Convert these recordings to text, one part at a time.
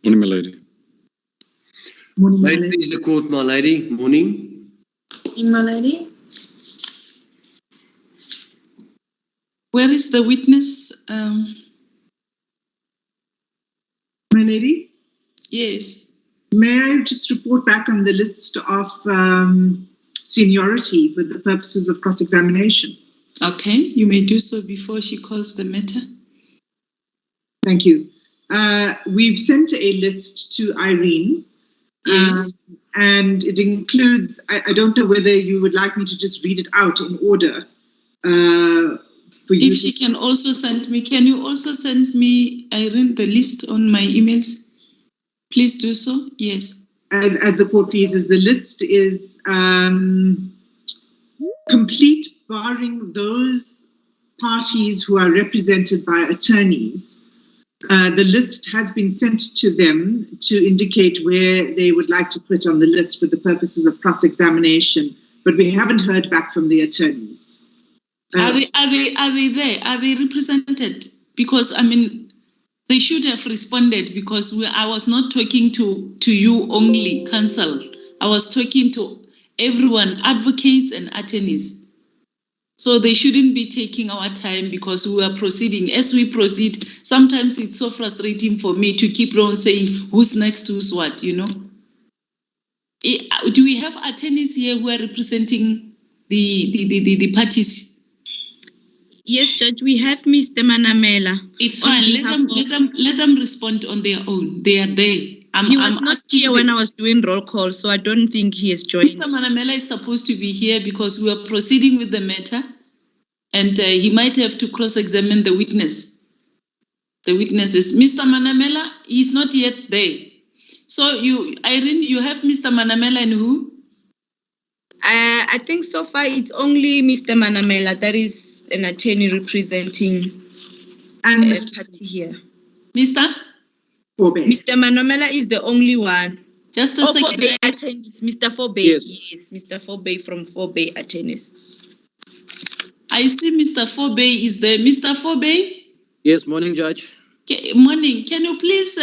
Morning, my lady. Morning, my May it lady. please the court, my lady. Morning. In my lady. Where is the witness? My lady, Yes. may I just report back on the list of seniority for the purposes of cross-examination? Okay, you may do so before she calls the matter. Thank you. We've sent a list to Irene. Yes. And it includes, I don't know whether you would like me to just read it out in order. For you. If she can also send me, can you also send me, Irene, the list on my emails? Please do so. Yes. As the court pleases, the list is complete, barring those parties who are represented by attorneys. The list has been sent to them to indicate where they would like to put on the list for the purposes of cross-examination, but we haven't heard back from the attorneys. Are they there? Are they represented? Because I mean, they should have responded, because I was not talking to you only, counsel. I was talking to everyone, advocates and attorneys. So they shouldn't be taking our time, because we are proceeding. As we proceed, sometimes it's so frustrating for me to keep on saying who's next, who's what, you know. Do we have attorneys here who are representing the parties? Yes, Judge, we have Mr. Manamela. It's fine. Let them respond on their own. They are there. He was not here when I was doing roll call, so I don't think he has joined. Mr. Manamela is supposed to be here because we are proceeding with the matter, and he might have to cross-examine the witness. The witnesses. Mr. Manamela is not yet there. So Irene, you have Mr. Manamela and who? I think so far it's only Mr. Manamela. That is an attorney representing And a party here. Mr. Fobe. Mr. Manamela is the only one. Just a second. Fobe attorneys. Mr. Fobe. Yes, Mr. Fobe from Fobe attorneys. I see Mr. Fobe is there. Mr. Fobe? Yes, morning, Judge. Okay, morning. Can you please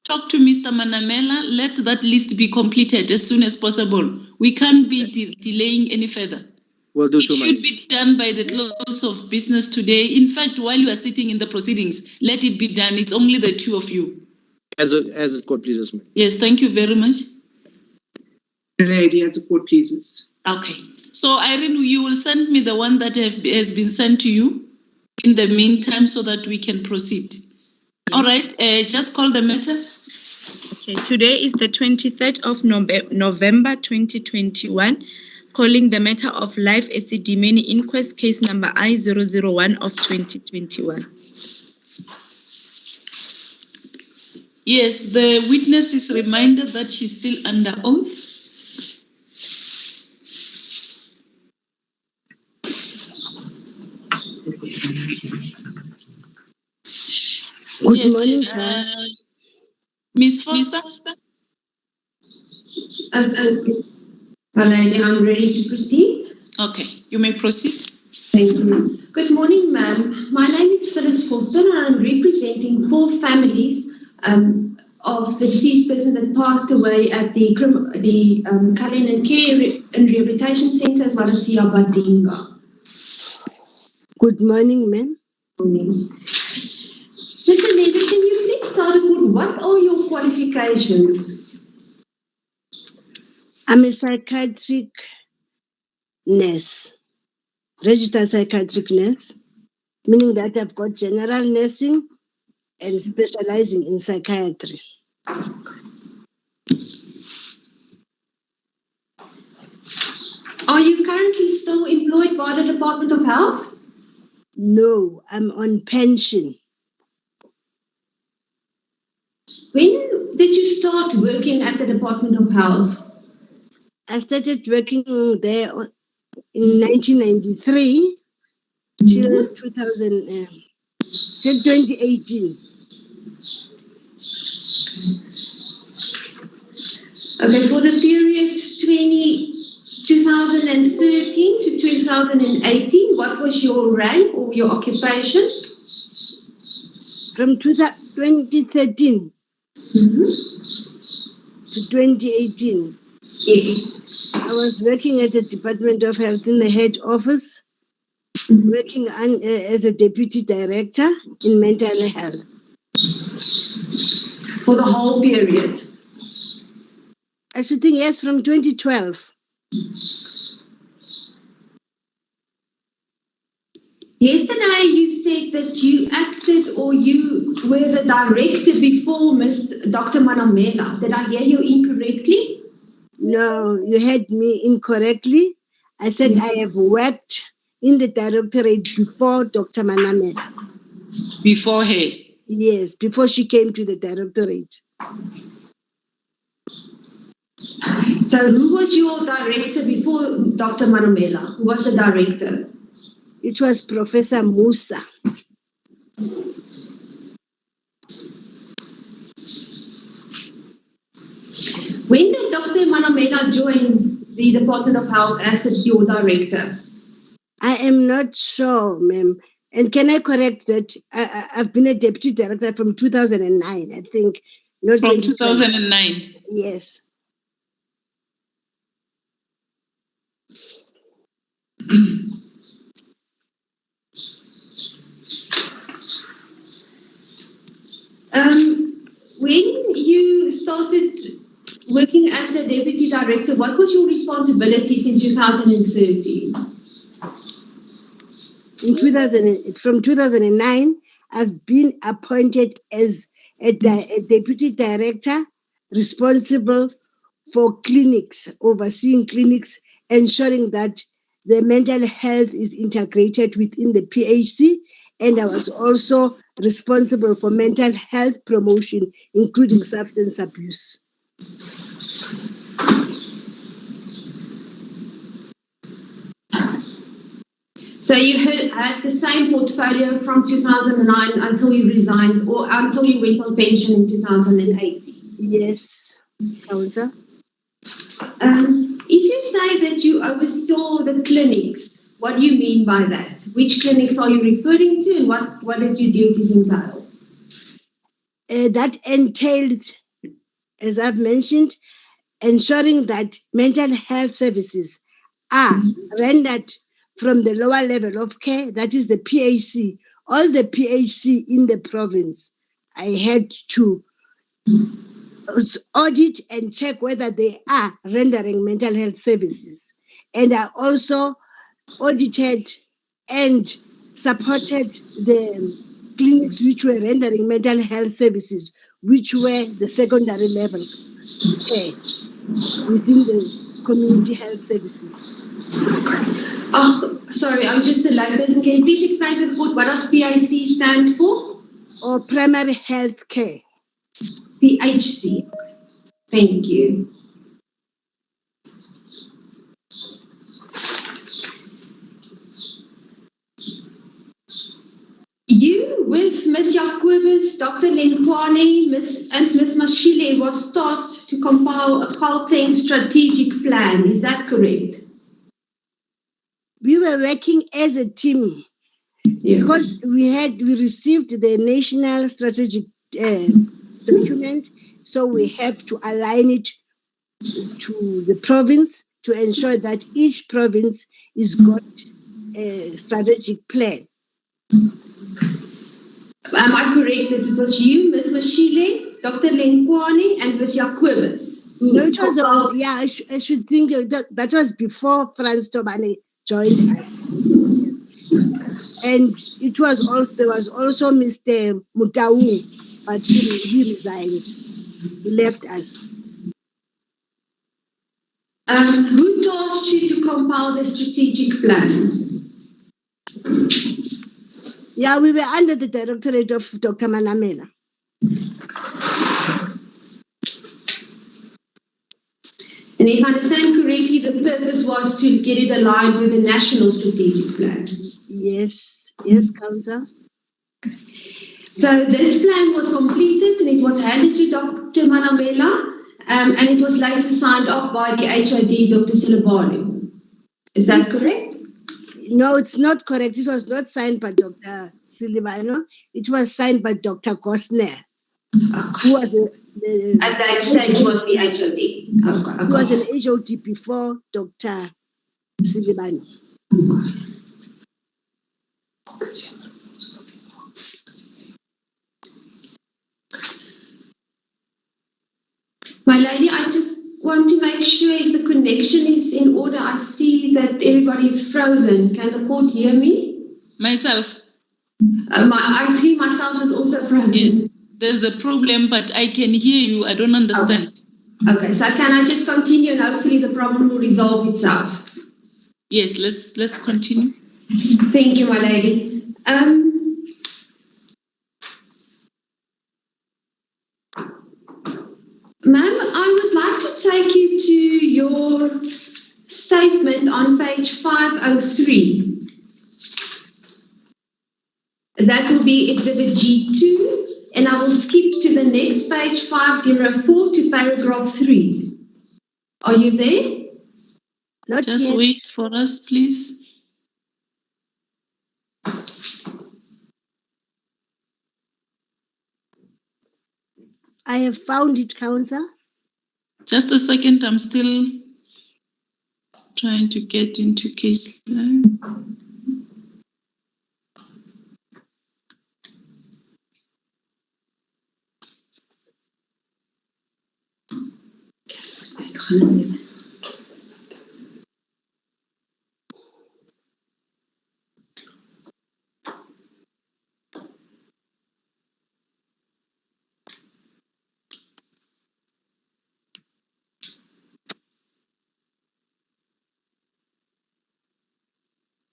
talk to Mr. Manamela? Let that list be completed as soon as possible. We can't be delaying any further. We'll do it should be done by the close of business today. In fact, while you are sitting in the proceedings, let it be done. It's only the two of you. As the court pleases me. Yes, thank you very much. Lady, as the court pleases. Okay. So, Irene, you will send me the one that has been sent to you in the meantime so that we can proceed. Yes. All right. Just call the matter. Okay. Today is the 23rd of November 2021. Calling the matter of Life Esidimeni Inquest case number I-001 of 2021. Yes, the witness is reminded that she's still under oath. Good morning, sir. Ms. Foster? My lady, I'm ready to proceed. Okay, you may proceed. Thank you. Good morning, ma'am. My name is Phyllis Foster, and I'm representing 4 families of the deceased person that passed away at the Cullinan Care and Rehabilitation Centre, as well as Siyabadinga. Good morning, ma'am. Good morning. Mr. Levy, can you please start with what are your qualifications? I'm a psychiatric nurse, registered psychiatric nurse, meaning that I've got general nursing and specializing in psychiatry. Are you currently still employed by the Department of Health? No, I'm on pension. When did you start working at the Department of Health? I started working there in 1993 till 2018. Okay, for the period 2013 to 2018, what was your rank or your occupation? From 2013 to 2018. Yes. I was working at the Department of Health in the head office, working as a deputy director in mental health. For the whole period. I should think, yes, from 2012. Yesterday you said that you acted or you were the director before Dr. Manamela. Did I hear you incorrectly? No, you heard me incorrectly. I said I have worked in the directorate before Dr. Manamela. Before her. Yes, before she came to the directorate. So who was your director before Dr. Manamela? Who was the director? It was Professor Musa. When did Dr. Manamela join the Department of Health as your director? I am not sure, ma'am. And can I correct that? I've been a deputy director from 2009, I think. Not From 2012. 2009. Yes. When you started working as the deputy director, what was your responsibilities in 2013? From 2009, I've been appointed as a deputy director responsible for clinics, overseeing clinics, ensuring that the mental health is integrated within the PHC. And I was also responsible for mental health promotion, including substance abuse. So you had the same portfolio from 2009 until you resigned or until you went on pension in 2018? Yes, Councillor. If you say that you oversaw the clinics, what do you mean by that? Which clinics are you referring to and what did your duties entail? That entailed, as I've mentioned, ensuring that mental health services are rendered from the lower level of care, that is the PHC. All the PHC in the province, I had to audit and check whether they are rendering mental health services. And I also audited and supported the clinics which were rendering mental health services, which were the secondary level care within the community health services. Oh, sorry, I'm just a layperson. Can you please explain to the court what does PHC stand for? Or primary health care. PHC. Thank you. You, with Ms. Jacobus, Dr. Lenkwane, and Ms. Mashile, was tasked to compile a Gauteng strategic plan. Is that correct? We were working as a team because we received the national strategic document, so we have to align it to the province to ensure that each province is got a strategic plan. Am I correct that it was you, Ms. Mashile, Dr. Lenkwane, and Ms. Jacobus? No, it was I should think that was before Franz Tobane joined us. And there was also Mr. Mutaung, but he resigned. He left us. Who tasked you to compile the strategic plan? Yeah, we were under the directorate of Dr. Manamela. And if I understand correctly, the purpose was to get it aligned with the national strategic plan. Yes, Councillor. So this plan was completed and it was handed to Dr. Manamela, and it was later signed off by the HOD, Dr. Silabali. Is that correct? No, it's not correct. It was not signed by Dr. Silibano. It was signed by Dr. Gosner, who was At that stage was the HOD. He was an HOD before Dr. Esidimeni. My lady, I just want to make sure if the connection is in order. I see that everybody is frozen. Can the court hear me? Myself. I see myself is also frozen. Yes. There's a problem, but I can hear you. I don't understand. Okay, so can I just continue and hopefully the problem will resolve itself? Yes, let's continue. Thank you, my lady. Ma'am, I would like to take you to your statement on page 503. That will be Exhibit G2, and I will skip to the next page 504 to paragraph 3. Are you there? Not Just yet. wait for us, please. I have found it, Councillor. Just a second, I'm still trying to get into case line. I can't remember.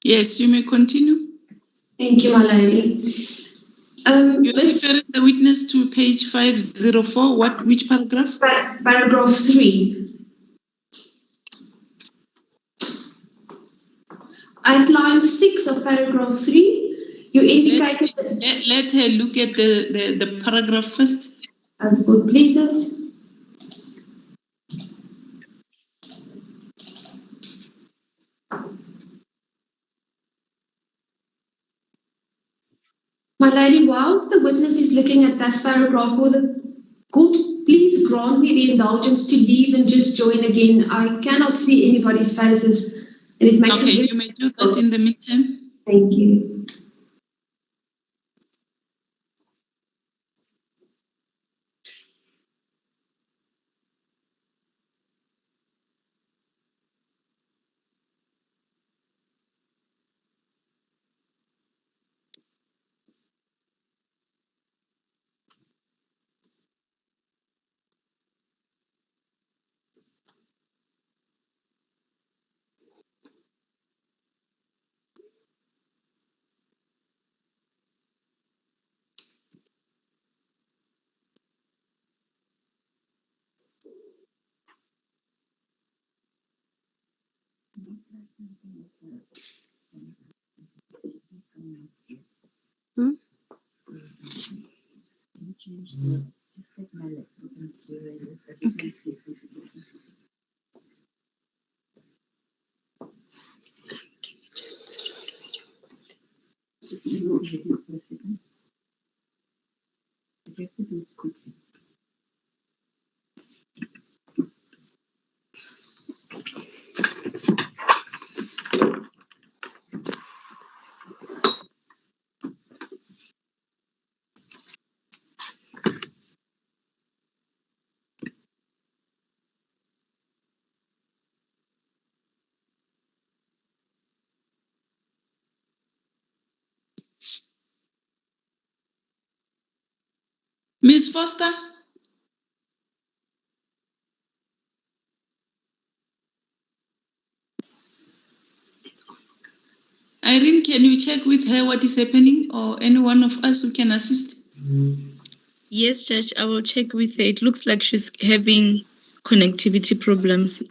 Yes, you may continue. Thank you, my lady. You're referring the witness to page 504. Which paragraph? Paragraph 3. At line 6 of paragraph 3, you indicated that... Let her look at the paragraph first. As good pleases. My lady, whilst the witness is looking at this paragraph, will the court please grant me the indulgence to leave and just join again? I cannot see anybody's faces, and it makes Okay, it you may do that in the meantime. Thank you. Miss Foster? Irene, can you check with her what is happening, or any one of us who can assist? Yes, Judge, I will check with her. It looks like she's having connectivity problems.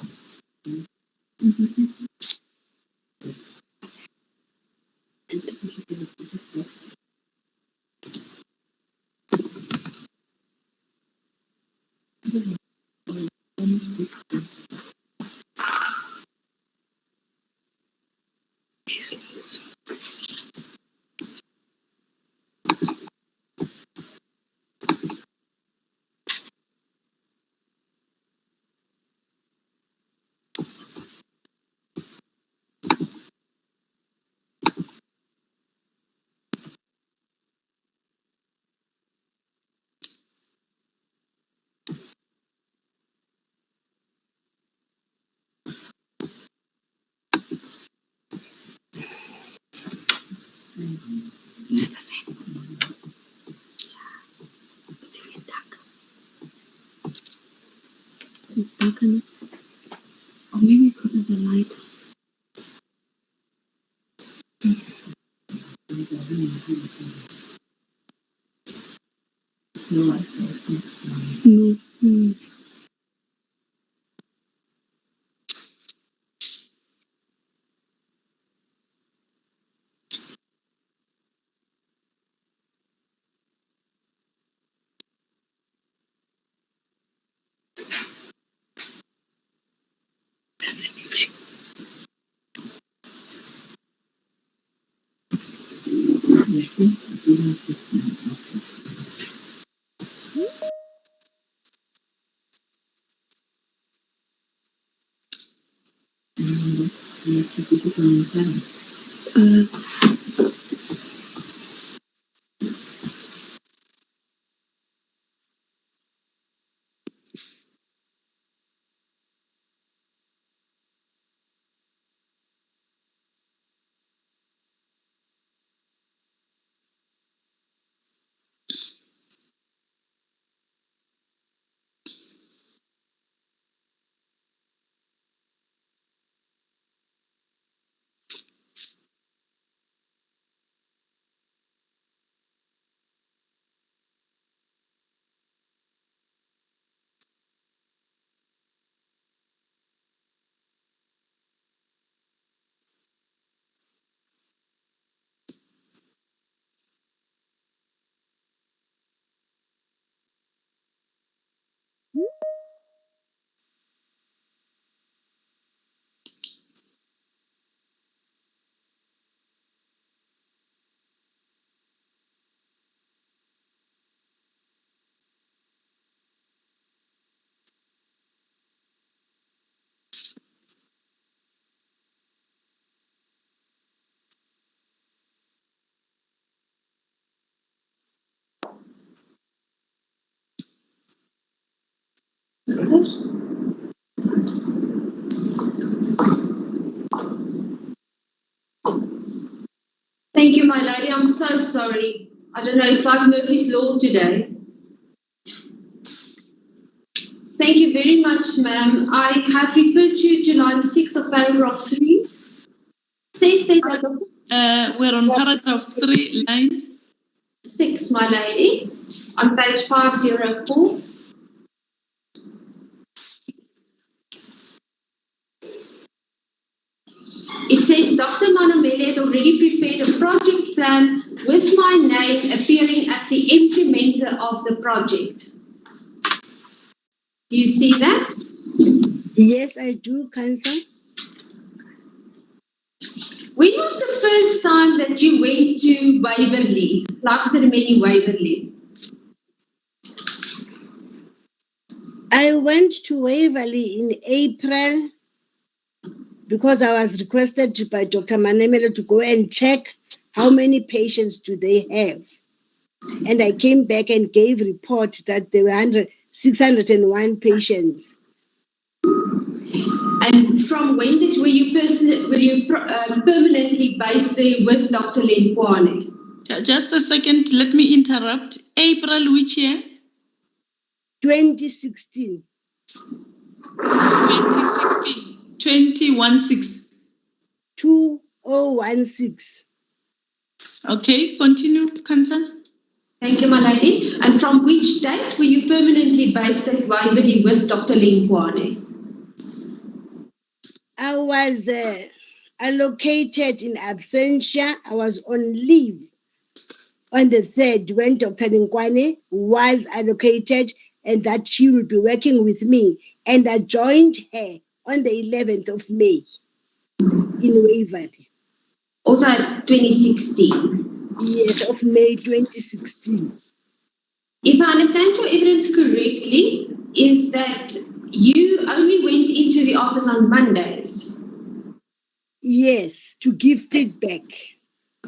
Is it the same? It's even dark. It's darker now. Or maybe because of the light. No. Thank you, my lady. I'm so sorry. I don't know, it's like Murphy's Law today. Thank you very much, ma'am. I have referred you to line 6 of paragraph 3. Says that We're on paragraph 3, line 6, my lady, on page 504. It says Dr. Manomele had already prepared a project plan with my name appearing as the implementer of the project. Do you see that? Yes, I do, Council. When was the first time that you went to Waverley, Life Esidimeni Waverley? I went to Waverley in April because I was requested by Dr. Manemele to go and check how many patients do they have. And I came back and gave report that there were 601 patients. And from when were you permanently based there with Dr. Lenkwane? Just a second, let me interrupt. April, which year? 2016. 2016. 2016. 2016. Okay, continue, Council. Thank you, my lady. And from which date were you permanently based at Waverley with Dr. Lenkwane? I was allocated in absentia. I was on leave on the 3rd when Dr. Lenkwane was allocated and that she will be working with me. And I joined her on the 11th of May in Waverley. Also at 2016? Yes, of May 2016. If I understand your evidence correctly, is that you only went into the office on Mondays? Yes, to give feedback.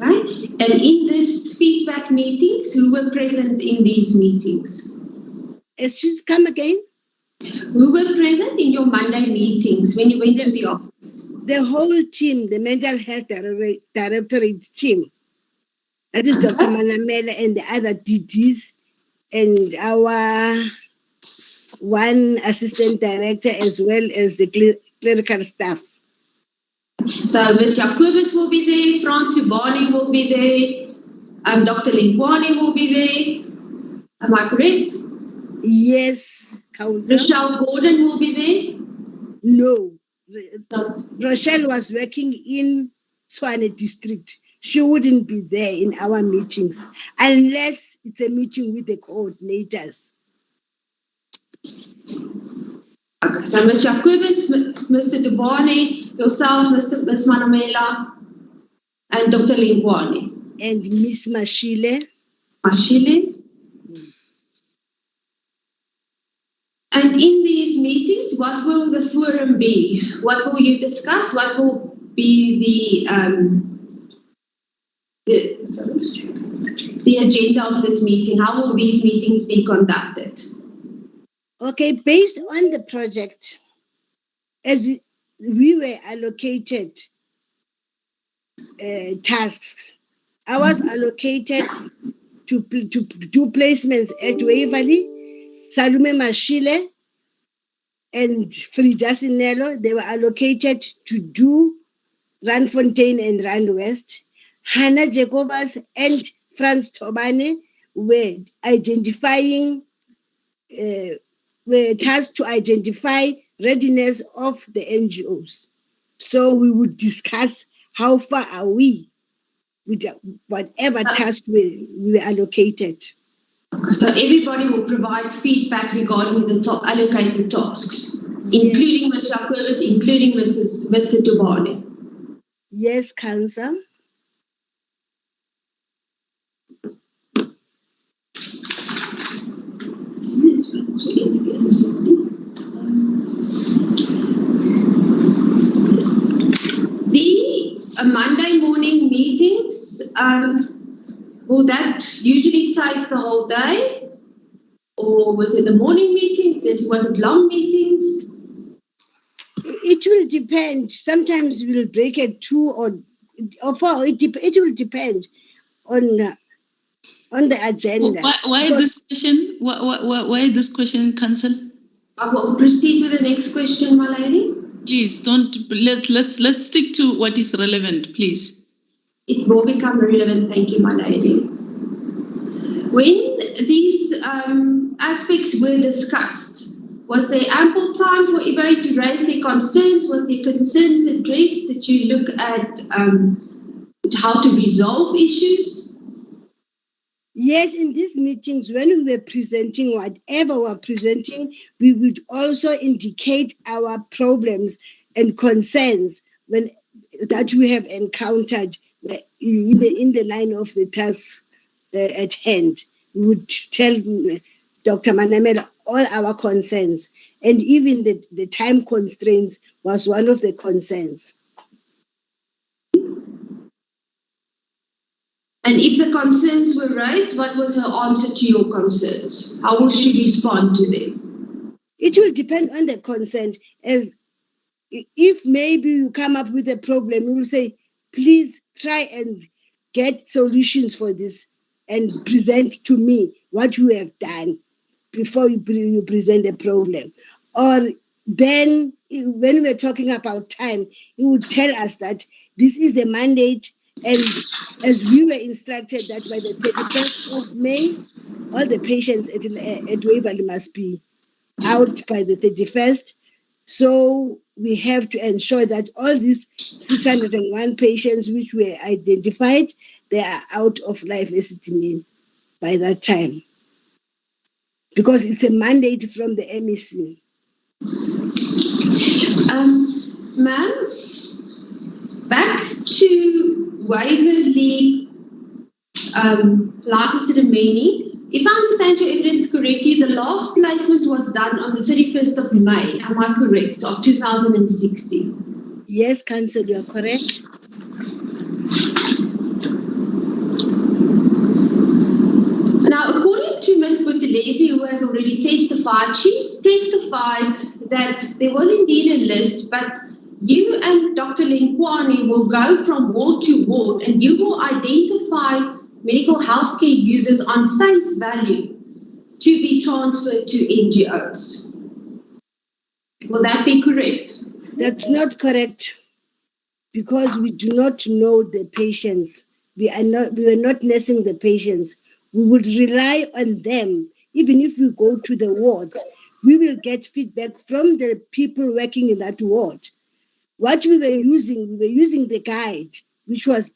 Okay. And in these feedback meetings, who were present in these meetings? Excuse, come again? Who were present in your Monday meetings when you went to the office? The whole team, the mental health directorate team. That is Dr. Manamela and the other DDs and our one assistant director as well as the clerical staff. So Ms. Jacobus will be there, Frans Ubani will be there, Dr. Linkwani will be there. Am I correct? Yes, Council. Rochelle Gordon will be there? No. Rochelle was working in Tshwane district. She wouldn't be there in our meetings unless it's a meeting with the coordinators. Okay, so Ms. Jacobus, Mr. Dubani, yourself, Ms. Manamela, and Dr. Linkwani. And Miss Mashile. Mashile. And in these meetings, what will the forum be? What will you discuss? What will be the agenda of this meeting? How will these meetings be conducted? Okay, based on the project, as we were allocated tasks, I was allocated to do placements at Waverley, Salume Mashile, and Frida Sinello. They were allocated to do Randfontein and Randwest. Hannah Jacobus and Frans Tobane were identifying, were tasked to identify readiness of the NGOs. So we would discuss how far are we with whatever task we were allocated. So everybody will provide feedback regarding the allocated tasks, including Ms. Jacobus, including Mr. Tobane. Yes, Council. The Monday morning meetings, will that usually take the whole day? Or was it the morning meeting? Was it long meetings? It will depend. Sometimes we'll break at 2 or 4. It will depend on the agenda. Why this question? Why this question, Council? I will proceed with the next question, my lady. Please don't. Let's stick to what is relevant, please. It will become relevant. Thank you, my lady. When these aspects were discussed, was there ample time for everybody to raise their concerns? Was there concerns addressed that you look at how to resolve issues? Yes, in these meetings, when we were presenting whatever we're presenting, we would also indicate our problems and concerns that we have encountered in the line of the task at hand. We would tell Dr. Manamela all our concerns, and even the time constraints was one of the concerns. And if the concerns were raised, what was her answer to your concerns? How will she respond to them? It will depend on the concern. As if maybe you come up with a problem, you will say, please try and get solutions for this and present to me what you have done before you present a problem. Or then when we're talking about time, you would tell us that this is a mandate, and as we were instructed that by the 31st of May, all the patients at Waverley must be out by the 31st. So we have to ensure that all these 601 patients which were identified, they are out of life Esidimeni by that time. Because it's a mandate from the MEC. Ma'am, back to Waverley Life Esidimeni. If I understand your evidence correctly, the last placement was done on the 31st of May, am I correct, of 2016? Yes, Council, you are correct. Now, according to Ms. Buthelezi, who has already testified, she's testified that there was indeed a list, but you and Dr. Linkwani will go from ward to ward and you will identify medical healthcare users on face value to be transferred to NGOs. Will that be correct? That's not correct, because we do not know the patients. We were not nursing the patients. We would rely on them. Even if we go to the wards, we will get feedback from the people working in that ward. What we were using the guide, which was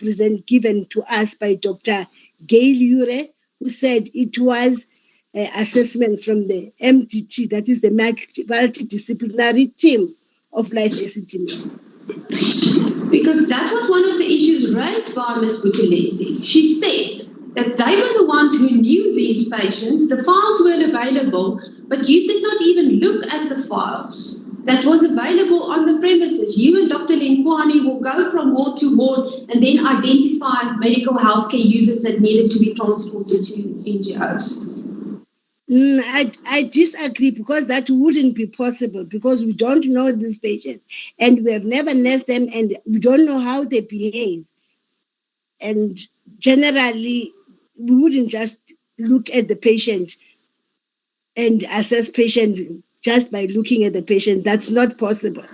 given to us by Dr. Gail Ure, who said it was an assessment from the MDT, that is the multidisciplinary team of Life Esidimeni. Because that was one of the issues raised by Ms. Buthelezi. She said that they were the ones who knew these patients, the files weren't available, but you did not even look at the files that was available on the premises. You and Dr. Lenkwani will go from ward to ward and then identify medical healthcare users that needed to be transported to NGOs. I disagree, because that wouldn't be possible, because we don't know these patients and we have never nursed them and we don't know how they behave. And generally, we wouldn't just look at the patient and assess patient just by looking at the patient. That's not possible.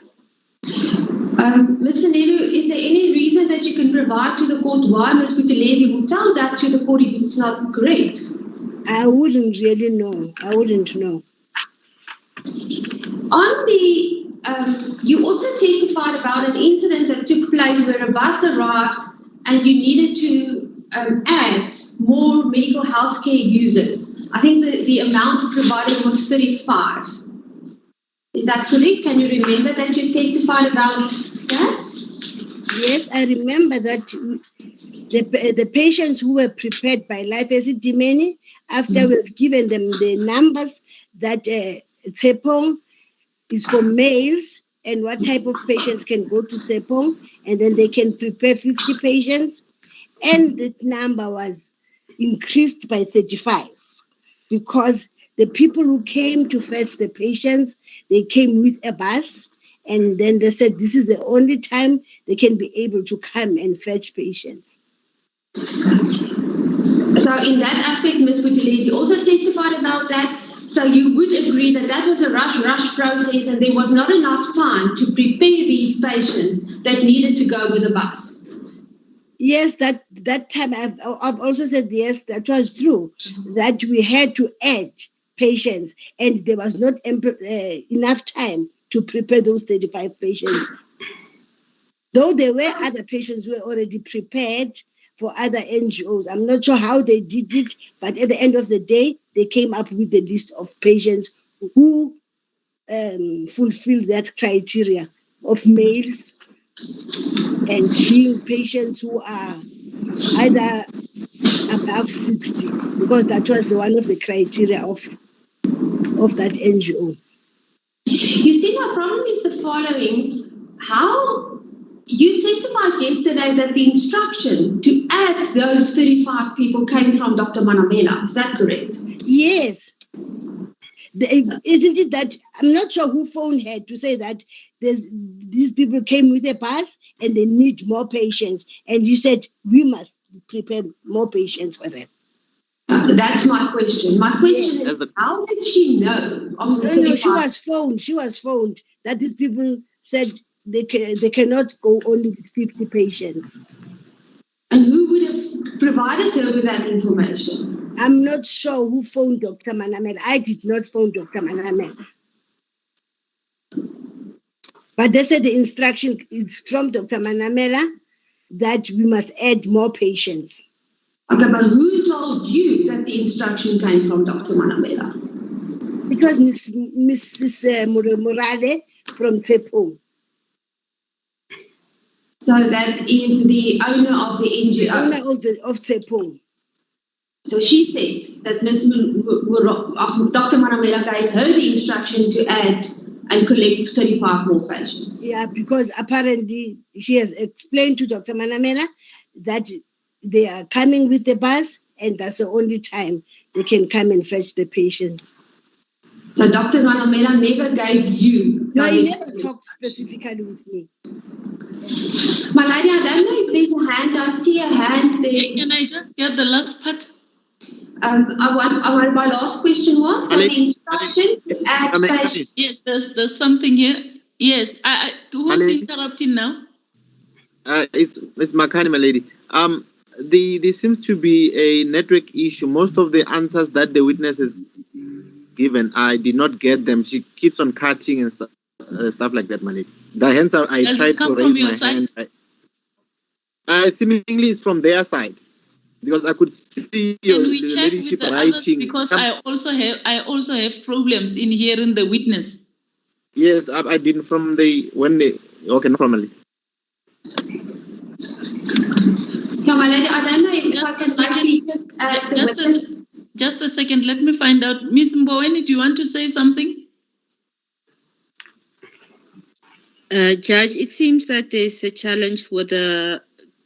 Ms. Sanelu, is there any reason that you can provide to the court why Ms. Buthelezi will tell that to the court if it's not correct? I wouldn't really know. I wouldn't know. On the, you also testified about an incident that took place where a bus arrived and you needed to add more medical healthcare users. I think the amount provided was 35. Is that correct? Can you remember that you testified about that? Yes, I remember that the patients who were prepared by Life Esidimeni, after we've given them the numbers that Tsepong is for males and what type of patients can go to Tsepong, and then they can prepare 50 patients. And the number was increased by 35 because the people who came to fetch the patients, they came with a bus, and then they said this is the only time they can be able to come and fetch patients. So in that aspect, Ms. Buthelezi also testified about that. So you would agree that that was a rush process and there was not enough time to prepare these patients that needed to go with the bus? Yes, that time I've also said yes, that was true, that we had to add patients and there was not enough time to prepare those 35 patients. Though there were other patients who were already prepared for other NGOs. I'm not sure how they did it, but at the end of the day, they came up with the list of patients who fulfill that criteria of males and being patients who are either above 60, because that was one of the criteria of that NGO. You see, my problem is the following. How you testified yesterday that the instruction to add those 35 people came from Dr. Manamela. Is that correct? Yes. Isn't it that, I'm not sure who phoned her to say that these people came with a bus and they need more patients. And he said, we must prepare more patients for them. That's my question. My question is, how did she know of the 35? No, she was phoned that these people said they cannot go only with 50 patients. And who would have provided her with that information? I'm not sure who phoned Dr. Manamela. I did not phone Dr. Manamela. But they said the instruction is from Dr. Manamela that we must add more patients. Okay, but who told you that the instruction came from Dr. Manamela? It was Mrs. Morale from Tsepong. So that is the owner of the NGO? The owner of Tsepong. So she said that Dr. Manamela gave her the instruction to add and collect 35 more patients. Yeah, because apparently she has explained to Dr. Manamela that they are coming with the bus and that's the only time they can come and fetch the patients. So Dr. Manamela never gave you? No, he never talked specifically with me. My lady, I don't know if there's a hand. I see a hand there. Can I just get the last part? My last question was so the instruction to add page. Yes, there's something here. Yes, who's interrupting now? It's Makani, my lady. There seems to be a network issue. Most of the answers that the witness has given, I did not get them. She keeps on cutting and stuff like that, my lady. Hence, I Does tried it come to from raise your my side? hand. Seemingly, it's from their side because I could see your Can we check with the others? writing. Because I also have problems in hearing the witness. Yes, I didn't from the when they okay, no problem. No, my lady, I don't know if I can just a second, let me find out. Ms. Mboweni, do you want to say something? Judge, it seems that there's a challenge with the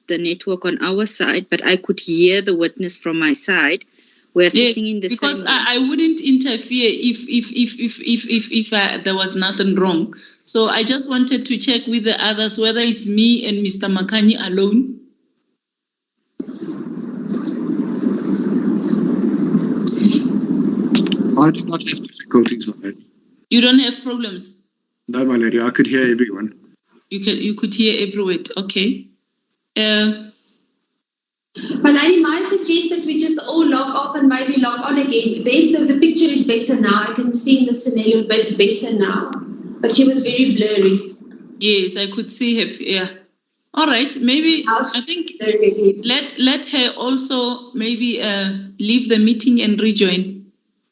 network on our side, but I could hear the witness from my side. We're sitting in the because same I wouldn't interfere if there was nothing wrong. So I just wanted to check with the others whether it's me and Mr. Makani alone. I did not have difficulties, my lady. You don't have problems? No, my lady, I could hear everyone. You could hear every word, okay. My lady, might suggest that we just all log off and maybe log on again. The picture is better now. I can see the scenario a bit better now. But she was very blurry. Yes, I could see her. Yeah. All right. Maybe I think let her also maybe leave the meeting and rejoin.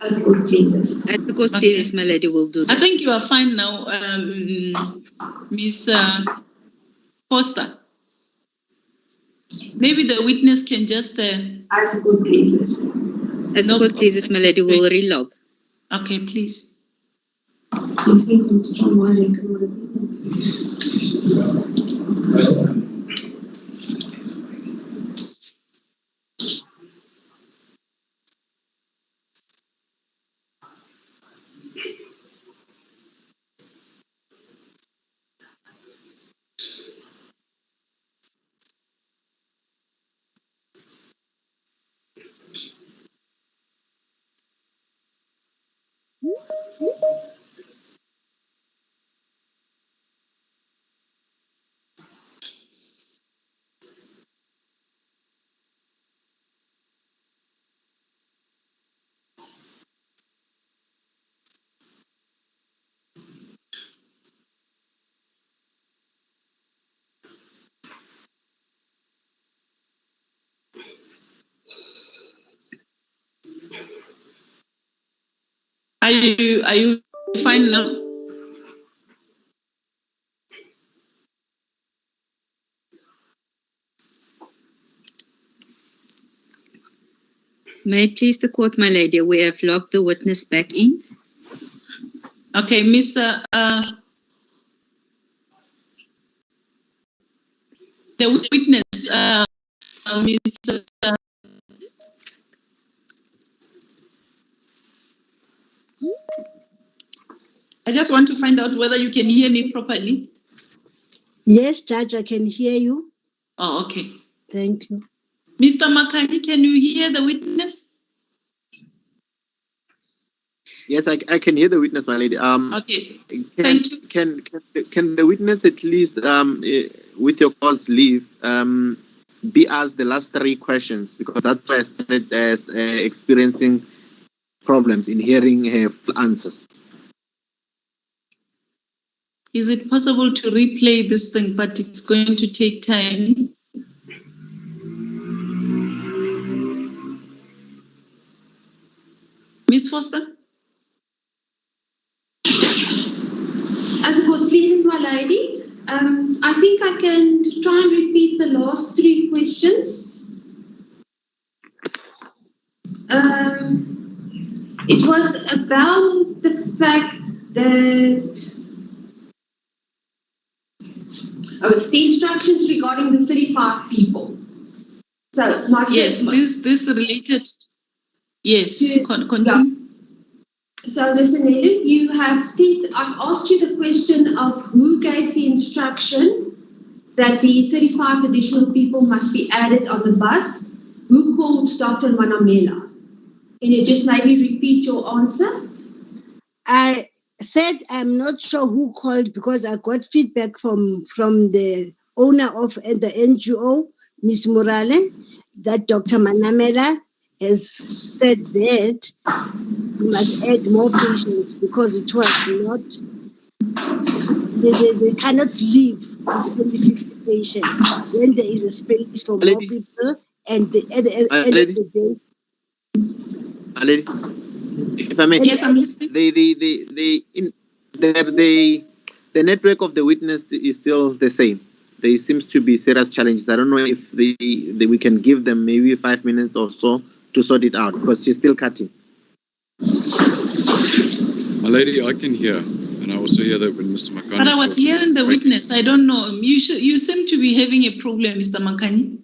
As good pleases. As good pleases, my lady will do that. I think you are fine now, Miss Foster. Maybe the witness can just... As good pleases. As good pleases, my lady will relog. Okay, please. Are you fine now? May it please the court, my lady, we have logged the witness back in. Okay, Mr. The witness, Mr. I just want to find out whether you can hear me properly. Yes, Judge, I can hear you. Oh, okay. Thank you. Mr. Makani, can you hear the witness? Yes, I can hear the witness, my lady. Okay, thank you. Can the witness at least, with your call's leave, be asked the last 3 questions, because that's why I started experiencing problems in hearing her answers. Is it possible to replay this thing, but it's going to take time? Miss Foster? As good pleases, my lady. I think I can try and repeat the last 3 questions. It was about the fact that the instructions regarding the 35 people. So, yes, this related. Yes, continue. Yeah. So, Mr. Nelu, I've asked you the question of who gave the instruction that the 35 additional people must be added on the bus. Who called Dr. Manamela? Can you just maybe repeat your answer? I said I'm not sure who called because I got feedback from the owner of the NGO, Ms. Morale, that Dr. Manamela has said that we must add more patients because it was not, they cannot leave with only 50 patients when there is a space for more people and at the end of the day. Lady, if I may, Yes, I'm listening. The network of the witness is still the same. There seems to be serious challenges. I don't know if we can give them maybe 5 minutes or so to sort it out because she's still cutting. My lady, I can hear, and I also hear that when Mr. Makani. But I was hearing the witness. I don't know. You seem to be having a problem, Mr. Makani.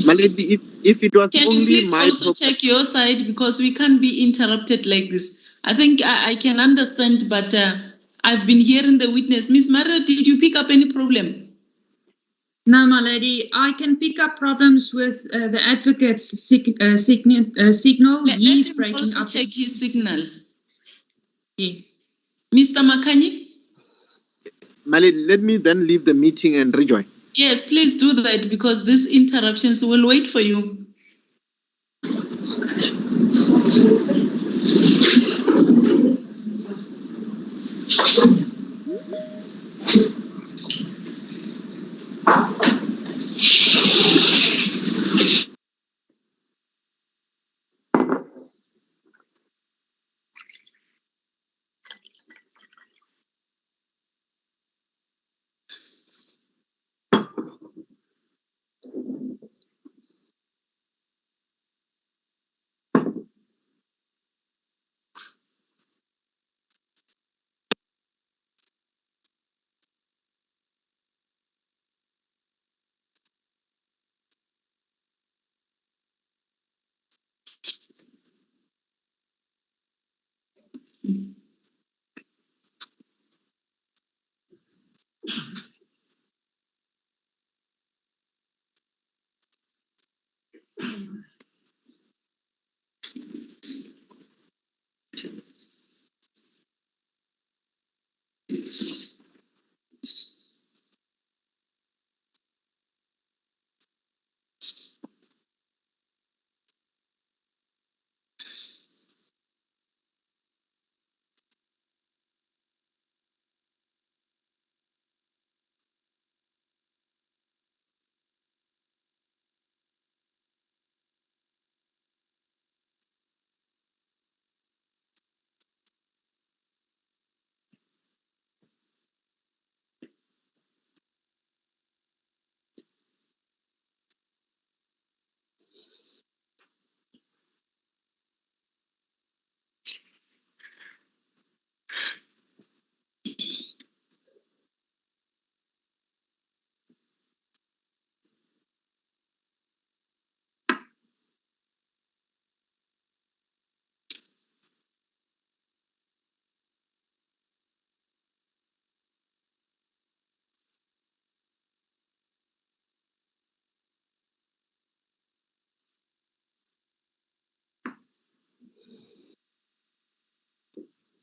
My lady, if it was Can only you please my also check your side because we can't be interrupted like this. I think I can understand, but I've been hearing the witness. Miss Mara, did you pick up any problem? No, my lady, I can pick up problems with the advocate's signal. He's Let him breaking also up. check his signal. Yes. Mr. Makani? My lady, let me then leave the meeting and rejoin. Yes, please do that because these interruptions will wait for you.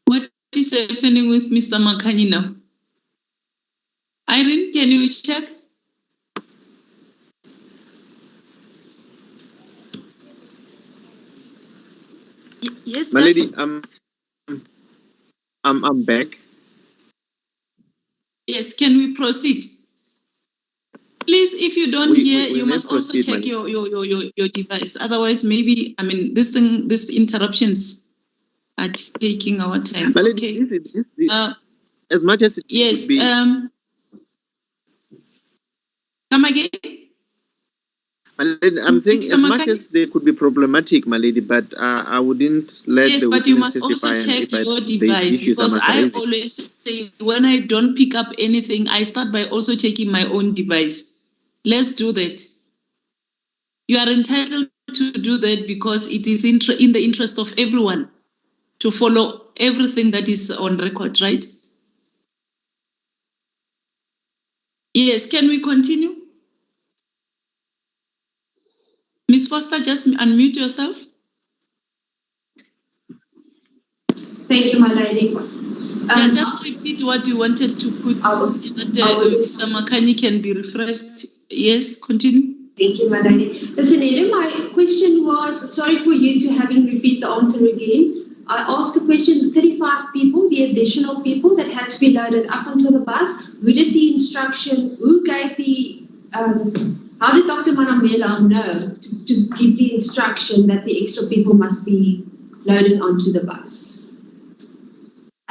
What is happening with Mr. Makani now? Irene, can you check? Yes, My Dad. lady, I'm back. Yes, can we proceed? Please, if you don't hear, you must also check your device. Otherwise, maybe, I mean, these interruptions are taking our time. My lady, Okay. As much as it Yes. could be. Come again? My lady, I'm saying as much as they could be problematic, my lady, but I wouldn't let yes, the but you witness must also testify check your device because I always say when I don't pick up anything, I start by also checking my own device. Let's do that. You are entitled to do that because it is in the interest of everyone to follow everything that is on record, right? Yes, can we continue? Ms. Foster, just unmute yourself. Thank you, my lady. Just repeat what you wanted to put so that Mr. Makani can be refreshed. Yes, continue. Thank you, my lady. Listen, my question was, sorry for you to having repeat the answer again. I asked the question, 35 people, the additional people that had to be loaded up onto the bus, who did the instruction, who gave the, how did Dr. Manamela know to give the instruction that the extra people must be loaded onto the bus?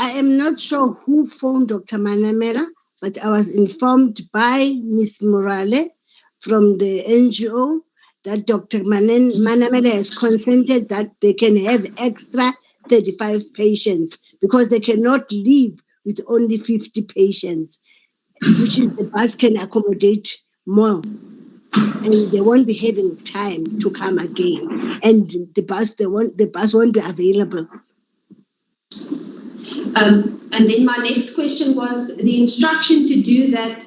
I am not sure who phoned Dr. Manamela, but I was informed by Ms. Morale from the NGO that Dr. Manamela has consented that they can have extra 35 patients because they cannot leave with only 50 patients, which is the bus can accommodate more. And they won't be having time to come again. And the bus won't be available. And then my next question was the instruction to do that.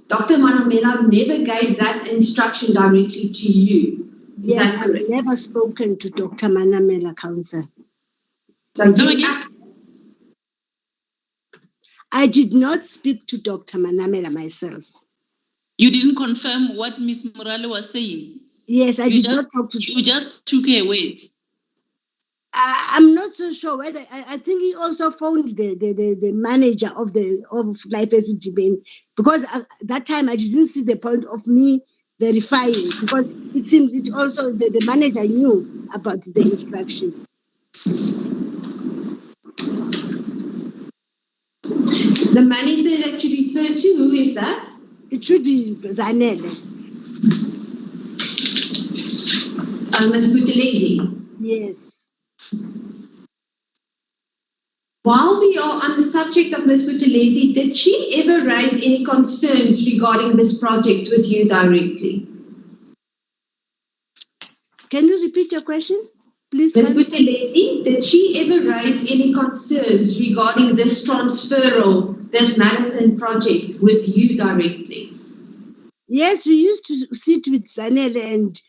Dr. Manamela never gave that instruction directly to you. Is that correct? I've never spoken to Dr. Manamela, Council. So I did not speak to Dr. Manamela myself. You didn't confirm what Ms. Morale was saying? Yes, I did not talk to. You just took her word. I'm not so sure whether I think he also phoned the manager of Life Esidimeni because at that time I didn't see the point of me verifying because it seems it also the manager knew about the instruction. The manager that you refer to, who is that? It should be Zanele. Ms. Buthelezi. Yes. While we are on the subject of Ms. Buthelezi, did she ever raise any concerns regarding this project with you directly? Can you repeat your question, please? Ms. Buthelezi, did she ever raise any concerns regarding this transferal, this marathon project with you directly? Yes, we used to sit with Zanele and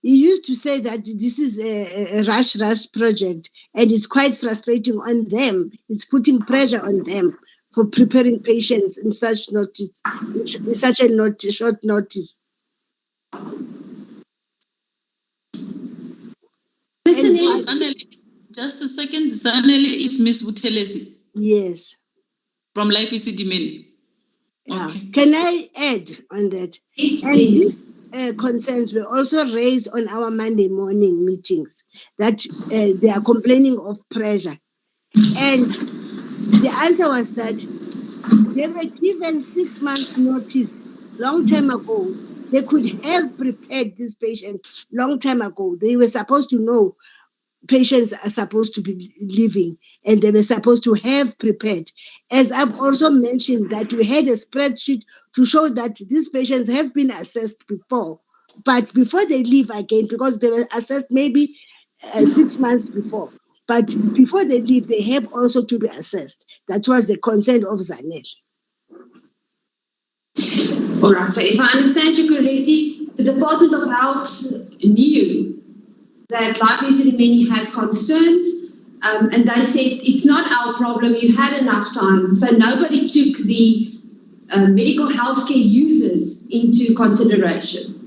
he used to say that this is a rush project and it's quite frustrating on them. It's putting pressure on them for preparing patients in such a short notice. Just a second, Zanele is Ms. Buthelezi. Yes. From Life Esidimeni. Yeah. Okay. Can I add on that? Yes, please. Concerns were also raised on our Monday morning meetings that they are complaining of pressure. And the answer was that they were given 6 months notice long time ago. They could have prepared these patients long time ago. They were supposed to know patients are supposed to be living and they were supposed to have prepared. As I've also mentioned that we had a spreadsheet to show that these patients have been assessed before, but before they leave again, because they were assessed maybe 6 months before, but before they leave, they have also to be assessed. That was the consent of Zanele. All right, so if I understand you correctly, the Department of Health knew that Life Esidimeni had concerns, and they said, it's not our problem, you had enough time. So nobody took the medical healthcare users into consideration.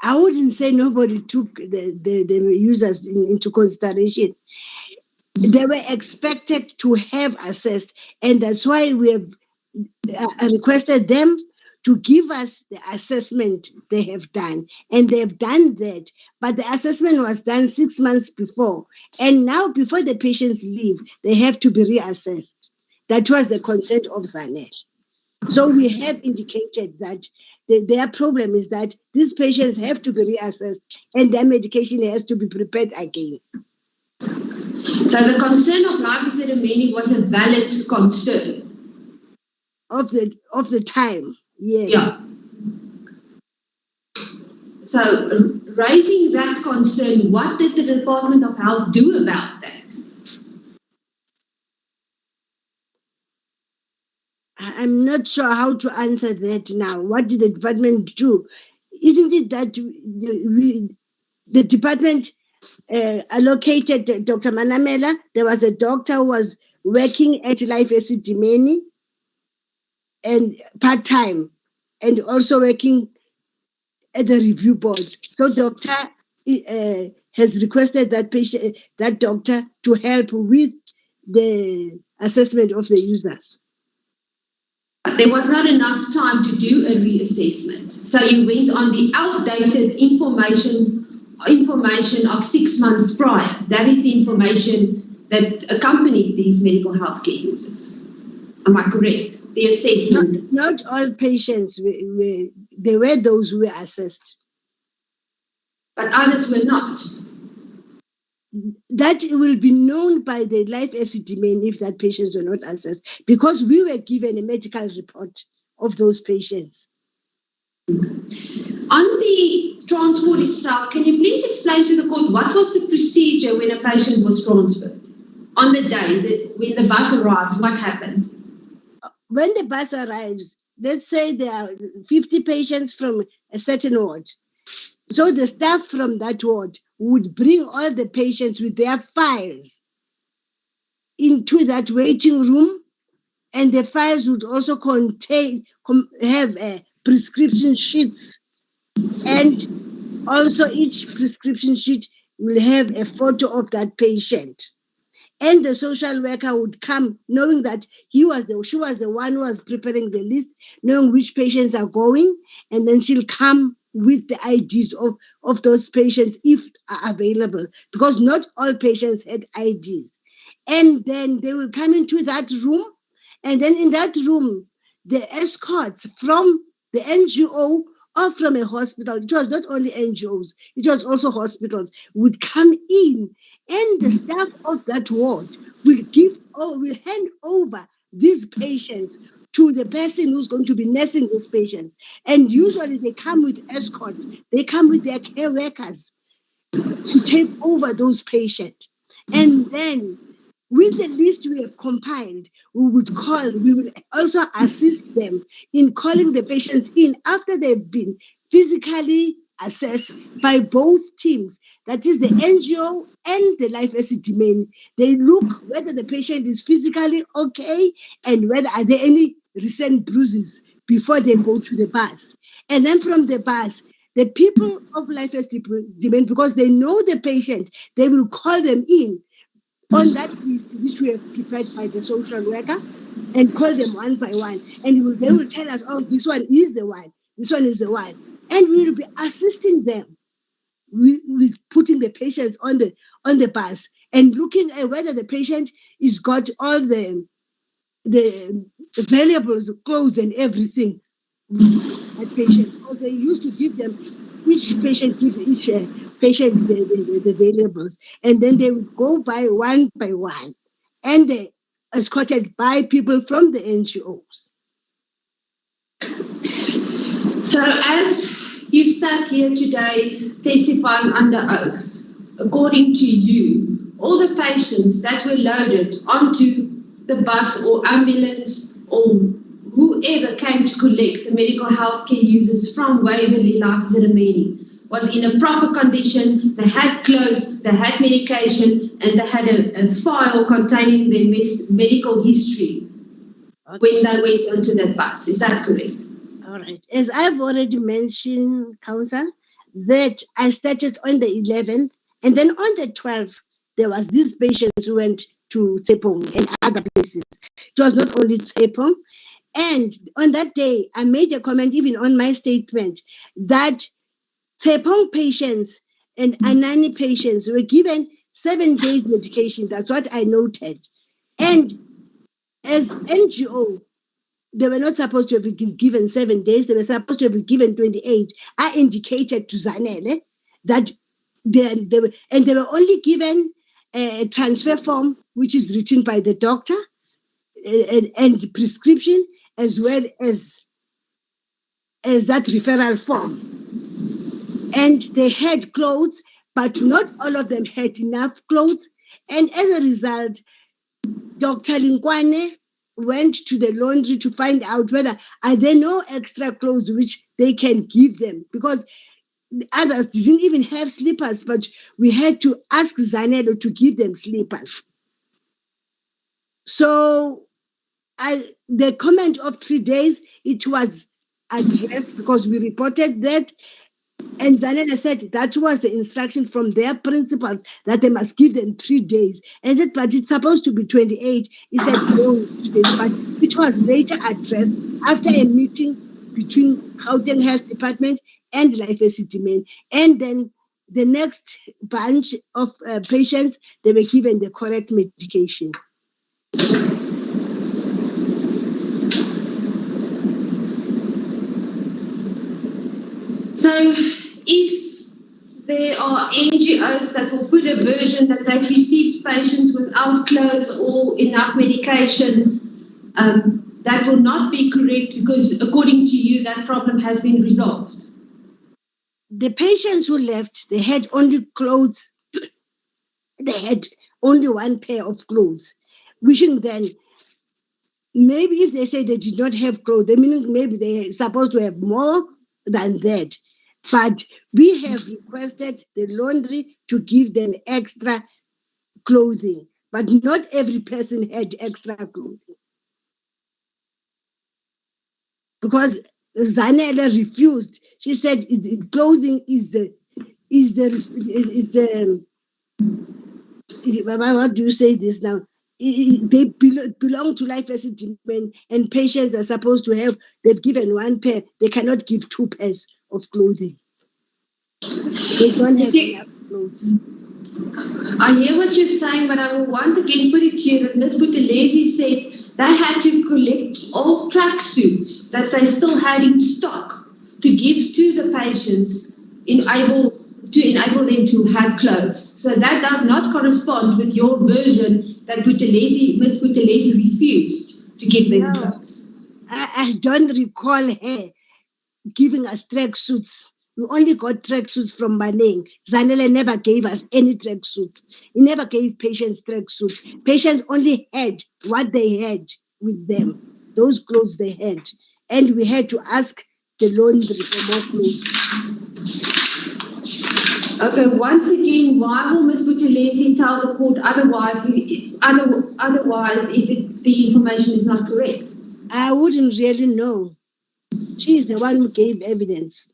I wouldn't say nobody took the users into consideration. They were expected to have assessed, and that's why we have requested them to give us the assessment they have done. And they have done that. But the assessment was done 6 months before. And now, before the patients leave, they have to be reassessed. That was the consent of Zanele. So we have indicated that their problem is that these patients have to be reassessed and their medication has to be prepared again. So the concern of Life Esidimeni was a valid concern? Of the time. Yes. Yeah. So, raising that concern, what did the Department of Health do about that? I'm not sure how to answer that now. What did the department do? Isn't it that the department allocated Dr. Manamela? There was a doctor who was working at Life Esidimeni and part-time, and also working at the review board. So doctor has requested that doctor to help with the assessment of the users. There was not enough time to do a reassessment. So you went on the outdated information of 6 months prior. That is the information that accompanied these medical healthcare users. Am I correct? The assessment. Not all patients, there were those who were assessed. But others were not. That will be known by the Life Esidimeni if that patients were not assessed, because we were given a medical report of those patients. On the transport itself, can you please explain to the court what was the procedure when a patient was transferred? On the day when the bus arrives, what happened? When the bus arrives, let's say there are 50 patients from a certain ward. So the staff from that ward would bring all the patients with their files into that waiting room, and the files would also have prescription sheets, and also each prescription sheet will have a photo of that patient. And the social worker would come knowing that she was the one who was preparing the list, knowing which patients are going, and then she'll come with the IDs of those patients if are available, because not all patients had IDs. And then they will come into that room, and then in that room, the escorts from the NGO or from a hospital, it was not only NGOs, it was also hospitals, would come in, and the staff of that ward will hand over these patients to the person who's going to be nursing these patients. And usually they come with escorts, they come with their care workers to take over those patients. And then with the list we have compiled, we will also assist them in calling the patients in after they've been physically assessed by both teams, that is the NGO and the Life Esidimeni. They look whether the patient is physically okay and whether are there any recent bruises before they go to the bus. And then from the bus, the people of Life Esidimeni, because they know the patient, they will call them in on that list which we have prepared by the social worker, and call them one by one. And they will tell us, oh, this one is the one, this one is the one. And we will be assisting them with putting the patients on the bus and looking at whether the patient is got all the valuables, clothes and everything. That patient, because they used to give them, each patient gives each patient the valuables, and then they would go by one, and they escorted by people from the NGOs. So as you sat here today testifying under oath, according to you, all the patients that were loaded onto the bus or ambulance or whoever came to collect the medical healthcare users from Waverley Life Esidimeni was in a proper condition. They had clothes, they had medication, and they had a file containing their medical history when they went onto that bus. Is that correct? All right. As I've already mentioned, Council, that I started on the 11th, and then on the 12th, there was these patients who went to Tshepong and other places. It was not only Tshepong. And on that day, I made a comment, even on my statement, that Tshepong patients and Anani patients were given 7 days medication. That's what I noted. And as NGO, they were not supposed to be given 7 days. They were supposed to be given 28. I indicated to Zanele that they were only given a transfer form, which is written by the doctor, and prescription, as well as that referral form. And they had clothes, but not all of them had enough clothes. And as a result, Dr. Linkwane went to the laundry to find out whether are there no extra clothes which they can give them, because the others didn't even have slippers, but we had to ask Zanele to give them slippers. So the comment of 3 days, it was addressed because we reported that. And Zanele said that was the instruction from their principals that they must give them 3 days. And I said, but it's supposed to be 28. He said, no, 3 days. But it was later addressed after a meeting between Gauteng Health Department and Life Esidimeni. And then the next bunch of patients, they were given the correct medication. So if there are NGOs that will put a version that they've received patients without clothes or enough medication, that will not be correct, because according to you, that problem has been resolved. The patients who left, they had only clothes. They had only one pair of clothes, wishing then maybe if they say they did not have clothes, they mean maybe they're supposed to have more than that. But we have requested the laundry to give them extra clothing, but not every person had extra clothing. Because Zanele refused. She said clothing what do you say this now? They belong to Life Esidimeni, and patients are supposed to have, they've given one pair, they cannot give 2 pairs of clothing. They don't have enough clothes. I hear what you're saying, but I will once again put it to you that Ms. Buthelezi said they had to collect all tracksuits that they still had in stock to give to the patients to enable them to have clothes. So that does not correspond with your version that Ms. Buthelezi refused to give them clothes. I don't recall her giving us tracksuits. We only got tracksuits from Maneng. Zanele never gave us any tracksuits. He never gave patients tracksuits. Patients only had what they had with them, those clothes they had. And we had to ask the laundry for more clothes. Okay, once again, why will Ms. Buthelezi tell the court otherwise if the information is not correct? I wouldn't really know. She's the one who gave evidence.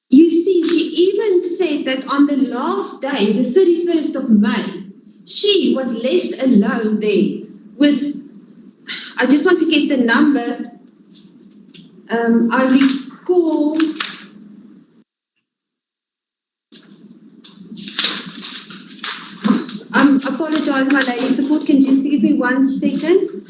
You see, she even said that on the last day, the 31st of May, she was left alone there with, I just want to get the number. I recall, I apologize, my lady, if the court can just give me 1 second.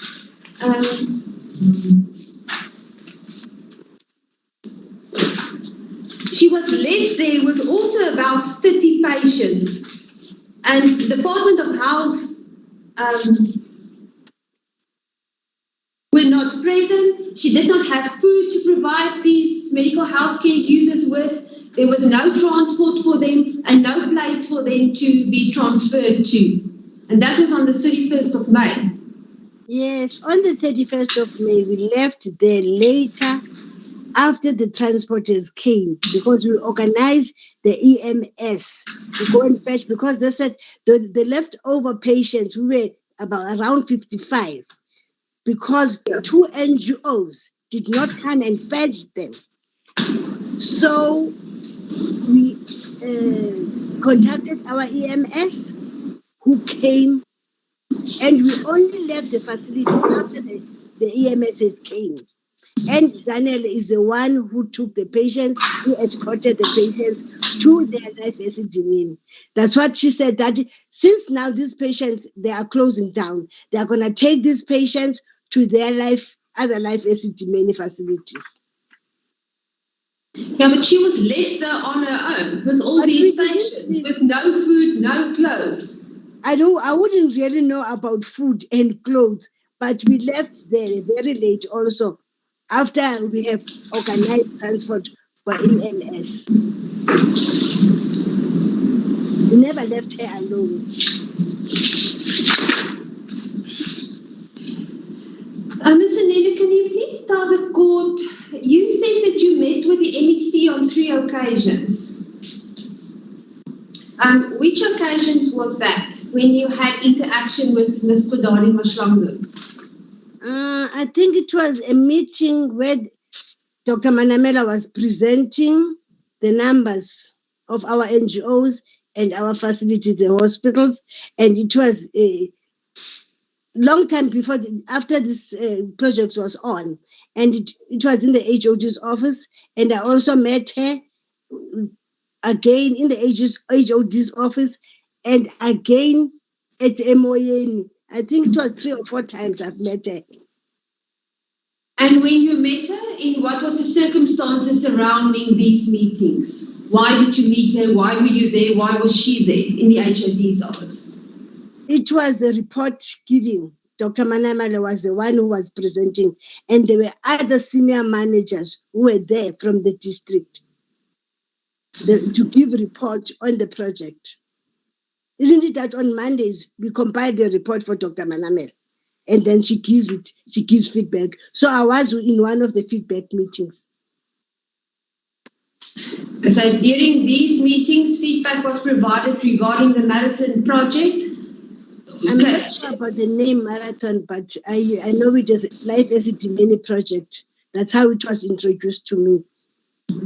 She was left there with also about 30 patients, and the Department of Health were not present. She did not have food to provide these medical healthcare users with. There was no transport for them and no place for them to be transferred to. And that was on the 31st of May. Yes, on the 31st of May, we left there later after the transporters came, because we organized the EMS to go and fetch, because they said the leftover patients, we were about around 55, because 2 NGOs did not come and fetch them. So we contacted our EMS, who came, and we only left the facility after the EMSs came. And Zanele is the one who took the patients, who escorted the patients to their Life Esidimeni. That's what she said, that since now these patients, they are closing down, they are going to take these patients to their other Life Esidimeni facilities. Yeah, but she was left there on her own with all these patients, with no food, no clothes. I wouldn't really know about food and clothes, but we left there very late also, after we have organized transport for EMS. We never left her alone. tell the court, you said that you met with the MEC on 3 occasions. Which occasions was that when you had interaction with Ms. Kodani Mashlangu? I think it was a meeting where Dr. Manamela was presenting the numbers of our NGOs and our facilities, the hospitals, and it was a long time before, after this project was on, and it was in the HOD's office, and I also met her again in the HOD's office, and again at MON. I think it was 3 or 4 times I've met her. And when you met her, in what was the circumstances surrounding these meetings? Why did you meet her? Why were you there? Why was she there in the HOD's office? It was the report giving. Dr. Manamela was the one who was presenting, and there were other senior managers who were there from the district to give report on the project. Isn't it that on Mondays we compile the report for Dr. Manamela, and then she gives feedback. So I was in one of the feedback meetings. So during these meetings, feedback was provided regarding the marathon project. I'm not sure about the name marathon, but I know it as Life Esidimeni project. That's how it was introduced to me.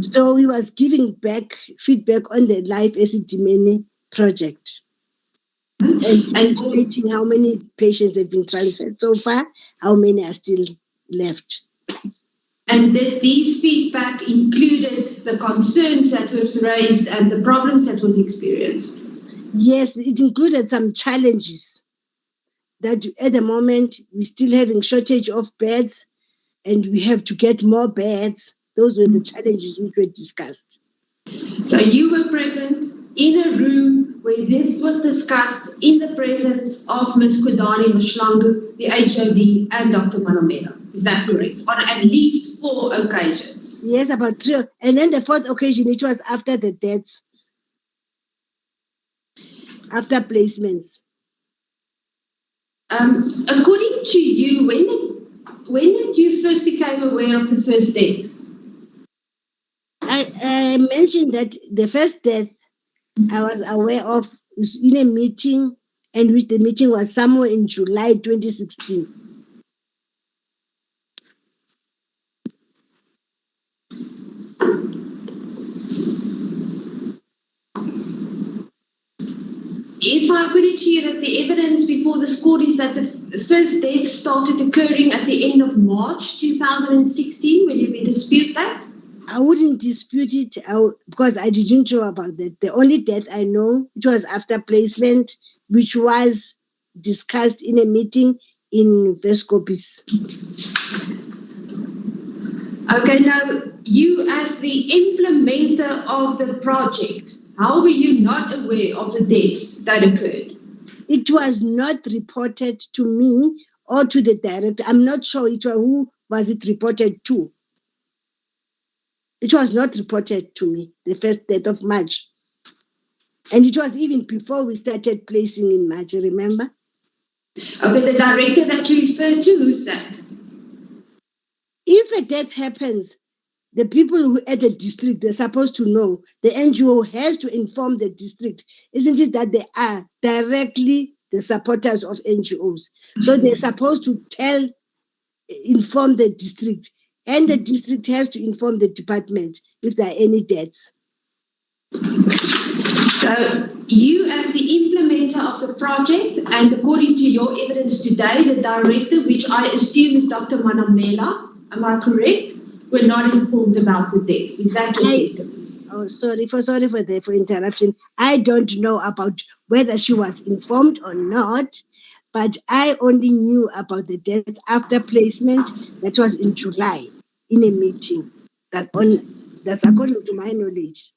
So he was giving back feedback on the Life Esidimeni project. And indicating how many patients have been transferred so far, how many are still left. And that these feedback included the concerns that were raised and the problems that was experienced? Yes, it included some challenges that at the moment we're still having shortage of beds and we have to get more beds. Those were the challenges which were discussed. So you were present in a room where this was discussed in the presence of Ms. Kodani Mashlangu, the HOD, and Dr. Manamela. Is that correct? Yes. On at least 4 occasions. Yes, about 3. And then the 4th occasion, it was after the deaths, after placements. According to you, when did you first become aware of the first death? I mentioned that the first death I was aware of is in a meeting, and which the meeting was somewhere in July 2016. If I put it to you that the evidence before this court is that the first death started occurring at the end of March 2016, will you dispute that? I wouldn't dispute it because I didn't know about that. The only death I know, it was after placement, which was discussed in a meeting in Vescopis. Okay, now you as the implementer of the project, how were you not aware of the deaths that occurred? It was not reported to me or to the director. I'm not sure who was it reported to. It was not reported to me, the first death of March. And it was even before we started placing in March, remember? Okay, the director that you referred to, who's that? If a death happens, the people who at the district, they're supposed to know. The NGO has to inform the district. Isn't it that they are directly the supporters of NGOs? So they're supposed to inform the district. And the district has to inform the department if there are any deaths. So you as the implementer of the project, and according to your evidence today, the director, which I assume is Dr. Manamela, am I correct, were not informed about the deaths. Is that your testimony? Oh, sorry for interruption. I don't know about whether she was informed or not, but I only knew about the deaths after placement. That was in July in a meeting. That's according to my knowledge.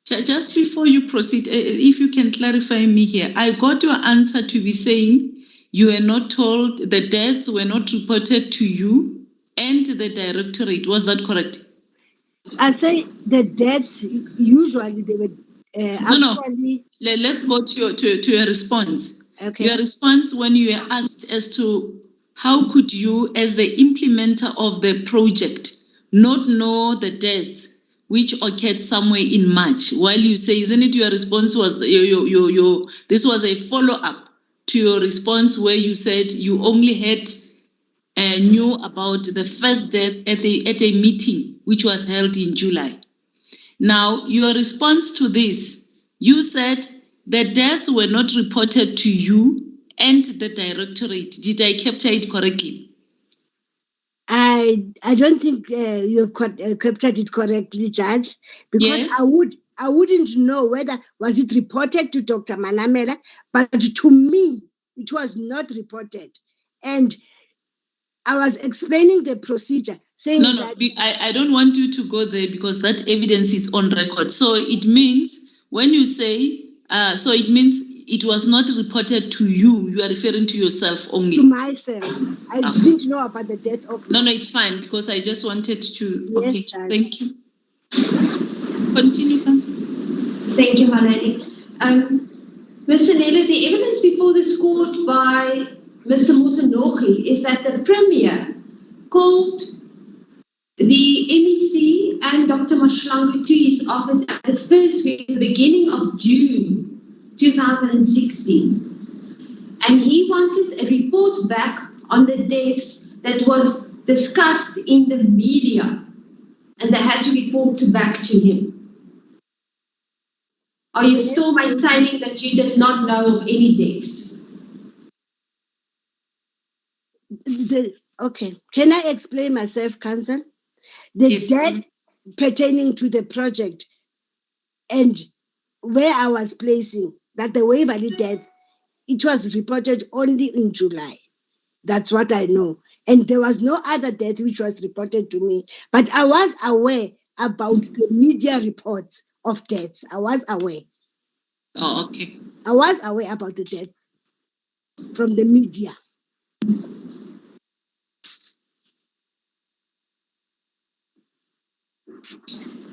Just before you proceed, if you can clarify me here, I got your answer to be saying you were not told, the deaths were not reported to you and the directorate. Was that correct? I say the deaths, usually they were actually... No. Let's go to your response. Okay. Your response when you were asked as to how could you, as the implementer of the project, not know the deaths which occurred somewhere in March? While you say, isn't it your response was this was a follow-up to your response where you said you only knew about the first death at a meeting which was held in July. Now, your response to this, you said the deaths were not reported to you and the directorate. Did I capture it correctly? I don't think you've captured it correctly, Judge, because Yes. I wouldn't know whether was it reported to Dr. Manamela, but to me it was not reported, and I was explaining the procedure, saying that I don't want you to go there because that evidence is on record. So it means when you say it means it was not reported to you. You are referring to yourself only. To myself. I didn't know about the death of... No, it's fine because I just wanted to... Yes, okay, Judge. Thank you. Continue, Council. Thank you, my lady. Mr. Nele, the evidence before this court by Mr. Mosanogi is that the Premier called the MEC and Dr. Mashlangu to his office at the first week, the beginning of June 2016. And he wanted a report back on the deaths that was discussed in the media, and they had to report back to him. Are you still maintaining that you did not know of any deaths? Okay. Can I explain myself, Council? The death pertaining to the project and where I was placing that the Waverley death, it was reported only in July. That's what I know. And there was no other death which was reported to me. But I was aware about the media reports of deaths. I was aware. Oh, okay. I was aware about the deaths from the media.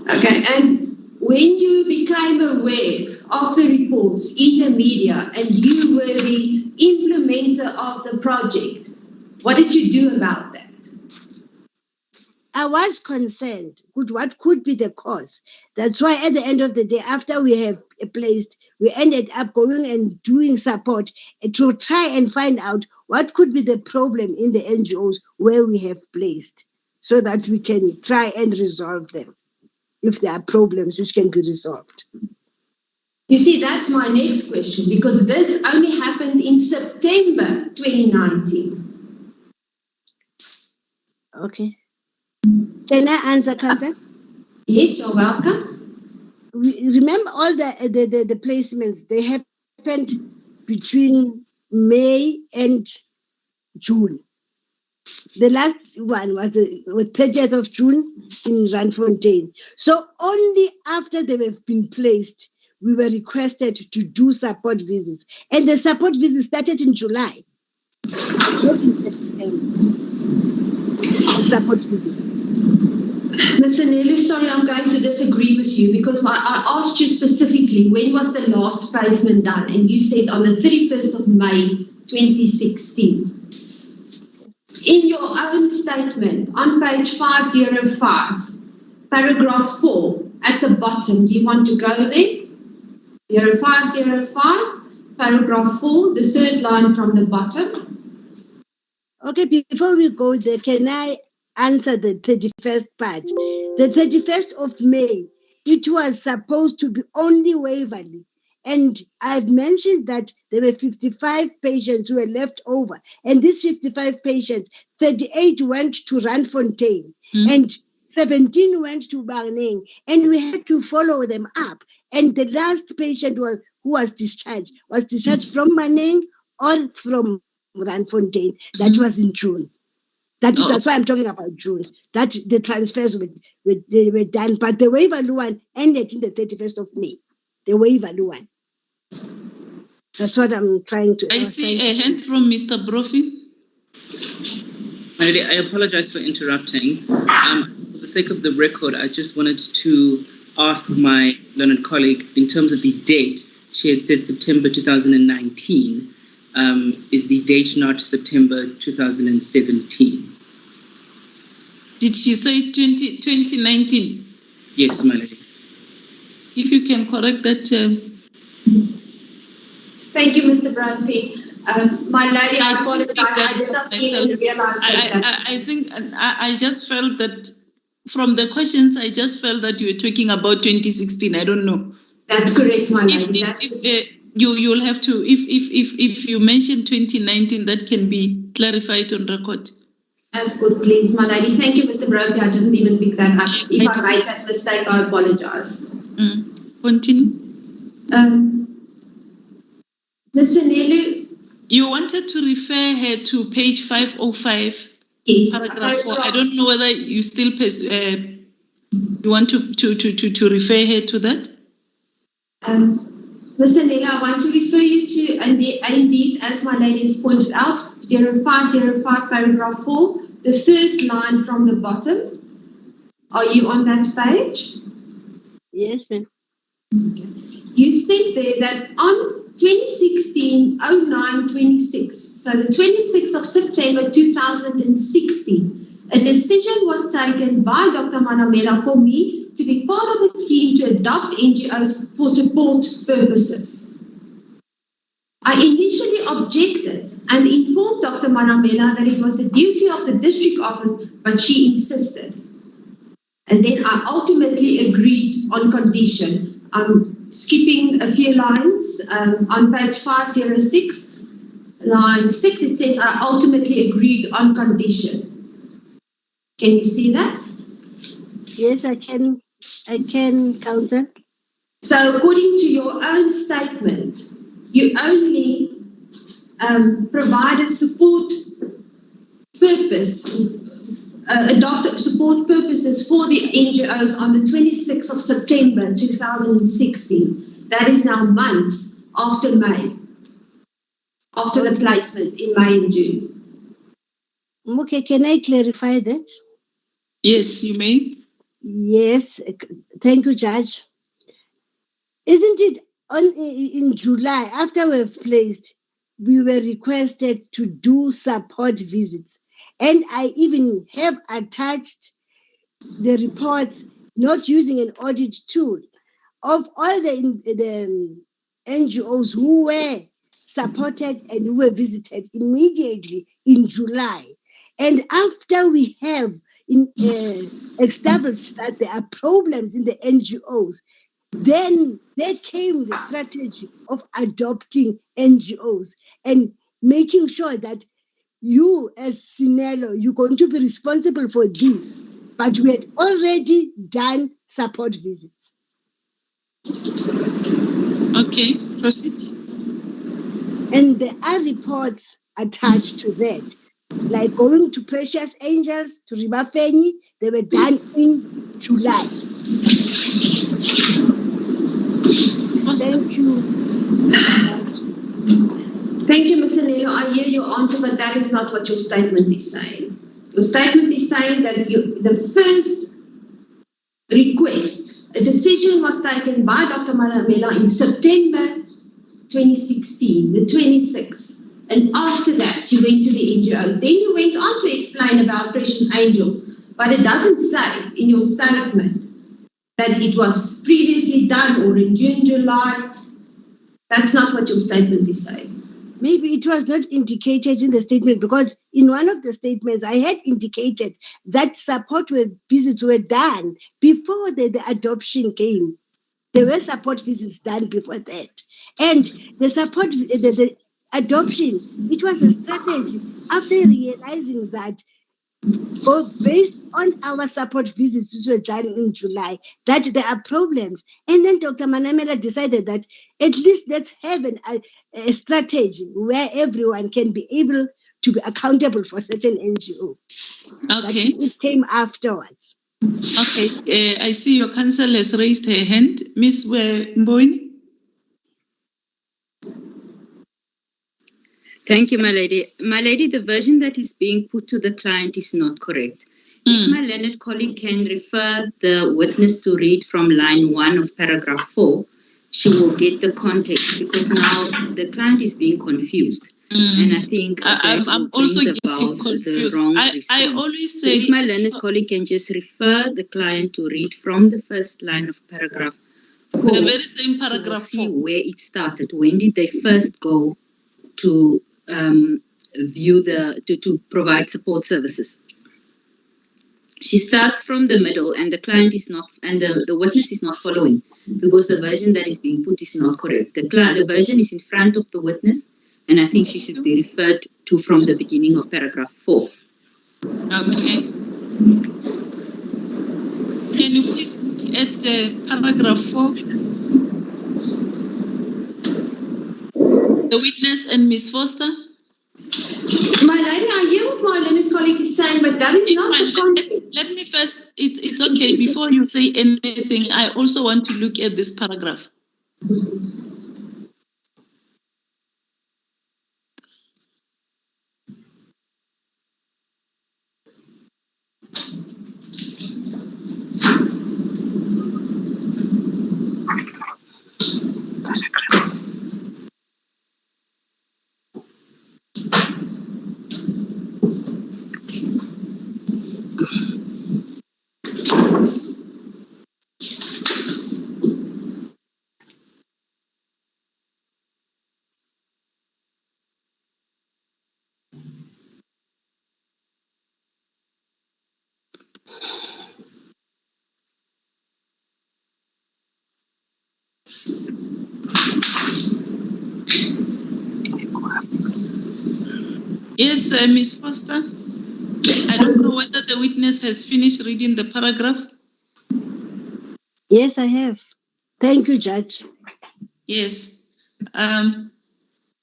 Okay, and when you became aware of the reports in the media and you were the implementer of the project, what did you do about that? I was concerned with what could be the cause. That's why at the end of the day, after we have placed, we ended up going and doing support to try and find out what could be the problem in the NGOs where we have placed, so that we can try and resolve them if there are problems which can be resolved. You see, that's my next question, because this only happened in September 2019. Okay. Can I answer, Council? Yes, you're welcome. Remember all the placements, they happened between May and June. The last one was the 30th of June in Randfontein. So only after they have been placed, we were requested to do support visits. And the support visits started in July, not in September. The support visits. Mr. Nelu, sorry, I'm going to disagree with you, because I asked you specifically, when was the last placement done? And you said on the 31st of May, 2016. In your own statement, on page 505, paragraph 4, at the bottom, do you want to go there? 505, paragraph 4, the third line from the bottom. Okay, before we go there, can I answer the 31st part? The 31st of May, it was supposed to be only Waverley. And I've mentioned that there were 55 patients who were left over. And these 55 patients, 38 went to Randfontein and 17 went to Barneng. And we had to follow them up. And the last patient who was discharged from Barneng or from Randfontein. That was in June. That's why I'm talking about June. That the transfers were done. But the Waverley one ended in the 31st of May. The Waverley one. That's what I'm trying to... I see a hand from Mr. Brophy. I apologize for interrupting. For the sake of the record, I just wanted to ask my learned colleague, in terms of the date, she had said September 2019. is the date not September 2017? Did she say 2019? Yes, my lady. If you can correct that. Thank you, Mr. Brophy. My lady, I apologize. I did not even realize that. I think I just felt that from the questions, I just felt that you were talking about 2016. I don't know. That's correct, my lady. You'll have to, if you mention 2019, that can be clarified on record. That's good, please, my lady. Thank you, Mr. Brophy. I didn't even pick that up. Yes, if I made that mistake, I apologize. Continue. Ms. Nelu, you wanted to refer her to page 505, yes, paragraph 4. I don't know whether you still you want to refer her to that. Ms. Nelu, I want to refer you to, indeed, as my lady has pointed out, 0505, paragraph 4, the third line from the bottom. Are you on that page? Yes, ma'am. Okay. You said there that on 2016-09-26, so the 26th of September 2016, a decision was taken by Dr. Manamela for me to be part of a team to adopt NGOs for support purposes. I initially objected and informed Dr. Manamela that it was the duty of the district office, but she insisted. And then I ultimately agreed on condition. I'm skipping a few lines. On page 506, line 6, it says, I ultimately agreed on condition. Can you see that? Yes, I can, Councillor. So according to your own statement, you only provided support purpose, adopted support purposes for the NGOs on the 26th of September 2016. That is now months after May, after the placement in May and June. Okay, can I clarify that? Yes, you may. Yes, thank you, Judge. Isn't it in July, after we've placed, we were requested to do support visits? And I even have attached the reports, not using an audit tool, of all the NGOs who were supported and who were visited immediately in July. And after we have established that there are problems in the NGOs, then there came the strategy of adopting NGOs and making sure that you, as Sinelo, you're going to be responsible for this. But we had already done support visits. Okay, proceed. And there are reports attached to that, like going to Precious Angels, to Ribafeni, they were done in July. Thank you. Thank you, Mr. Nelo. I hear your answer, but that is not what your statement is saying. Your statement is saying that the first request, a decision was taken by Dr. Manamela in September 2016, the 26th. And after that, you went to the NGOs. Then you went on to explain about Precious Angels, but it doesn't say in your statement that it was previously done or in June, July. That's not what your statement is saying. Maybe it was not indicated in the statement, because in one of the statements I had indicated that support visits were done before the adoption came. There were support visits done before that. And the support, the adoption, it was a strategy after realizing that, based on our support visits which were done in July, that there are problems. And then Dr. Manamela decided that at least let's have a strategy where everyone can be able to be accountable for certain NGO. Okay. But it came afterwards. Okay. I see your counsel has raised her hand. Ms. Mboweni? Thank you, my lady. My lady, the version that is being put to the client is not correct. If my learned colleague can refer the witness to read from line 1 of paragraph 4, she will get the context, because now the client is being confused. And I think I'm also getting confused. I always say, if my learned colleague can just refer the client to read from the first line of paragraph 4. The very same paragraph See where it started. When did they first go to view to provide support services? She starts from the middle, and the client is not, and the witness is not following, because the version that is being put is not correct. The version is in front of the witness, and I think she should be referred to from the beginning of paragraph 4. Okay. Can you please look at paragraph 4? The witness and Ms. Foster? My lady, I hear what my learned colleague is saying, but that is not the context. Let me first, it's okay, before you say anything, I also want to look at this paragraph. Yes, Ms. Foster. I don't know whether the witness has finished reading the paragraph. Yes, I have. Thank you, Judge. Yes.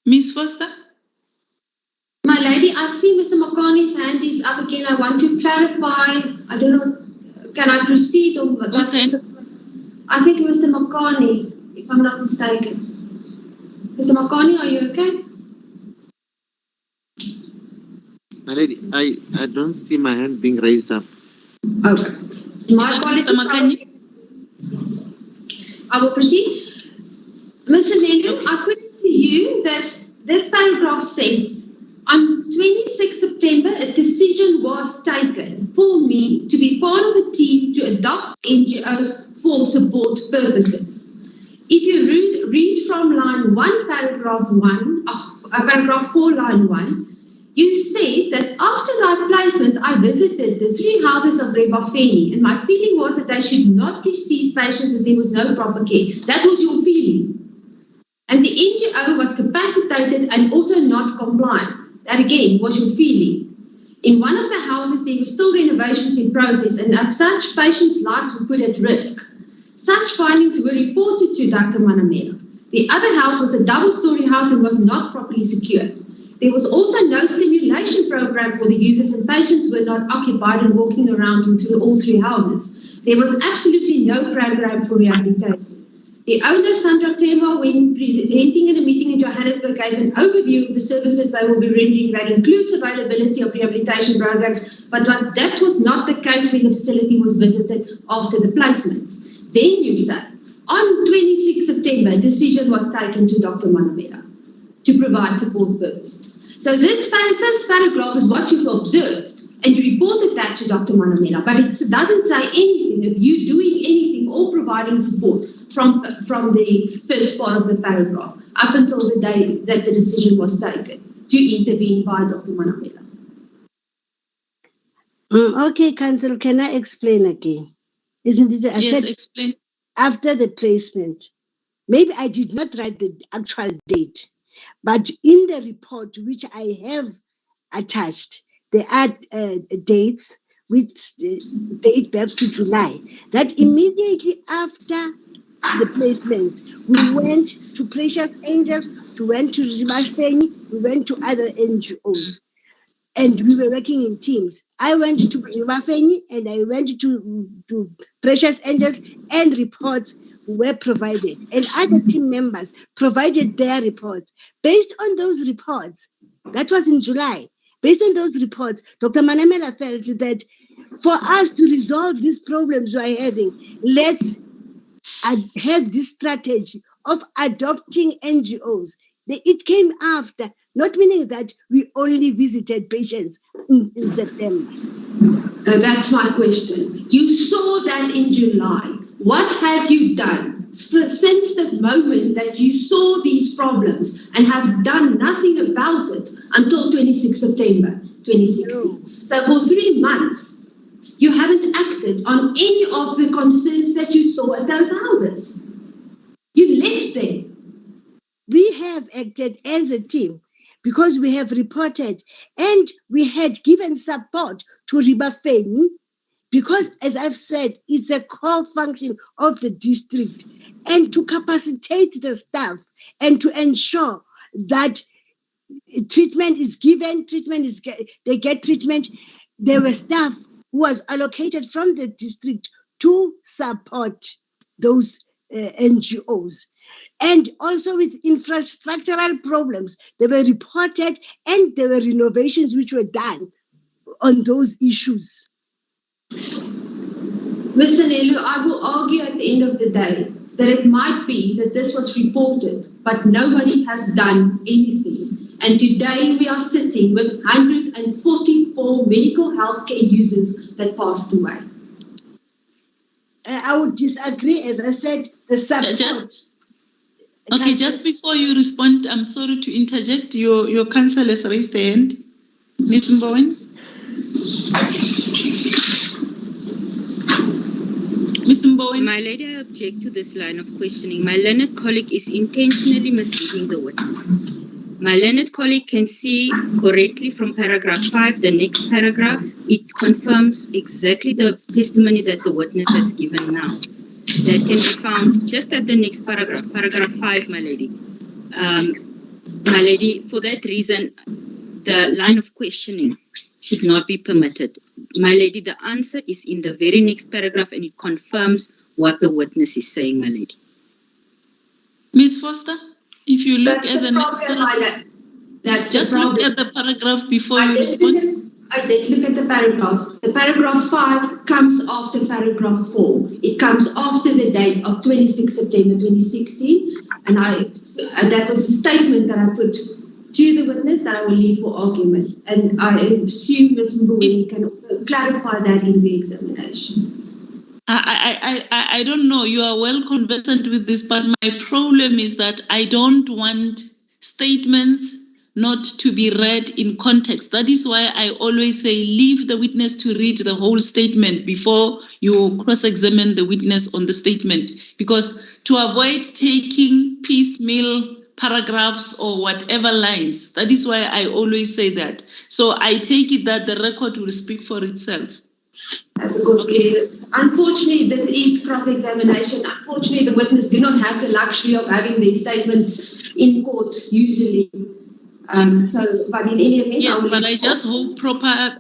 Ms. Foster? My lady, I see Mr. Makani's hand is up again. I want to clarify. I don't know, can I proceed? Or Who's hand? I think Mr. Makani, if I'm not mistaken. Mr. Makani, are you okay? My lady, I don't see my hand being raised up. Okay. My apologies. I will proceed. Mr. Lennon, I put it to you that this paragraph says, on 26 September, a decision was taken for me to be part of a team to adopt NGOs for support purposes. If you read from line 1, paragraph 4, line 1, you said that after that placement, I visited the 3 houses of Rebafeni, and my feeling was that they should not receive patients as there was no proper care. That was your feeling. And the NGO was capacitated and also not compliant. That again was your feeling. In one of the houses, there were still renovations in process, and as such, patients' lives were put at risk. Such findings were reported to Dr. Manamela. The other house was a double-story house and was not properly secured. There was also no stimulation program for the users, and patients were not occupied and walking around into all 3 houses. There was absolutely no program for rehabilitation. The owner, Sandra Tema, when presenting in a meeting in Johannesburg, gave an overview of the services they will be rendering. That includes availability of rehabilitation programs, but that was not the case when the facility was visited after the placements. Then you say, on 26 September, a decision was taken to Dr. Manamela to provide support purposes. So this first paragraph is what you've observed, and you reported that to Dr. Manamela, but it doesn't say anything of you doing anything or providing support from the first part of the paragraph up until the day that the decision was taken to intervene by Dr. Manamela. Okay, Council, can I explain again? Isn't it? Yes, explain. After the placement, maybe I did not write the actual date, but in the report which I have attached, there are dates which date back to July. That immediately after the placements, we went to Precious Angels, we went to Rimasheni, we went to other NGOs, and we were working in teams. I went to Rimasheni and I went to Precious Angels, and reports were provided, and other team members provided their reports. Based on those reports, that was in July, based on those reports, Dr. Manamela felt that for us to resolve these problems we are having, let's have this strategy of adopting NGOs. It came after not meaning that we only visited patients in September. That's my question. You saw that in July. What have you done since the moment that you saw these problems and have done nothing about it until 26 September 2016? So for 3 months, you haven't acted on any of the concerns that you saw at those houses. You left them. We have acted as a team because we have reported and we had given support to Ribafeni because, as I've said, it's a core function of the district, and to capacitate the staff and to ensure that treatment is given, they get treatment. There were staff who was allocated from the district to support those NGOs. And also with infrastructural problems, they were reported and there were renovations which were done on those issues. Mr. Nelu, I will argue at the end of the day that it might be that this was reported, but nobody has done anything. And today we are sitting with 144 medical healthcare users that passed away. I would disagree, as I said, the support. Okay, just before you respond, I'm sorry to interject. Your counsel has raised their hand. Ms. Mbowen? Ms. Mbowen? My lady, I object to this line of questioning. My learned colleague is intentionally misleading the witness. My learned colleague can see correctly from paragraph 5, the next paragraph. It confirms exactly the testimony that the witness has given now. That can be found just at the next paragraph, paragraph 5, my lady. My lady, for that reason, the line of questioning should not be permitted. My lady, the answer is in the very next paragraph and it confirms what the witness is saying, my lady. Ms. Foster, if you look at the next paragraph, just look at the paragraph before you respond. I did look at the paragraph. The paragraph 5 comes after paragraph 4. It comes after the date of 26 September 2016. And that was a statement that I put to the witness that I will leave for argument. And I assume Ms. Mboweni can also clarify that in the examination. I don't know. You are well conversant with this, but my problem is that I don't want statements not to be read in context. That is why I always say leave the witness to read the whole statement before you cross-examine the witness on the statement. Because to avoid taking piecemeal paragraphs or whatever lines, that is why I always say that. So I take it that the record will speak for itself. That's a good case. Unfortunately, that is cross-examination. Unfortunately, the witness do not have the luxury of having their statements in court usually. But in any event, yes, but I just hope proper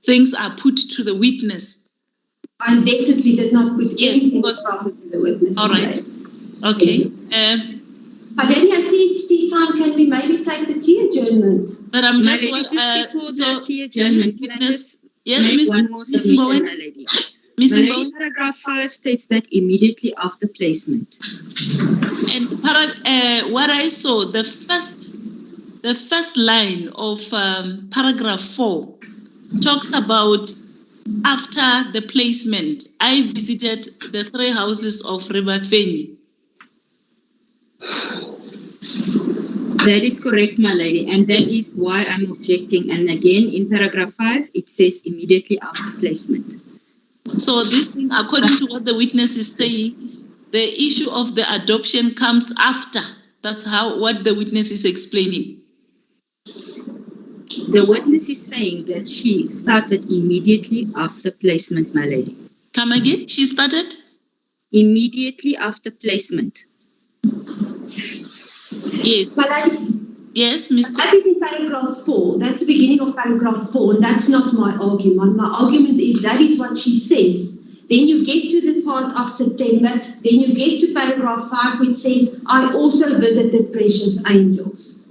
things are put to the witness. I definitely did not put anything proper to the witness. All right. Okay. But then I see it's tea time. Can we maybe take the tea adjournment? But I'm just before the tea adjournment, can I just yes, make one more submission, my lady? Ms. My lady, paragraph 5 states that immediately after placement. And what I saw, the first line of paragraph 4 talks about after the placement. I visited the 3 houses of Ribafeni. That is correct, my lady, and that is why I'm objecting. And again, in paragraph 5, it says immediately after placement. So this thing, according to what the witness is saying, the issue of the adoption comes after. That's what the witness is explaining. The witness is saying that she started immediately after placement, my lady. Come again? She started? Immediately after placement. Yes. My lady, yes, Ms. That is in paragraph 4. That's the beginning of paragraph 4, and that's not my argument. My argument is that is what she says. Then you get to the part of September, then you get to paragraph 5, which says, I also visited precious angels.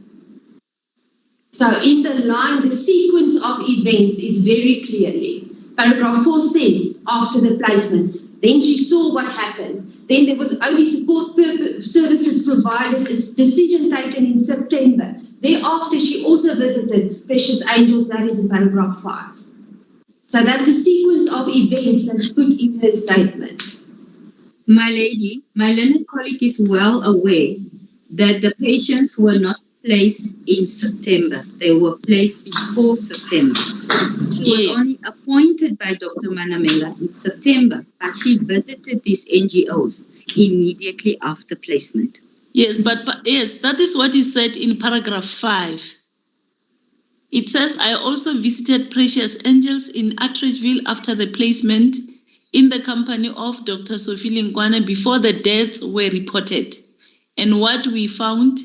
So in the line, the sequence of events is very clearly. Paragraph 4 says, after the placement. Then she saw what happened. Then there was only support services provided, a decision taken in September. Thereafter, she also visited Precious Angels, that is in paragraph 5. So that's a sequence of events that's put in her statement. My lady, my learned colleague is well aware that the patients were not placed in September. They were placed before September. She was only appointed by Dr. Manamela in September, but she visited these NGOs immediately after placement. Yes, but yes, that is what is said in paragraph 5. It says, I also visited Precious Angels in Atteridgeville after the placement in the company of Dr. Sophie Lingwane before the deaths were reported. And what we found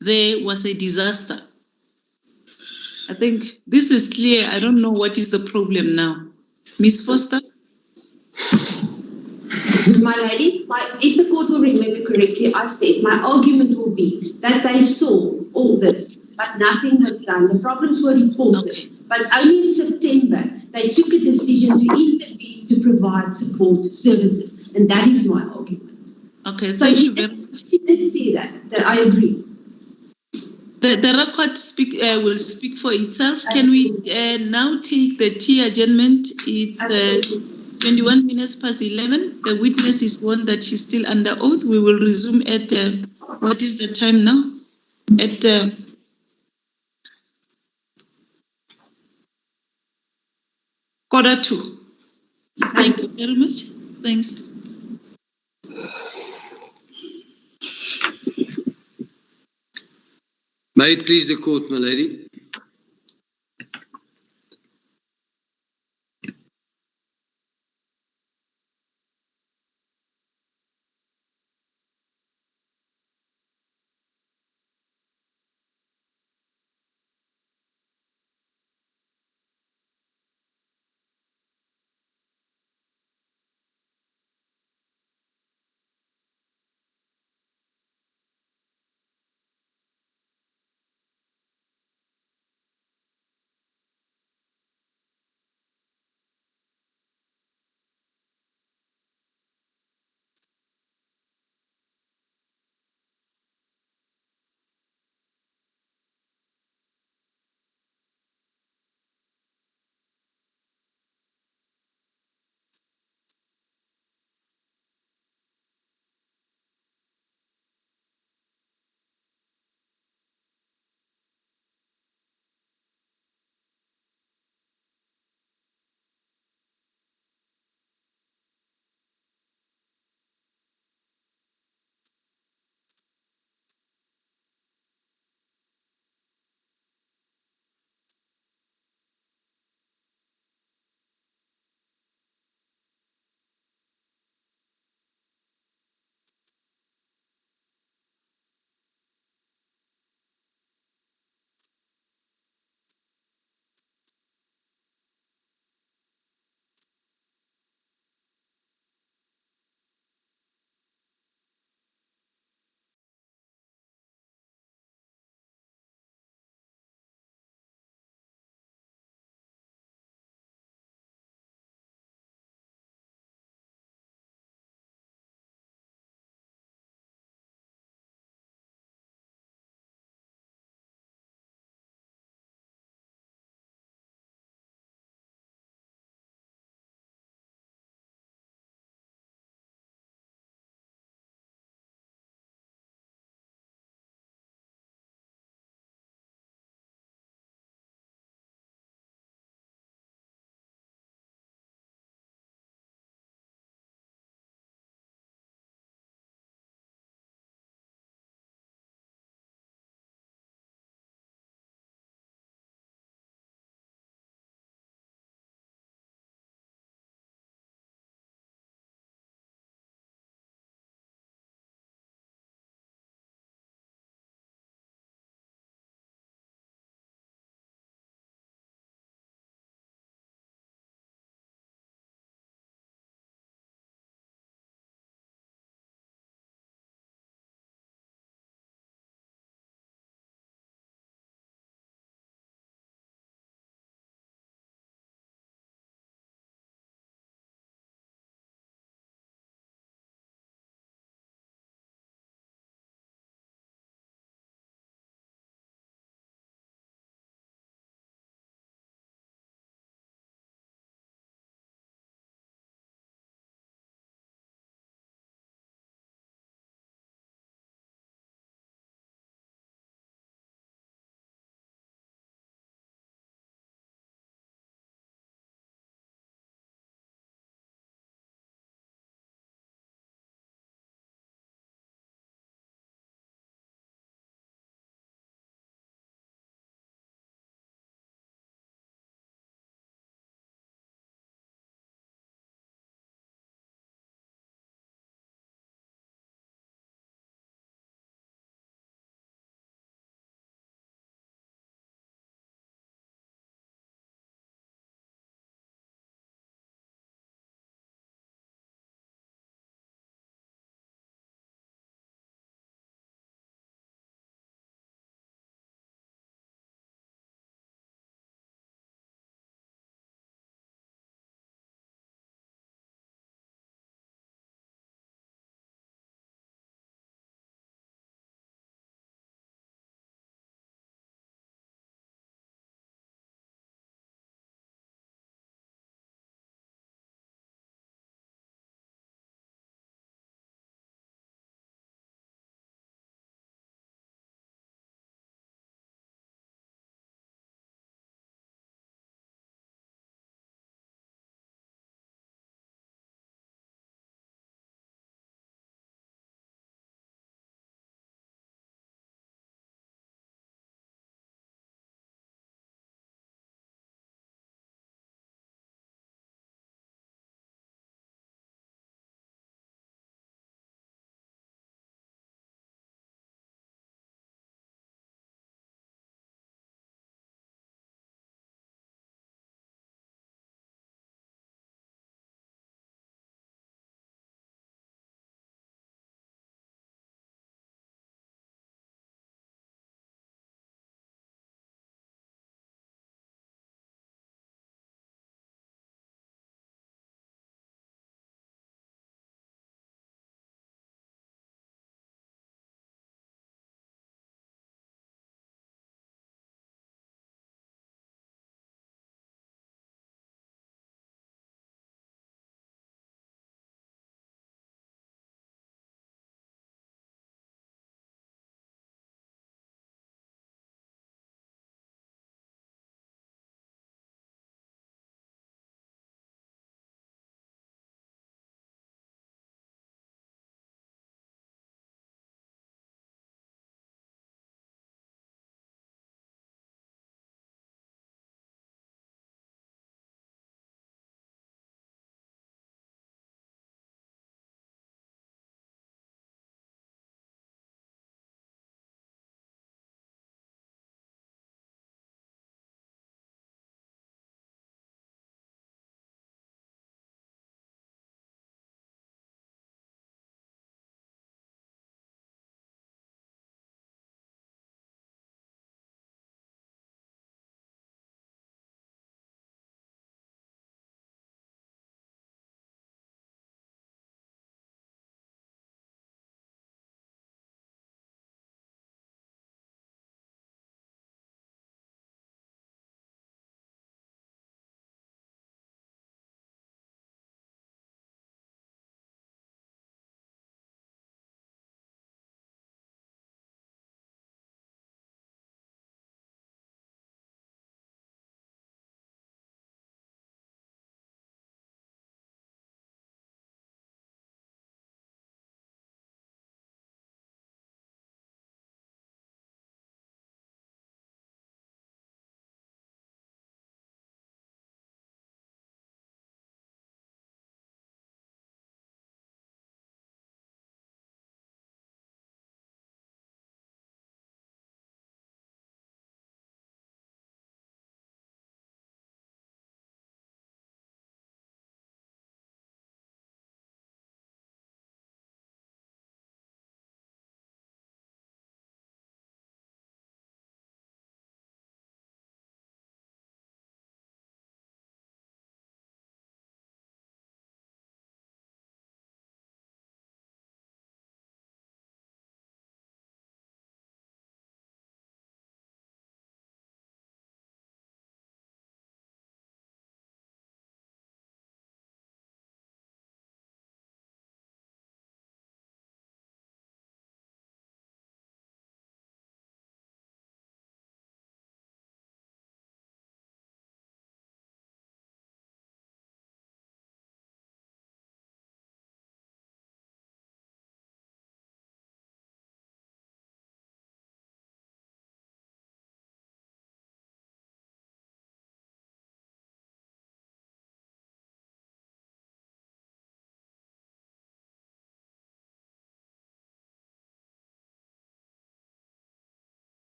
there was a disaster. I think this is clear. I don't know what is the problem now. Ms. Foster? My lady, if the court will remember correctly, I said my argument will be that they saw all this, but nothing was done. The problems were reported, but only in September they took a decision to intervene to provide support services, and that is my argument. Okay, so she did say that I agree. The record will speak for itself. Can we now take the tea adjournment? It's 21 minutes past 11. The witness is one that she's still under oath. We will resume at, what is the time now? At 1:45. Thank you very much. Thanks. May it please the court, my lady.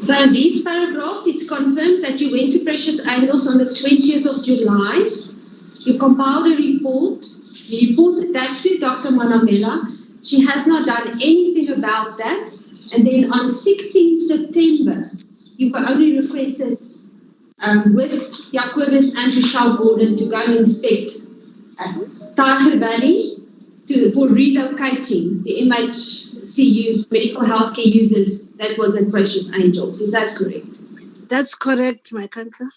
So in these paragraphs, it's confirmed that you went to Precious Angels on the 20th of July. You compiled a report. You reported that to Dr. Manamela. She has not done anything about that. And then on 16th September, you were only requested with Jacobus and Rochelle Gordon to go and inspect Tiger Valley for relocating the MHCUs, medical healthcare users that was at Precious Angels. Is that correct? That's correct, my counsel.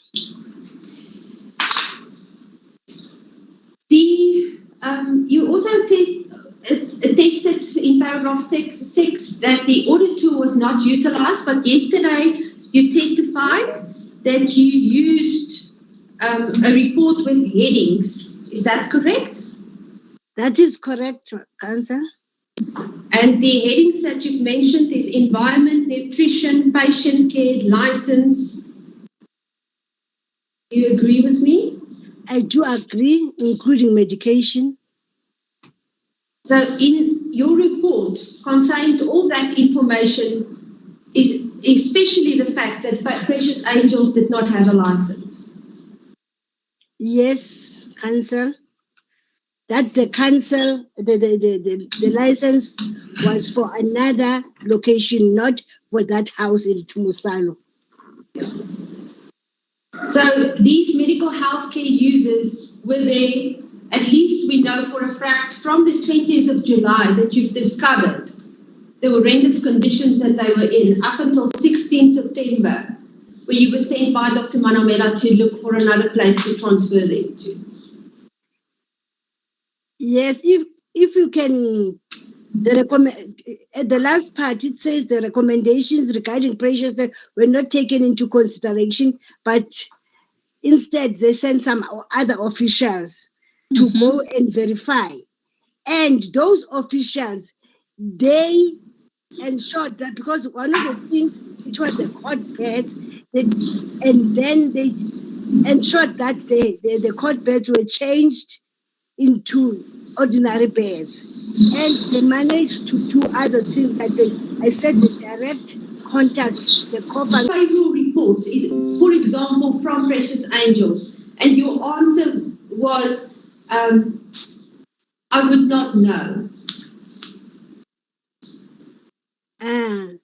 You also attested in paragraph 6 that the audit tool was not utilized, but yesterday you testified that you used a report with headings. Is that correct? That is correct, counsel. And the headings that you've mentioned is environment, nutrition, patient care, license. Do you agree with me? I do agree, including medication. So in your report contained all that information, is especially the fact that Precious Angels did not have a license. Yes, counsel. That the council, the license was for another location, not for that house in Tumusalo. So these medical healthcare users were there, at least we know for a fact, from the 20th of July that you've discovered the horrendous conditions that they were in up until 16 September, where you were sent by Dr. Manamela to look for another place to transfer them to. Yes, if you can, at the last part it says the recommendations regarding Precious were not taken into consideration, but instead they sent some other officials to go and verify. And those officials, they ensured that, because one of the things, which was the court bed, and then they ensured that the court beds were changed into ordinary beds, and they managed to do other things like I said, the direct contact, the copper. Favorable reports is, for example, from Precious Angels, and your answer was, I would not know. And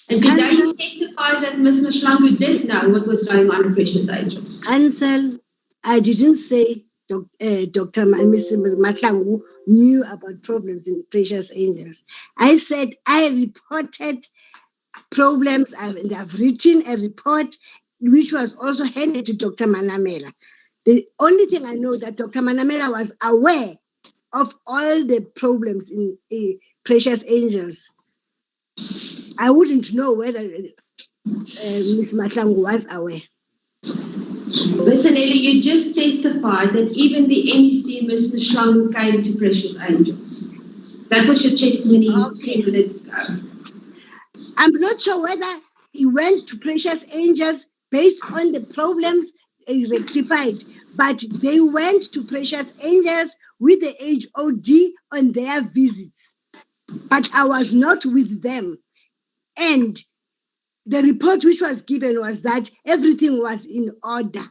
today you testify that Ms. Mashlangu did know what was going on in Precious Angels. Ansel, I didn't say Dr. Mrs. Matlangu knew about problems in Precious Angels. I said I reported problems, and I've written a report which was also handed to Dr. Manamela. The only thing I know that Dr. Manamela was aware of all the problems in Precious Angels. I wouldn't know whether Ms. Matlangu was aware. Ms. Anelli, you just testified that even the MEC, Ms. Mashlangu, came to Precious Angels. That was your testimony 3 minutes ago. I'm not sure whether he went to Precious Angels based on the problems rectified, but they went to Precious Angels with the HOD on their visits. But I was not with them. And the report which was given was that everything was in order.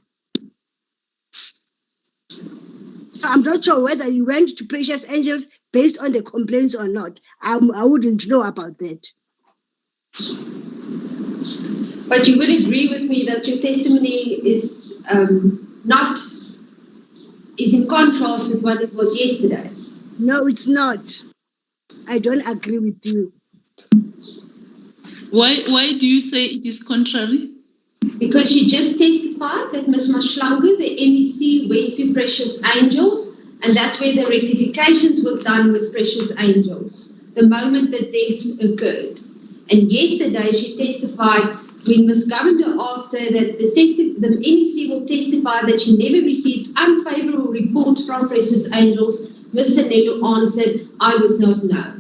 So I'm not sure whether you went to Precious Angels based on the complaints or not. I wouldn't know about that. But you would agree with me that your testimony is in contrast with what it was yesterday. No, it's not. I don't agree with you. Why do you say it is contrary? Because she just testified that Ms. Mashlangu, the MEC, went to Precious Angels, and that's where the rectifications was done with Precious Angels, the moment that deaths occurred. And yesterday she testified when Ms. Governor asked her that the MEC will testify that she never received unfavorable reports from Precious Angels, Ms. Sanelu answered, I would not know.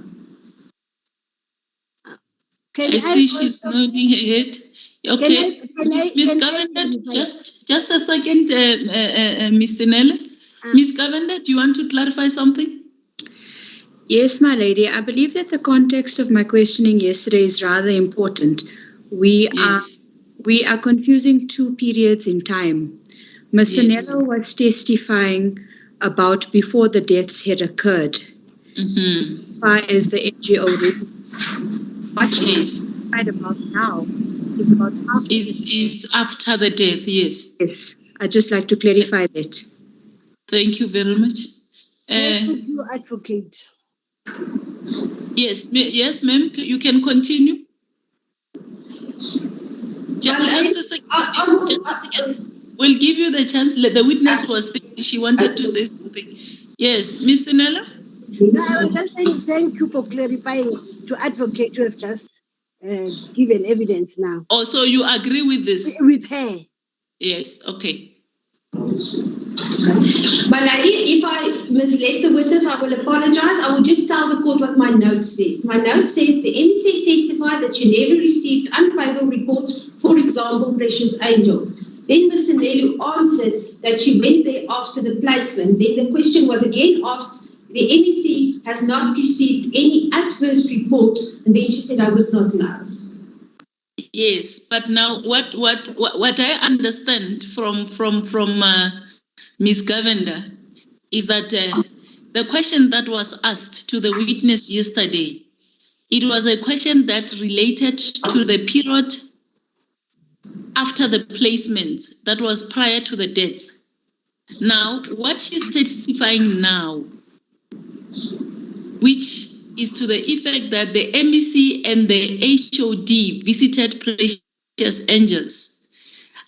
I see she's nodding her head. Okay, Ms. Governor, just a second, Ms. Sinele. Ms. Governor, do you want to clarify something? Yes, my lady. I believe that the context of my questioning yesterday is rather important. We Yes. are confusing two periods in time. Ms. Yes. Sanello was testifying about before the deaths had occurred, as the NGO records. What she testified about now is about after. It's after the death, yes. Yes, I'd just like to clarify that. Thank you very much. Thank you, Advocate. Yes, ma'am. You can continue. Just a second. We'll give you the chance. The witness was thinking she wanted to say something. Yes, Miss Nella? No, I was just saying thank you for clarifying to Advocate to have just given evidence now. Oh, so you agree with this? With her. Yes, okay. My lady, if I misled the witness, I will apologize. I will just tell the court what my note says. My note says the MEC testified that she never received unfavorable reports, for example, Precious Angels. Then Mr. Nelu answered that she went there after the placement. Then the question was again asked, the MEC has not received any adverse reports, and then she said, I would not know. Yes, but now what I understand from Ms. Govender is that the question that was asked to the witness yesterday, it was a question that related to the period after the placement that was prior to the death. Now, what she's testifying now, which is to the effect that the MEC and the HOD visited Precious Angels,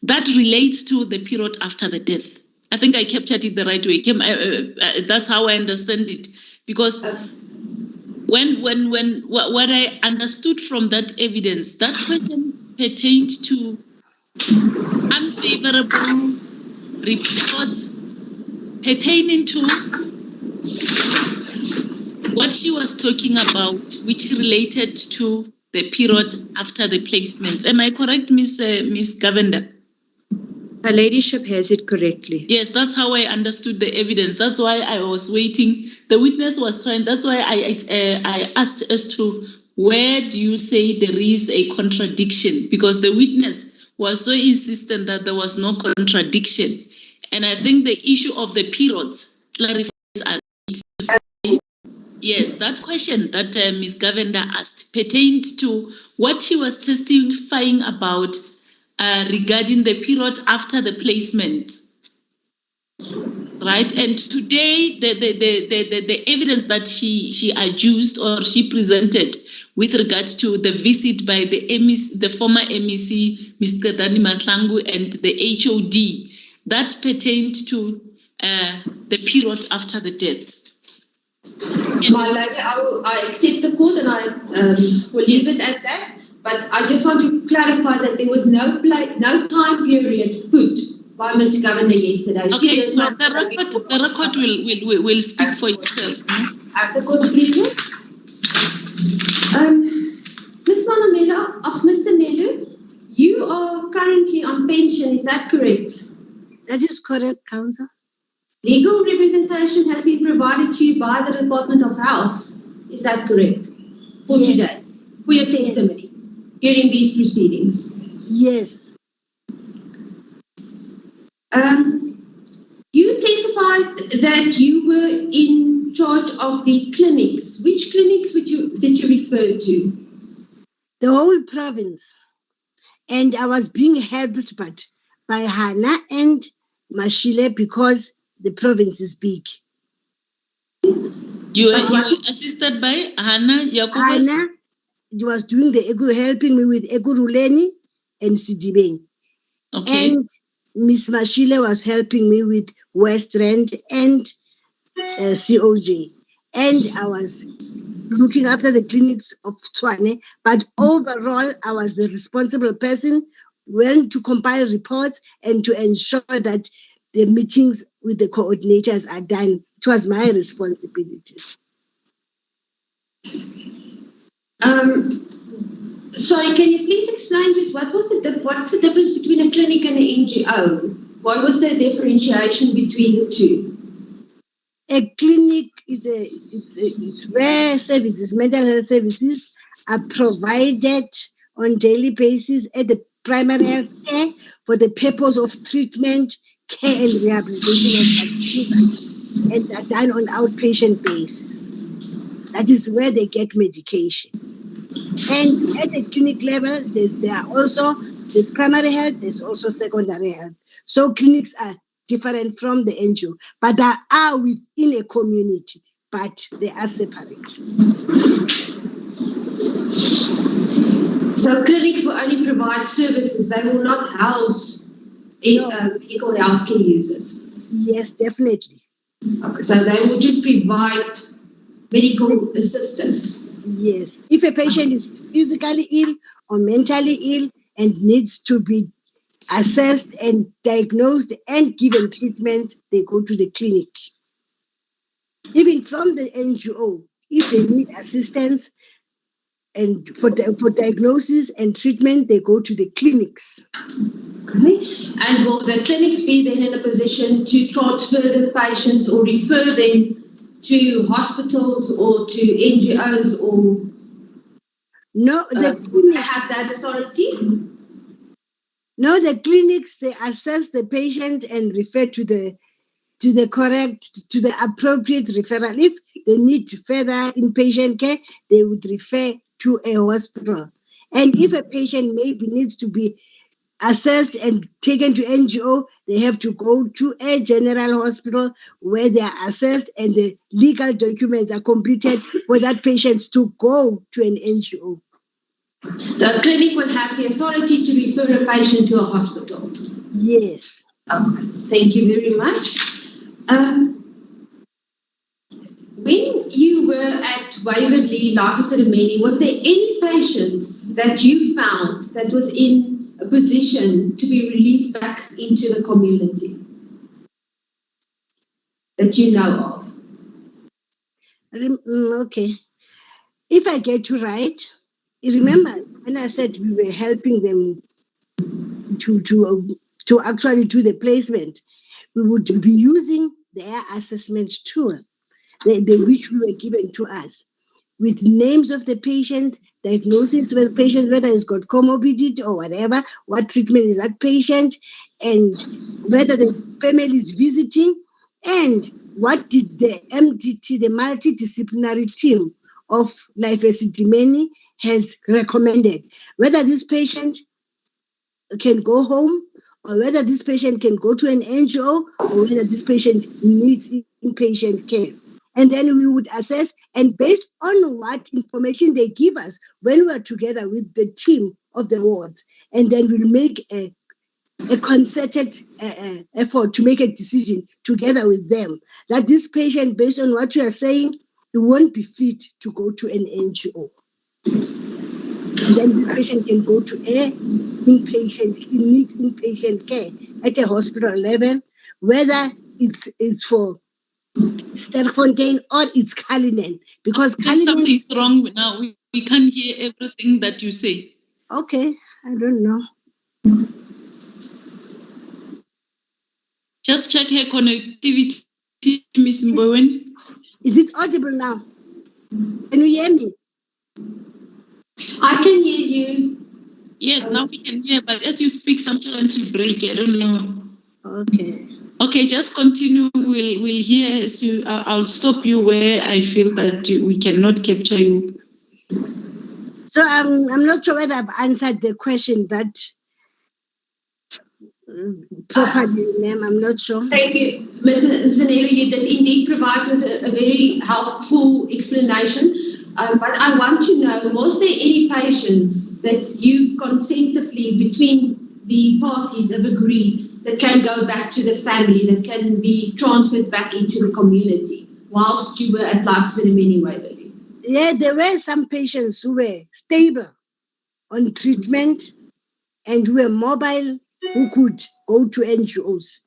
that relates to the period after the death. I think I captured it the right way. That's how I understand it. Because what I understood from that evidence, that question pertained to unfavorable reports pertaining to what she was talking about, which related to the period after the placements. Am I correct, Miss Govender? Her ladyship has it correctly. Yes, that's how I understood the evidence. That's why I was waiting. The witness was trying. That's why I asked as to where do you say there is a contradiction? Because the witness was so insistent that there was no contradiction. And I think the issue of the periods clarifies. Yes, that question that Ms. Govender asked pertained to what she was testifying about regarding the period after the placement. Right, and today the evidence that she adduced or she presented with regard to the visit by the former MEC, Mr. Dani Matlangu, and the HOD, that pertained to the period after the death. My lady, I accept the court and I will leave it at that. But I just want to clarify that there was no time period put by Ms. Governor yesterday. Okay, so the record will speak for itself. As the court pleases. Ms. Mamamela, Mr. Nelu, you are currently on pension, is that correct? That is correct, Counsel. Legal representation has been provided to you by the Department of Health, is that correct? For today, for your testimony during these proceedings? Yes. You testified that you were in charge of the clinics. Which clinics did you refer to? The whole province. And I was being helped by Hannah and Mashile because the province is big. You were assisted by Hannah Yakubas? Hannah was doing helping me with Eguruleni and Esidimeni. Okay. And Miss Mashile was helping me with West Rand and COJ. And I was looking after the clinics of Tshwane. But overall, I was the responsible person to compile reports and to ensure that the meetings with the coordinators are done. It was my responsibility. Sorry, can you please explain just what's the difference between a clinic and an NGO? What was the differentiation between the two? A clinic is where services, mental health services, are provided on daily basis at the primary health care for the purpose of treatment, care, and rehabilitation of such users, and are done on outpatient basis. That is where they get medication. And at the clinic level, there's primary health, there's also secondary health. So clinics are different from the NGO, but they are within a community, but they are separate. So clinics will only provide services, they will not house medical healthcare users? Yes, definitely. Okay, so they will just provide medical assistance? Yes. If a patient is physically ill or mentally ill and needs to be assessed and diagnosed and given treatment, they go to the clinic. Even from the NGO, if they need assistance and for diagnosis and treatment, they go to the clinics. Okay. And will the clinics be then in a position to transfer the patients or refer them to hospitals or to NGOs or? No, they have that authority? No, the clinics, they assess the patient and refer to the appropriate referral. If they need further inpatient care, they would refer to a hospital. And if a patient maybe needs to be assessed and taken to NGO, they have to go to a general hospital where they are assessed and the legal documents are completed for that patient to go to an NGO. So a clinic will have the authority to refer a patient to a hospital? Yes. Okay. Thank you very much. When you were at Waverley Life Esidimeni, was there any patients that you found that was in a position to be released back into the community that you know of? Okay. If I get you right, remember when I said we were helping them to actually do the placement, we would be using their assessment tool, which we were given to us, with names of the patient, diagnosis of the patient, whether it's got comorbidity or whatever, what treatment is that patient, and whether the family is visiting, and what did the MDT, the multidisciplinary team of Life Esidimeni, has recommended, whether this patient can go home or whether this patient can go to an NGO or whether this patient needs inpatient care. And then we would assess, and based on what information they give us when we're together with the team of the wards, and then we'll make a concerted effort to make a decision together with them that this patient, based on what you are saying, it won't be fit to go to an NGO. And then this patient can go to inpatient, he needs inpatient care at a hospital level, whether it's for Sterkfontein or it's Cullinan, because something is wrong now. We can't hear everything that you say. Okay, I don't know. Just check her connectivity, Miss Mbowen. Is it audible now? Can you hear me? I can hear you. Yes, now we can hear, but as you speak, sometimes you break. I don't know. Okay. Okay, just continue. We'll hear as you. I'll stop you where I feel that we cannot capture you. So I'm not sure whether I've answered the question that properly, ma'am. I'm not sure. Thank you, Ms. Zanelli. You did indeed provide with a very helpful explanation. But I want to know, was there any patients that you consentively between the parties have agreed that can go back to the family, that can be transferred back into the community whilst you were at Life Esidimeni Waverley? Yeah, there were some patients who were stable on treatment and who were mobile, who could go to NGOs.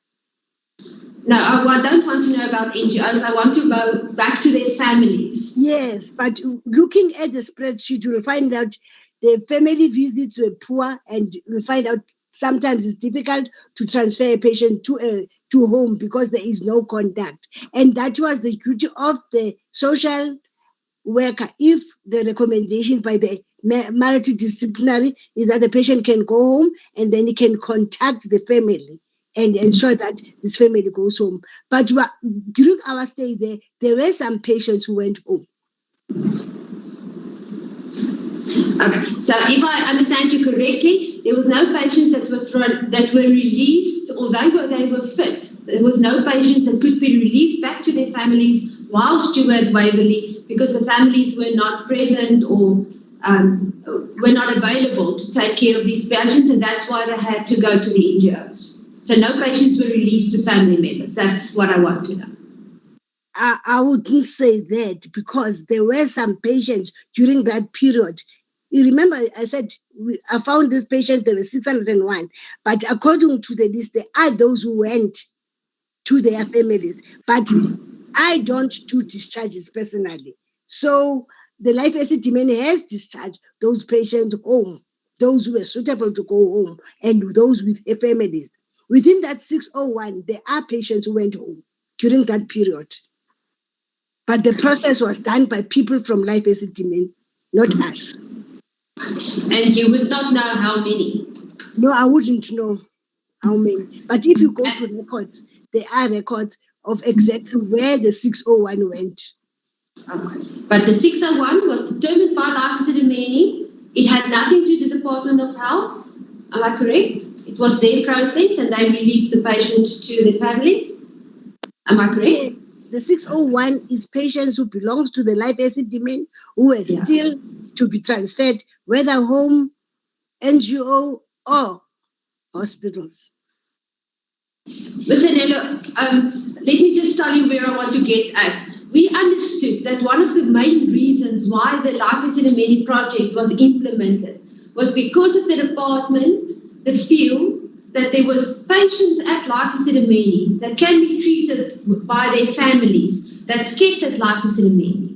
No, I don't want to know about NGOs. I want to go back to their families. Yes, but looking at the spreadsheet, you will find out the family visits were poor, and you'll find out sometimes it's difficult to transfer a patient to home because there is no contact. And that was the duty of the social worker. If the recommendation by the multidisciplinary is that the patient can go home and then he can contact the family and ensure that this family goes home. But during our stay there were some patients who went home. Okay, so if I understand you correctly, there was no patients that were released, although they were fit. There was no patients that could be released back to their families whilst you were at Waverley because the families were not present or were not available to take care of these patients, and that's why they had to go to the NGOs. So no patients were released to family members. That's what I want to know. I wouldn't say that because there were some patients during that period. You remember I said I found this patient, there were 601, but according to the list, there are those who went to their families. But I don't do discharges personally. So the Life Esidimeni has discharged those patients home, those who were suitable to go home, and those with their families. Within that 601, there are patients who went home during that period. But the process was done by people from Life Esidimeni, not us. And you would not know how many? No, I wouldn't know how many. But if you go to records, there are records of exactly where the 601 went. Okay. But the 601 was determined by Life Esidimeni. It had nothing to do with the Department of Health. Am I correct? It was their process and they released the patients to their families. Am I correct? Yes. The 601 is patients who belongs to the Life Esidimeni who are still to be transferred, whether home, NGO, or hospitals. Listen, let me just tell you where I want to get at. We understood that one of the main reasons why the Life Esidimeni project was implemented was because of the department, the feel that there was patients at Life Esidimeni that can be treated by their families that's kept at Life Esidimeni.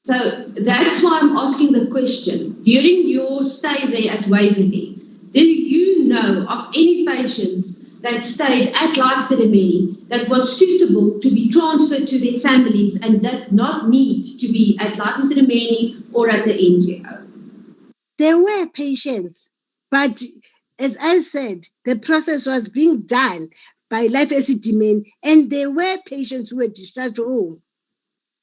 So that's why I'm asking the question. During your stay there at Waverley, do you know of any patients that stayed at Life Esidimeni that was suitable to be transferred to their families and did not need to be at Life Esidimeni or at the NGO? There were patients, but as I said, the process was being done by Life Esidimeni, and there were patients who were discharged home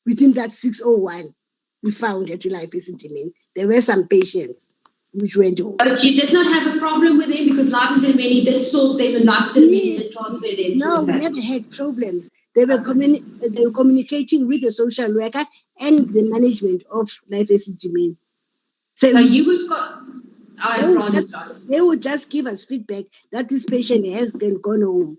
within that 601 we found at Life Esidimeni. There were some patients which went home. But you did not have a problem with them because Life Esidimeni did sort them and Life Esidimeni did transfer them? No, we never had problems. They were communicating with the social worker and the management of Life Esidimeni. So you would they would just give us feedback that this patient has gone home.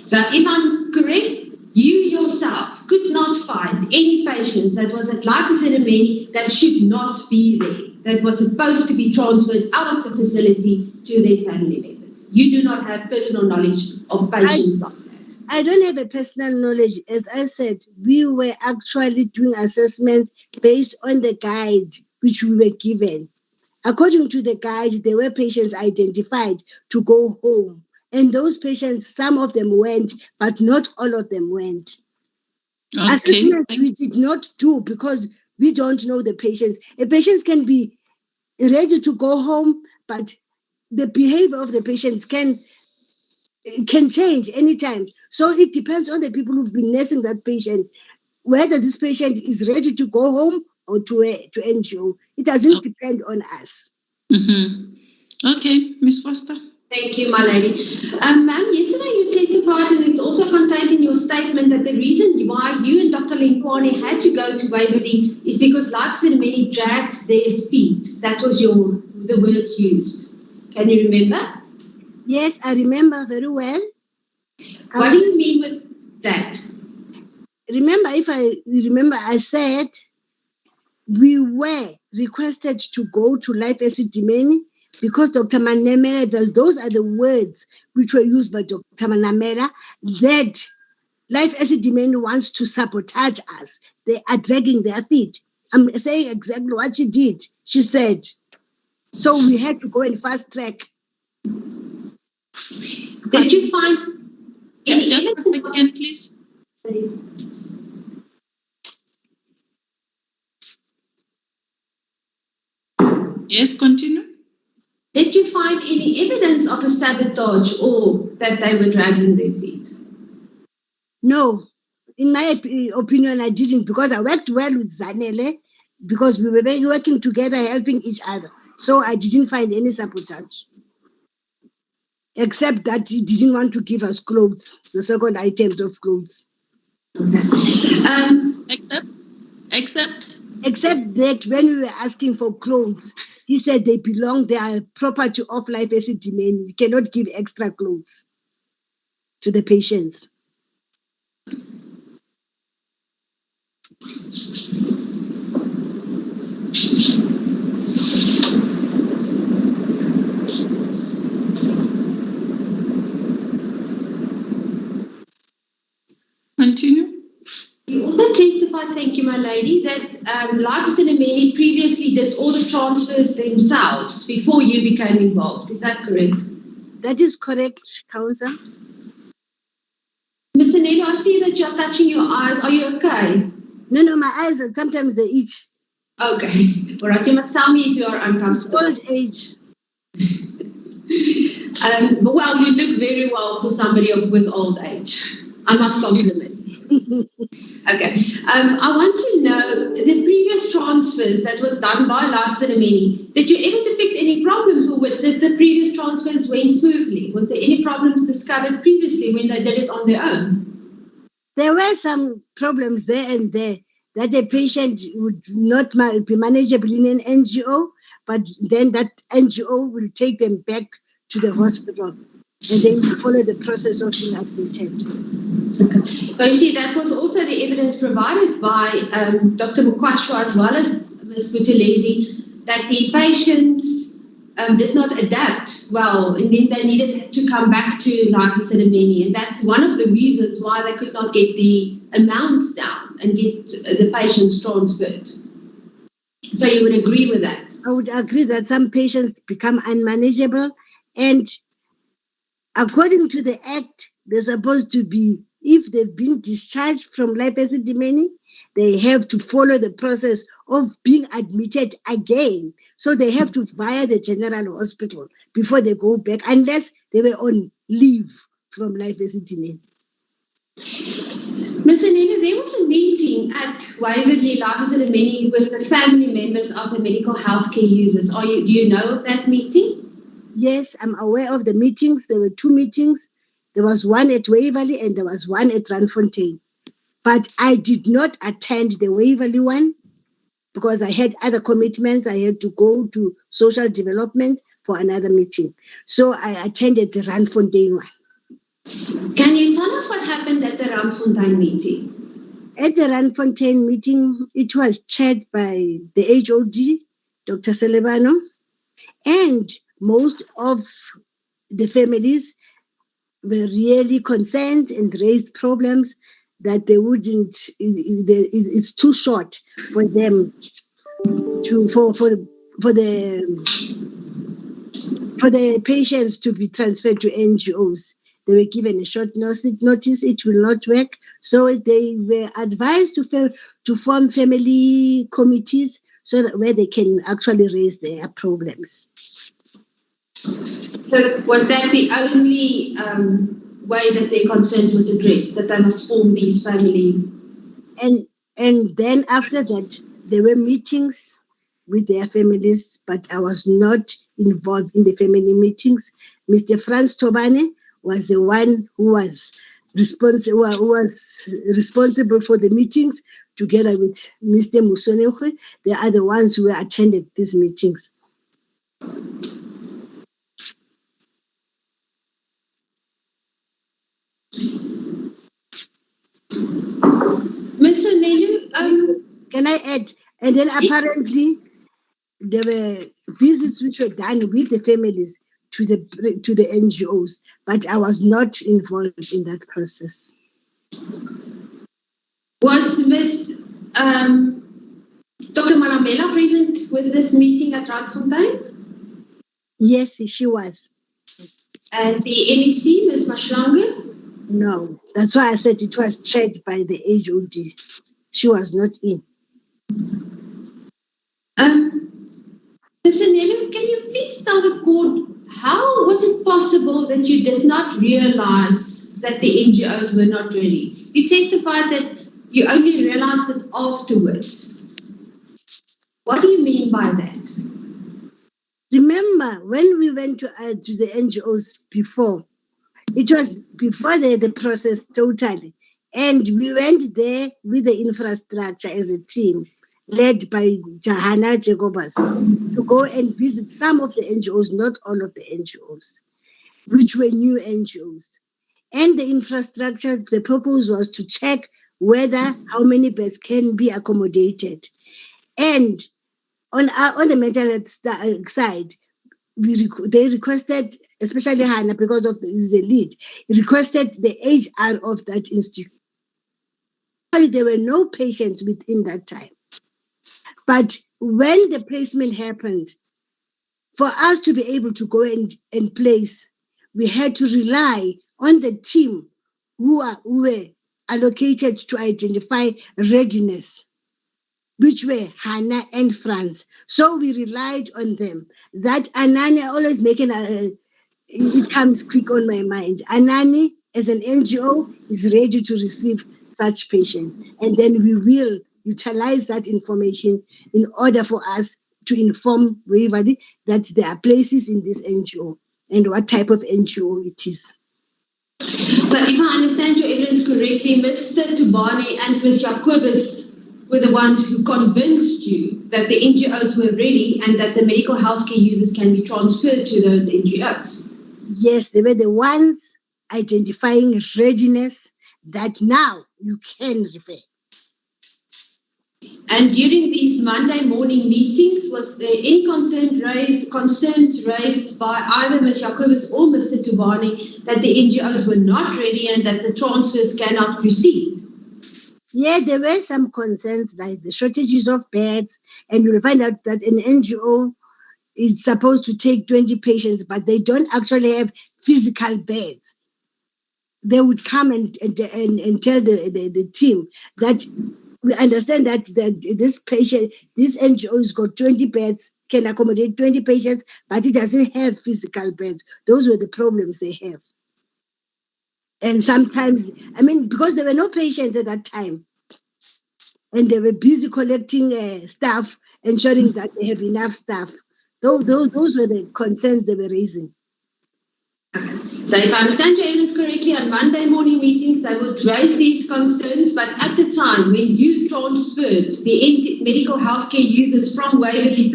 So if I'm correct, you yourself could not find any patients that was at Life Esidimeni that should not be there, that was supposed to be transferred out of the facility to their family members. You do not have personal knowledge of patients like that. I don't have a personal knowledge. As I said, we were actually doing assessments based on the guide which we were given. According to the guide, there were patients identified to go home. And those patients, some of them went, but not all of them went. Okay. Assessments we did not do because we don't know the patients. A patient can be ready to go home, but the behavior of the patients can change anytime. So it depends on the people who've been nursing that patient, whether this patient is ready to go home or to NGO. It doesn't depend on us. Mm-hmm. Okay, Ms. Foster. Thank you, my lady. Ma'am, yesterday you testified, and it's also contained in your statement, that the reason why you and Dr. Lenkwane had to go to Waverley is because Life Esidimeni dragged their feet. That was the words used. Can you remember? Yes, I remember very well. What do you mean with that? Remember, I said we were requested to go to Life Esidimeni because Dr. Manemela, those are the words which were used by Dr. Manemela, that Life Esidimeni wants to sabotage us. They are dragging their feet. I'm saying exactly what she did. She said, so we had to go and fast track. Did you find any just a second, please? Yes, continue. Did you find any evidence of a sabotage or that they were dragging their feet? No, in my opinion, I didn't, because I worked well with Zanele, because we were working together, helping each other. So I didn't find any sabotage, except that he didn't want to give us clothes, the second items of clothes. Except that when we were asking for clothes, he said they belong, they are property of Life Esidimeni. You cannot give extra clothes to the patients. Continue. You also testified, thank you, my lady, that Life Esidimeni previously did all the transfers themselves before you became involved. Is that correct? That is correct, Council. Ms. Nelo, I see that you're touching your eyes. Are you okay? No, my eyes, sometimes they itch. Okay. All right. You must tell me if you are uncomfortable. It's old age. Well, you look very well for somebody with old age. I must compliment. Okay. I want to know the previous transfers that was done by Life Esidimeni. Did you ever depict any problems, or did the previous transfers went smoothly? Was there any problems discovered previously when they did it on their own? There were some problems there and there, that a patient would not be manageable in an NGO, but then that NGO will take them back to the hospital, and then we follow the process of being admitted. Okay. But you see, that was also the evidence provided by Dr. Mukwashwa as well as Ms. Buthelezi, that the patients did not adapt well, and then they needed to come back to Life Esidimeni, and that's one of the reasons why they could not get the amounts down and get the patients transferred. So you would agree with that? I would agree that some patients become unmanageable, and according to the Act, they're supposed to be, if they've been discharged from Life Esidimeni, they have to follow the process of being admitted again. So they have to via the general hospital before they go back, unless they were on leave from Life Esidimeni. Ms. Anena, there was a meeting at Waverley Life Esidimeni with the family members of the medical healthcare users. Do you know of that meeting? Yes, I'm aware of the meetings. There were 2 meetings. There was one at Waverley and there was one at Randfontein. But I did not attend the Waverley one because I had other commitments. I had to go to social development for another meeting. So I attended the Randfontein one. Can you tell us what happened at the Randfontein meeting? At the Randfontein meeting, it was chaired by the HOD, Dr. Selebano, and most of the families were really concerned and raised problems that they wouldn't, it's too short for them to, for the patients to be transferred to NGOs. They were given a short notice, it will not work. So they were advised to form family committees so that where they can actually raise their problems. So was that the only way that their concerns was addressed, that they must form these family? And then after that, there were meetings with their families, but I was not involved in the family meetings. Mr. Franz Tobane was the one who was responsible for the meetings, together with Mr. Musonekwe. They are the ones who attended these meetings. Ms. Onelu, can I add? And then apparently there were visits which were done with the families to the NGOs, but I was not involved in that process. Was Ms. Dr. Manamela present with this meeting at Randfontein? Yes, she was. And the MEC, Ms. Mashlange? No, that's why I said it was chaired by the HOD. She was not in. Mr. Nelu, can you please tell the court how was it possible that you did not realize that the NGOs were not ready? You testified that you only realized it afterwards. What do you mean by that? Remember, when we went to the NGOs before, it was before the process totally. And we went there with the infrastructure as a team, led by Jahana Jacobus, to go and visit some of the NGOs, not all of the NGOs, which were new NGOs. And the infrastructure, the purpose was to check whether how many beds can be accommodated. And on the mental health side, they requested, especially Hannah, because of the lead, requested the HR of that institute. There were no patients within that time. But when the placement happened, for us to be able to go and place, we had to rely on the team who were allocated to identify readiness, which were Hannah and Franz. So we relied on them. That Anani, always making it comes quick on my mind. Anani, as an NGO, is ready to receive such patients. And then we will utilize that information in order for us to inform everybody that there are places in this NGO and what type of NGO it is. So if I understand your evidence correctly, Mr. Tubani and Ms. Jacobus were the ones who convinced you that the NGOs were ready and that the medical healthcare users can be transferred to those NGOs. Yes, they were the ones identifying readiness that now you can refer. And during these Monday morning meetings, was there any concerns raised by either Ms. Jacobus or Mr. Tubani that the NGOs were not ready and that the transfers cannot proceed? Yeah, there were some concerns like the shortages of beds, and you'll find out that an NGO is supposed to take 20 patients, but they don't actually have physical beds. They would come and tell the team that we understand that this NGO's got 20 beds, can accommodate 20 patients, but it doesn't have physical beds. Those were the problems they have. And sometimes, because there were no patients at that time, and they were busy collecting staff, ensuring that they have enough staff. Those were the concerns they were raising. So if I understand your evidence correctly, on Monday morning meetings, they would raise these concerns, but at the time when you transferred the medical healthcare users from Waverley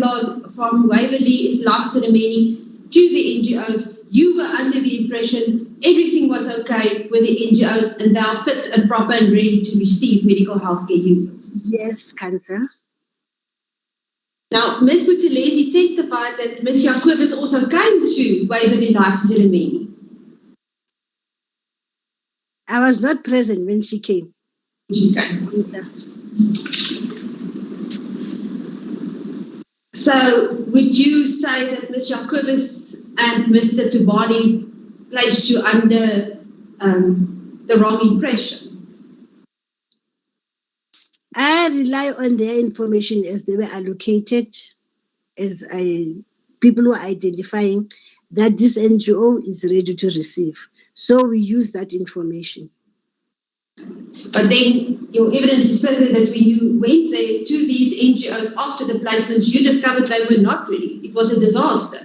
Islam Esidimeni to the NGOs, you were under the impression everything was okay with the NGOs and they are fit and proper and ready to receive medical healthcare users. Yes, Cancer. Now, Ms. Buthelezi testified that Ms. Jacobus also came to Waverley Life Esidimeni. I was not present when she came. Okay. So, would you say that Ms. Jacobus and Mr. Tubani placed you under the wrong impression? I rely on their information as they were allocated, as people who are identifying that this NGO is ready to receive. So we use that information. But then your evidence is further that when you went there to these NGOs after the placements, you discovered they were not ready. It was a disaster.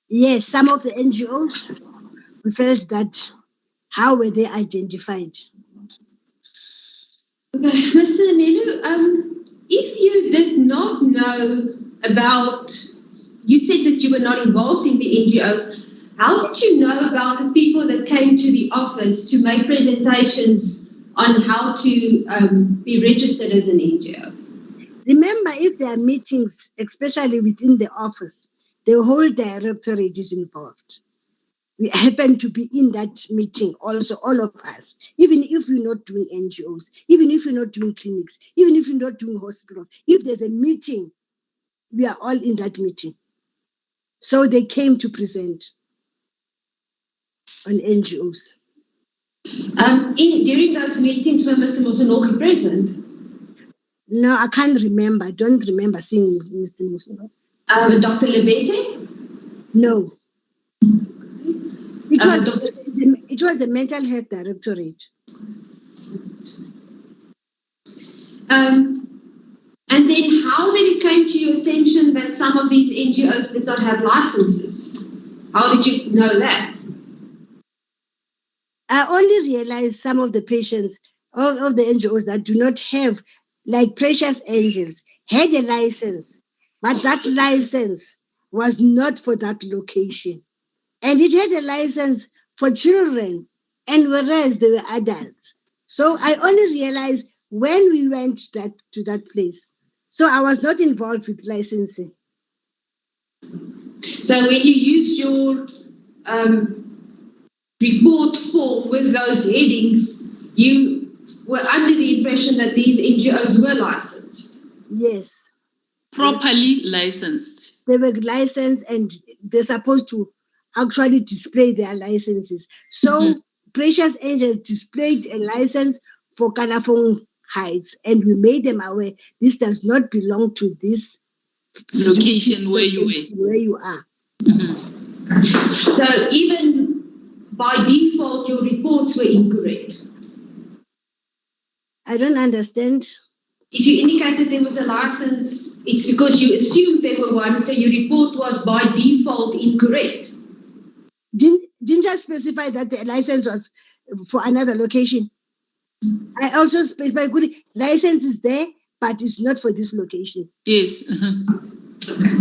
Yes, some of the NGOs, we felt that, how were they identified? Okay, Mr. Nelu, if you did not know about, you said that you were not involved in the NGOs, how did you know about the people that came to the office to make presentations on how to be registered as an NGO? Remember, if there are meetings, especially within the office, the whole directorate is involved. We happen to be in that meeting also, all of us, even if we're not doing NGOs, even if we're not doing clinics, even if we're not doing hospitals. If there's a meeting, we are all in that meeting. So they came to present on NGOs. During those meetings, were Mr. Musanoki present? No, I can't remember. I don't remember seeing Mr. Musanoki. Dr. Lebete? No. It was, Dr. it was the Mental Health Directorate. And then how did it come to your attention that some of these NGOs did not have licenses? How did you know that? I only realized some of the patients of the NGOs that do not have, like Precious Angels, had a license, but that license was not for that location. And it had a license for children, and whereas they were adults. So I only realized when we went to that place. So I was not involved with licensing. So when you used your report form with those headings, you were under the impression that these NGOs were licensed? Yes. Properly licensed. They were licensed and they're supposed to actually display their licenses. So Precious Angels displayed a license for Kalafong Heights, and we made them aware this does not belong to this location where you were. Where you are. So even by default, your reports were incorrect. I don't understand. If you indicated there was a license, it's because you assumed there were one, so your report was by default incorrect. Didn't I specify that the license was for another location? I also specified license is there, but it's not for this location. Yes. Okay.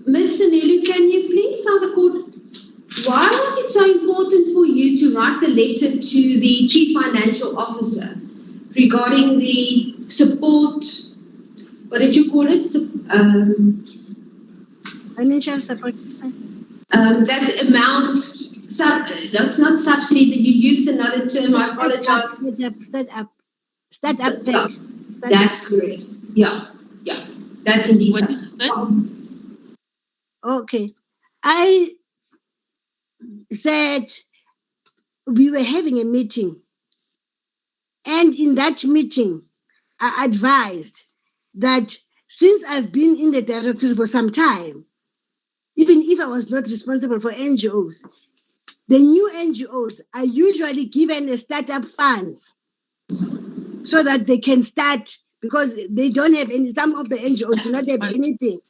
Ms. Sanelu, can you please tell the court, why was it so important for you to write the letter to the Chief Financial Officer regarding the support, what did you call it? Financial support is fine. That amount, that's not subsidy, that you used another term, I apologize. Start up. That's correct. Yeah, that's indeed. What is that? Okay. I said we were having a meeting, and in that meeting, I advised that since I've been in the directory for some time, even if I was not responsible for NGOs, the new NGOs are usually given a startup funds so that they can start, because they don't have any, some of the NGOs do not have anything.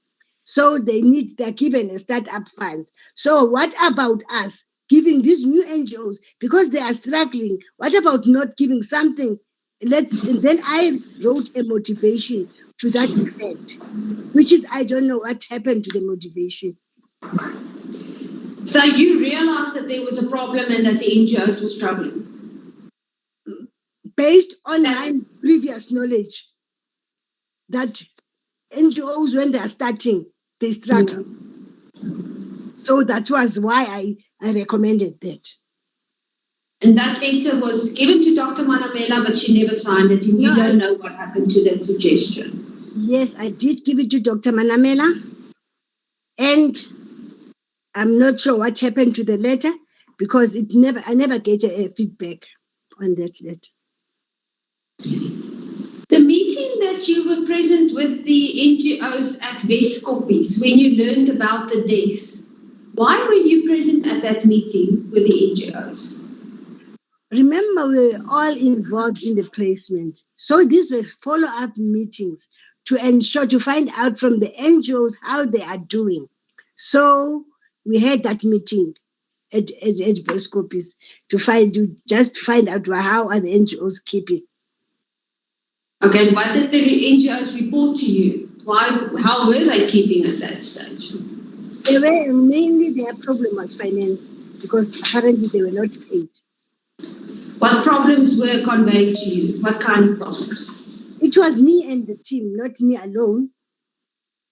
So they're given a startup fund. So what about us giving these new NGOs, because they are struggling, what about not giving something? Then I wrote a motivation to that effect, which is, I don't know what happened to the motivation. So you realized that there was a problem and that the NGOs were struggling? Based on my previous knowledge, that NGOs, when they are starting, they struggle. So that was why I recommended that. And that letter was given to Dr. Manamela, but she never signed it. You don't know what happened to that suggestion. Yes, I did give it to Dr. Manamela. And I'm not sure what happened to the letter, because I never get a feedback on that letter. The meeting that you were present with the NGOs at Westkoppies when you learned about the death, why were you present at that meeting with the NGOs? Remember, we were all involved in the placement. So these were follow-up meetings to ensure, to find out from the NGOs how they are doing. So we had that meeting at Westkoppies to find out how are the NGOs keeping. Okay, what did the NGOs report to you? How were they keeping at that stage? They were mainly, their problem was finance, because apparently they were not paid. What problems were conveyed to you? What kind of problems? It was me and the team, not me alone,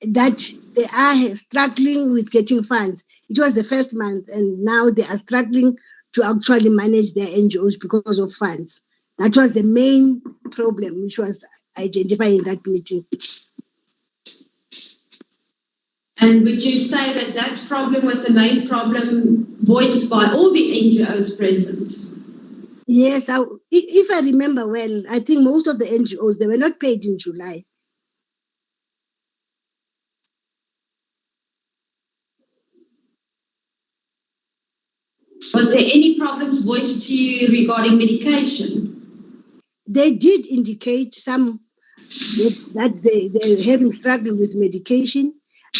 that they are struggling with getting funds. It was the first month, and now they are struggling to actually manage their NGOs because of funds. That was the main problem, which was identified in that meeting. And would you say that that problem was the main problem voiced by all the NGOs present? Yes, if I remember well, I think most of the NGOs, they were not paid in July. Was there any problems voiced to you regarding medication? They did indicate some that they're having struggle with medication,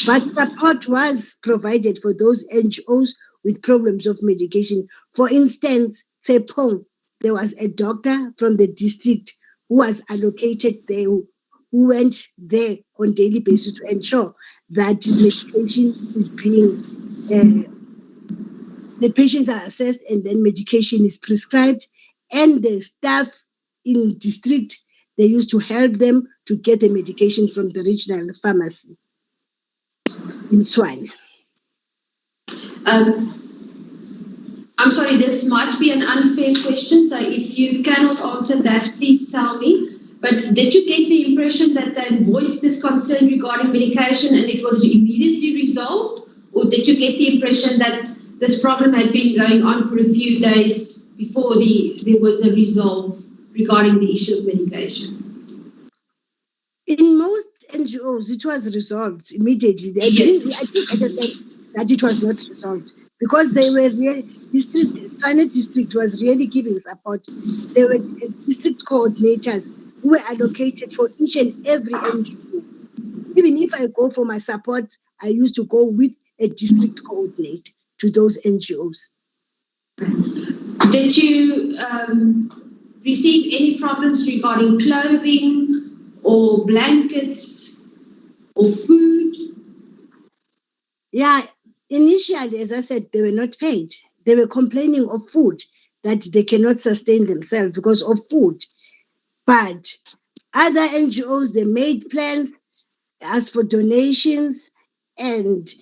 but support was provided for those NGOs with problems of medication. For instance, Tsepong, there was a doctor from the district who was allocated there, who went there on daily basis to ensure that medication is being, the patients are assessed and then medication is prescribed, and the staff in district, they used to help them to get the medication from the regional pharmacy in Swan. I'm sorry, this might be an unfair question, so if you cannot answer that, please tell me. But did you get the impression that they voiced this concern regarding medication and it was immediately resolved? Or did you get the impression that this problem had been going on for a few days before there was a resolve regarding the issue of medication? In most NGOs, it was resolved immediately. I didn't understand that it was not resolved because they were really, Tshwane district was really giving support. There were district coordinators who were allocated for each and every NGO. Even if I go for my support, I used to go with a district coordinator to those NGOs. Did you receive any problems regarding clothing or blankets or food? Yeah, initially, as I said, they were not paid. They were complaining of food, that they cannot sustain themselves because of food. But other NGOs, they made plans, asked for donations, and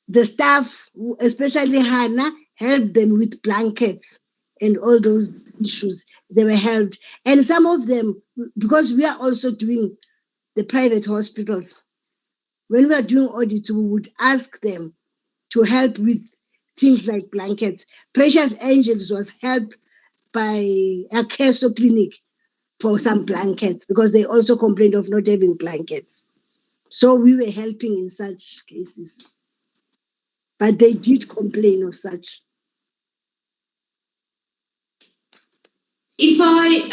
the staff, especially Hannah, helped them with blankets and all those issues. They were helped. And some of them, because we are also doing the private hospitals, when we are doing audits, we would ask them to help with things like blankets. Precious Angels was helped by a Keso clinic for some blankets because they also complained of not having blankets. So we were helping in such cases. But they did complain of such. If I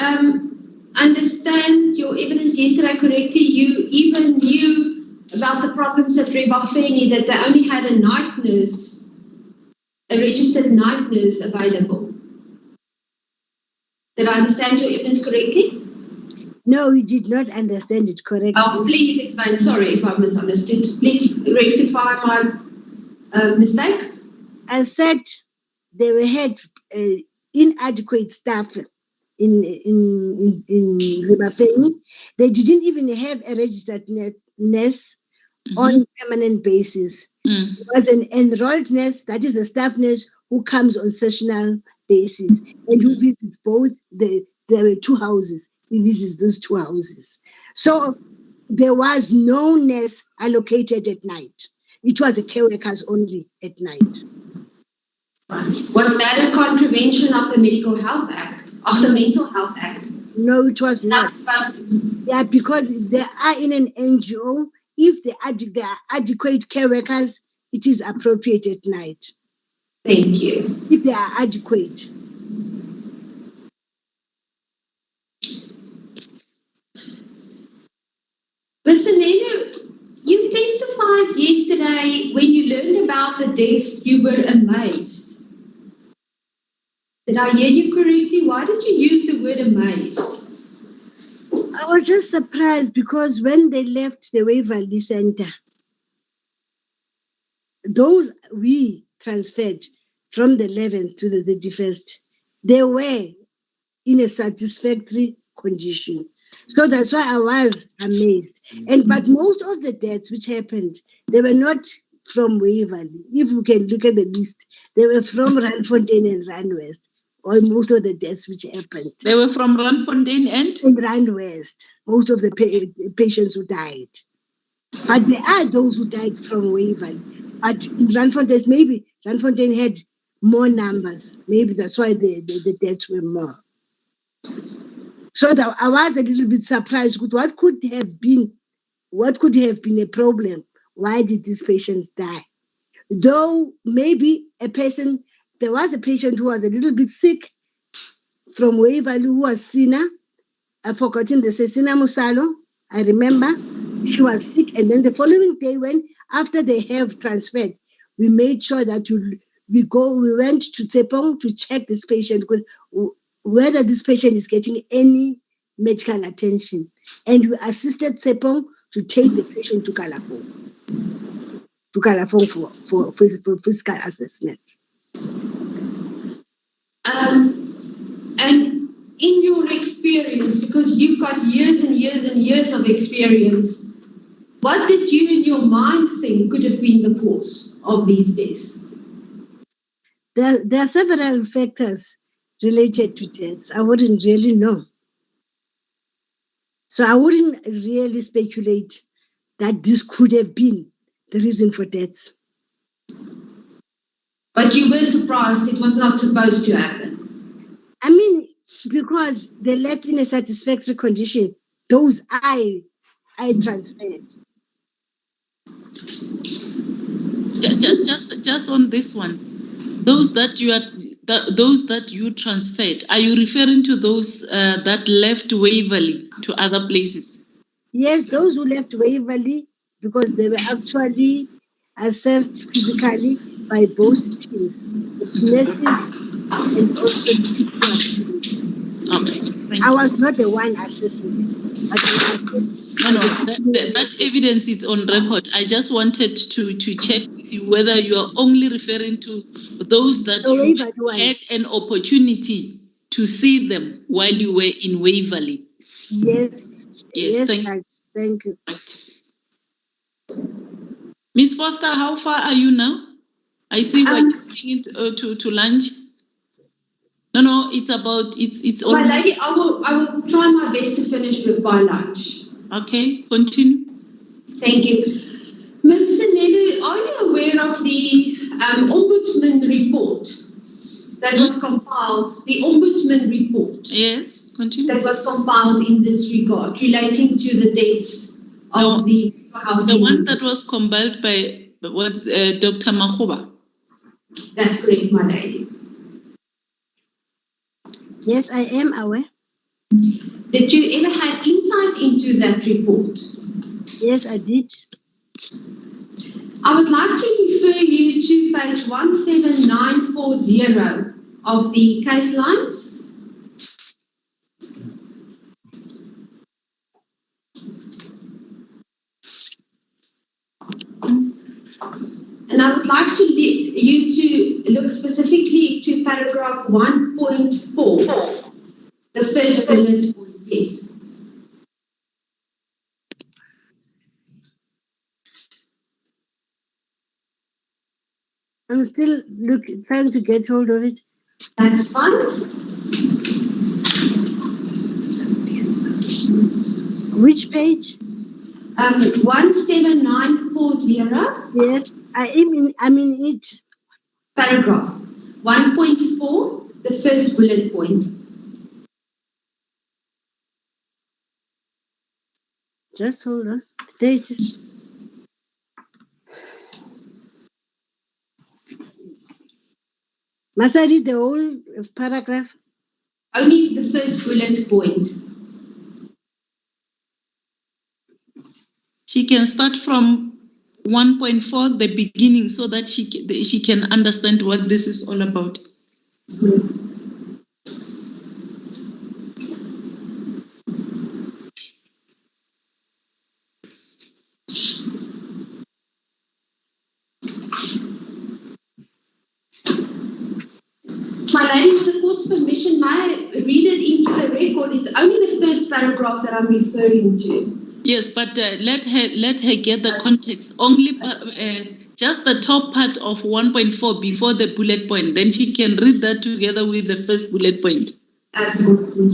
understand your evidence yesterday correctly, you even knew about the problems at Rebafeni, that they only had a night nurse, a registered night nurse available. Did I understand your evidence correctly? No, we did not understand it correctly. Oh, please explain. Sorry if I misunderstood. Please rectify my mistake. I said they had inadequate staff in Rebafeni. They didn't even have a registered nurse on permanent basis. It was an enrolled nurse, that is a staff nurse who comes on sessional basis and who visits both there were two houses. He visits those two houses. So there was no nurse allocated at night. It was the care workers only at night. Was that a contravention of the Medical Health Act, of the Mental Health Act? No, it was not. Yeah, because they are in an NGO. If they are adequate care workers, it is appropriate at night. Thank you. If they are adequate. Mr. Nelu, you testified yesterday when you learned about the deaths, you were amazed. Did I hear you correctly? Why did you use the word amazed? I was just surprised because when they left the Waverley Center, those we transferred from the 11th to the 31st, they were in a satisfactory condition. So that's why I was amazed. But most of the deaths which happened, they were not from Waverley. If you can look at the list, they were from Randfontein and Randwest. Or most of the deaths which happened. They were from Randfontein and Randwest. Most of the patients who died. But there are those who died from Waverley. But in Randfontein, maybe Randfontein had more numbers. Maybe that's why the deaths were more. So I was a little bit surprised. What could have been a problem? Why did these patients die? Though maybe a person there was a patient who was a little bit sick from Waverley who was Sina. I've forgotten the Sina Musalo. I remember she was sick, and then the following day, when after they have transferred, we made sure that we went to Tsepong to check this patient, whether this patient is getting any medical attention, and we assisted Tsepong to take the patient to Kalafong for physical assessment. And in your experience, because you've got years and years and years of experience, what did you in your mind think could have been the cause of these deaths? There are several factors related to deaths. I wouldn't really know. So I wouldn't really speculate that this could have been the reason for deaths. But you were surprised it was not supposed to happen. I mean, because they left in a satisfactory condition, those I transferred. Just on this one, those that you transferred, are you referring to those that left Waverley to other places? Yes, those who left Waverley because they were actually assessed physically by both teams, the nurses and also the people. Okay. I was not the one assessing them, but that evidence is on record. I just wanted to check with you whether you are only referring to those that you had an opportunity to see them while you were in Waverley. Yes. Thank you. Miss Foster, how far are you now? I see we're getting to lunch. No, it's almost. My lady, I will try my best to finish by lunch. Okay, continue. Thank you. Ms. Sinelu, are you aware of the Ombudsman report that was compiled, the Ombudsman report? Yes, continue. That was compiled in this regard, relating to the deaths of the one that was compiled by Dr. Mahoba. That's correct, my lady. Yes, I am aware. Did you ever have insight into that report? Yes, I did. I would like to refer you to page 17940 of the case lines. And I would like you to look specifically to paragraph 1.4, the first bullet point, please. I'm still trying to get hold of it. That's fine. Which page? 17940. Yes, I'm in it. Paragraph 1.4, the first bullet point. Just hold on. There it is. Must I read the whole paragraph? Only the first bullet point. She can start from 1.4, the beginning, so that she can understand what this is all about. My lady, with the court's permission, may I read it into the record? It's only the first paragraph that I'm referring to. Yes, but let her get the context. Only just the top part of 1.4 before the bullet point. Then she can read that together with the first bullet point. Absolutely.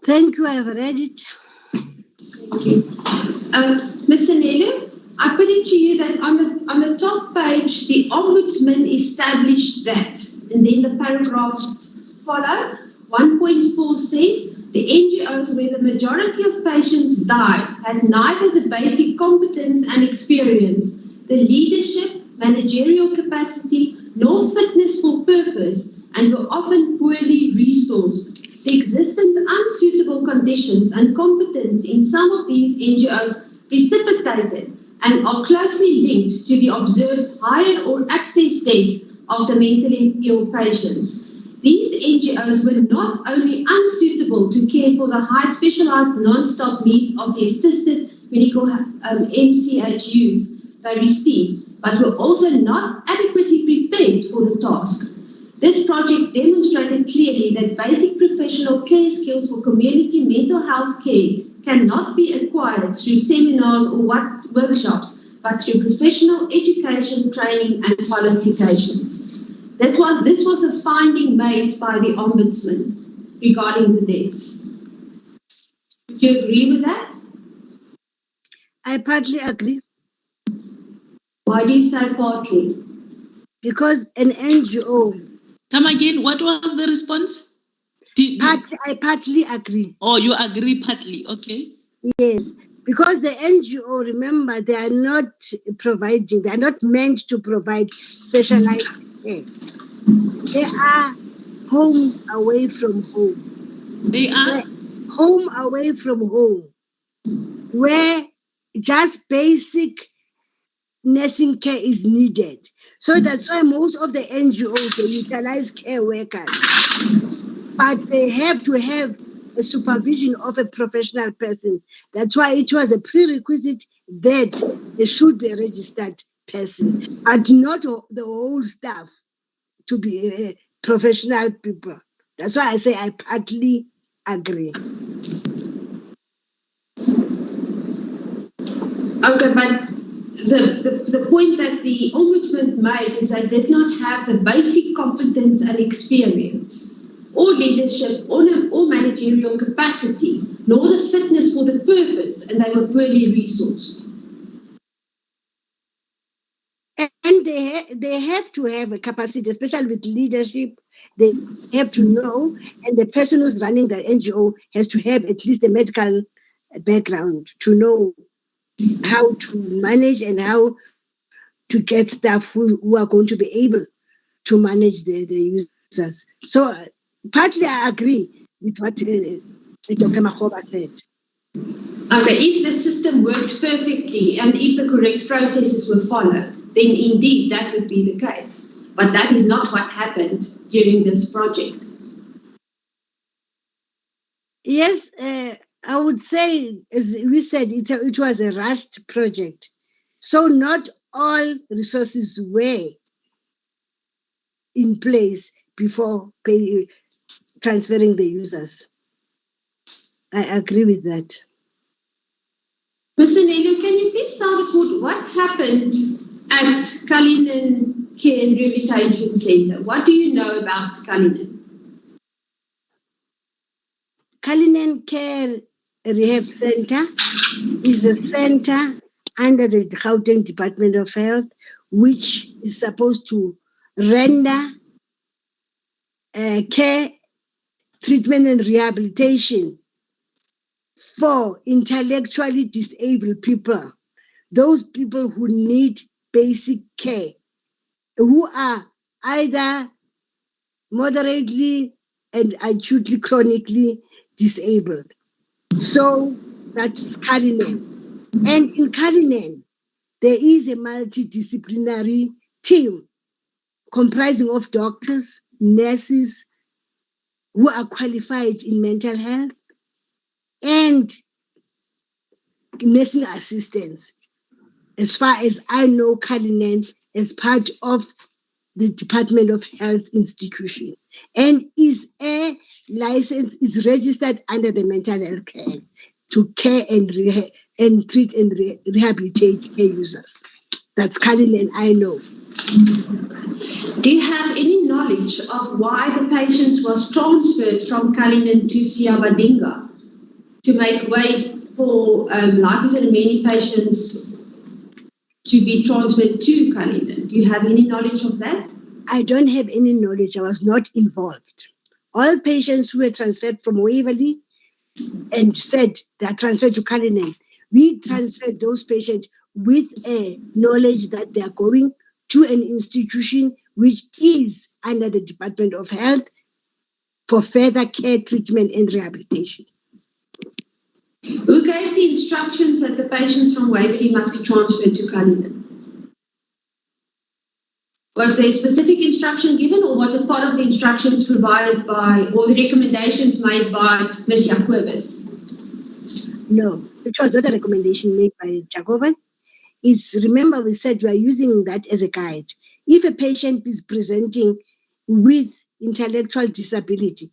Thank you, I've read it. Thank you. Ms. Sanelo, I put it to you that on the top page, the Ombudsman established that, and then the paragraphs follow. 1.4 says, the NGOs where the majority of patients died had neither the basic competence and experience, the leadership, managerial capacity, nor fitness for purpose, and were often poorly resourced. The existent unsuitable conditions and competence in some of these NGOs precipitated and are closely linked to the observed higher or excess deaths of the mentally ill patients. These NGOs were not only unsuitable to care for the high specialized non-stop needs of the assisted medical MCHUs they received, but were also not adequately prepared for the task. This project demonstrated clearly that basic professional care skills for community mental health care cannot be acquired through seminars or workshops, but through professional education, training and qualifications. This was a finding made by the Ombudsman regarding the deaths. Would you agree with that? I partly agree. Why do you say partly? Because an NGO. Come again, what was the response? I partly agree. Oh, you agree partly, okay. Yes, because the NGO, remember, they are not meant to provide specialized care. They are home away from home. They are home away from home, where just basic nursing care is needed. So that's why most of the NGOs, they utilize care workers, but they have to have a supervision of a professional person. That's why it was a prerequisite that there should be a registered person, but not the whole staff to be professional people. That's why I say I partly agree. Okay, but the point that the Ombudsman made is they did not have the basic competence and experience, or leadership, or managerial capacity, nor the fitness for the purpose, and they were poorly resourced. And they have to have a capacity, especially with leadership. They have to know, and the person who's running the NGO has to have at least a medical background to know how to manage and how to get staff who are going to be able to manage the users. So partly I agree with what Dr. Makhoba said. Okay, if the system worked perfectly and if the correct processes were followed, then indeed that would be the case. But that is not what happened during this project. Yes, I would say, as we said, it was a rushed project. So not all resources were in place before transferring the users. I agree with that. Ms. Sanelo, can you please tell the court what happened at Cullinan Care and Rehabilitation Centre? What do you know about Cullinan? Cullinan Care Rehab Centre is a centre under the Gauteng Department of Health, which is supposed to render care, treatment and rehabilitation for intellectually disabled people, those people who need basic care, who are either moderately and acutely chronically disabled. So that's Cullinan. And in Cullinan, there is a multidisciplinary team comprising of doctors, nurses who are qualified in mental health, and nursing assistants. As far as I know, Cullinan is part of the Department of Health institution and is a license, is registered under the Mental Health Care to care and treat and rehabilitate care users. That's Cullinan, I know. Do you have any knowledge of why the patients was transferred from Cullinan to Siabadinga? to make way for life Esidimeni patients to be transferred to Cullinan? Do you have any knowledge of that? I don't have any knowledge. I was not involved. All patients who were transferred from Waverley and said they are transferred to Cullinan, we transferred those patients with a knowledge that they are going to an institution which is under the Department of Health for further care, treatment, and rehabilitation. Who gave the instructions that the patients from Waverley must be transferred to Cullinan? Was there a specific instruction given, or was it part of the instructions provided by, or the recommendations made by Ms. Jacobus? No, it was not a recommendation made by Jacobus. Remember, we said we are using that as a guide. If a patient is presenting with intellectual disability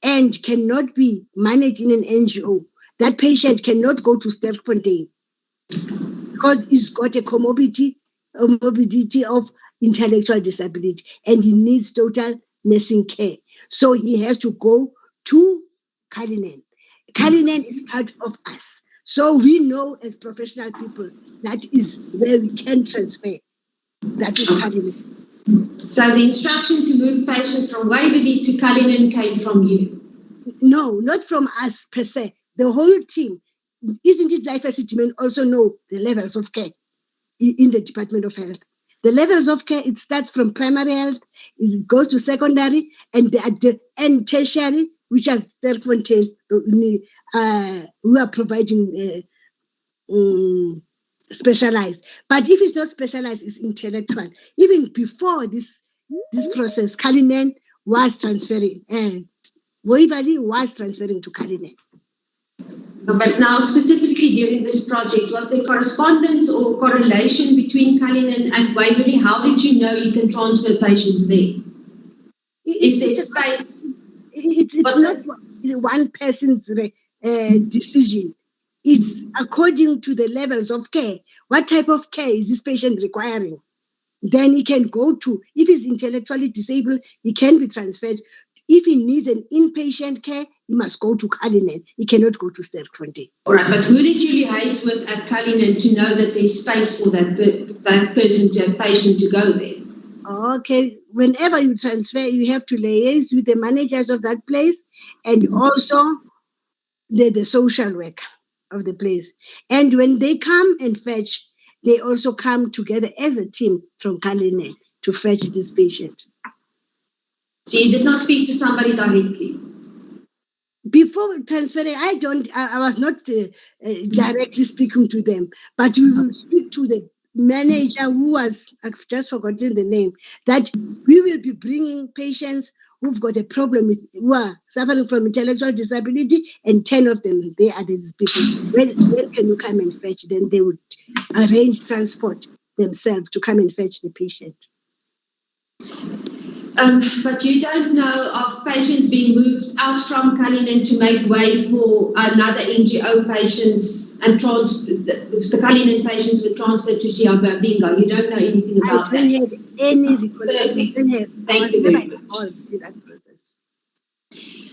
and cannot be managed in an NGO, that patient cannot go to Sterkfontein because he's got a morbidity of intellectual disability and he needs total nursing care. So he has to go to Cullinan. Cullinan is part of us. So we know as professional people that is where we can transfer. That is Cullinan. So the instruction to move patients from Waverley to Cullinan came from you? No, not from us per se. The whole team. Isn't it Life Esidimeni also know the levels of care in the Department of Health? The levels of care, it starts from primary health, it goes to secondary, and tertiary, which is Sterkfontein, who are providing specialized. But if it's not specialized, it's intellectual. Even before this process, Cullinan was transferring, Waverley was transferring to Cullinan. But now, specifically during this project, was there correspondence or correlation between Cullinan and Waverley? How did you know you can transfer patients there? Is there space? It's not one person's decision. It's according to the levels of care. What type of care is this patient requiring? Then he can go to, if he's intellectually disabled, he can be transferred. If he needs an inpatient care, he must go to Cullinan. He cannot go to Sterkfontein. All right, but who did you liaise with at Cullinan to know that there's space for that patient to go there? Okay, whenever you transfer, you have to liaise with the managers of that place and also the social worker of the place. And when they come and fetch, they also come together as a team from Cullinan to fetch this patient. So you did not speak to somebody directly? Before transferring, I was not directly speaking to them, but we will speak to the manager who was, I've just forgotten the name, that we will be bringing patients who've got a problem who are suffering from intellectual disability, and 10 of them, they are these people. When can you come and fetch? Then they would arrange transport themselves to come and fetch the patient. But you don't know of patients being moved out from Cullinan to make way for another NGO patients, and the Cullinan patients were transferred to Siabinga. You don't know anything about that? I don't have any recollection. Thank you very much.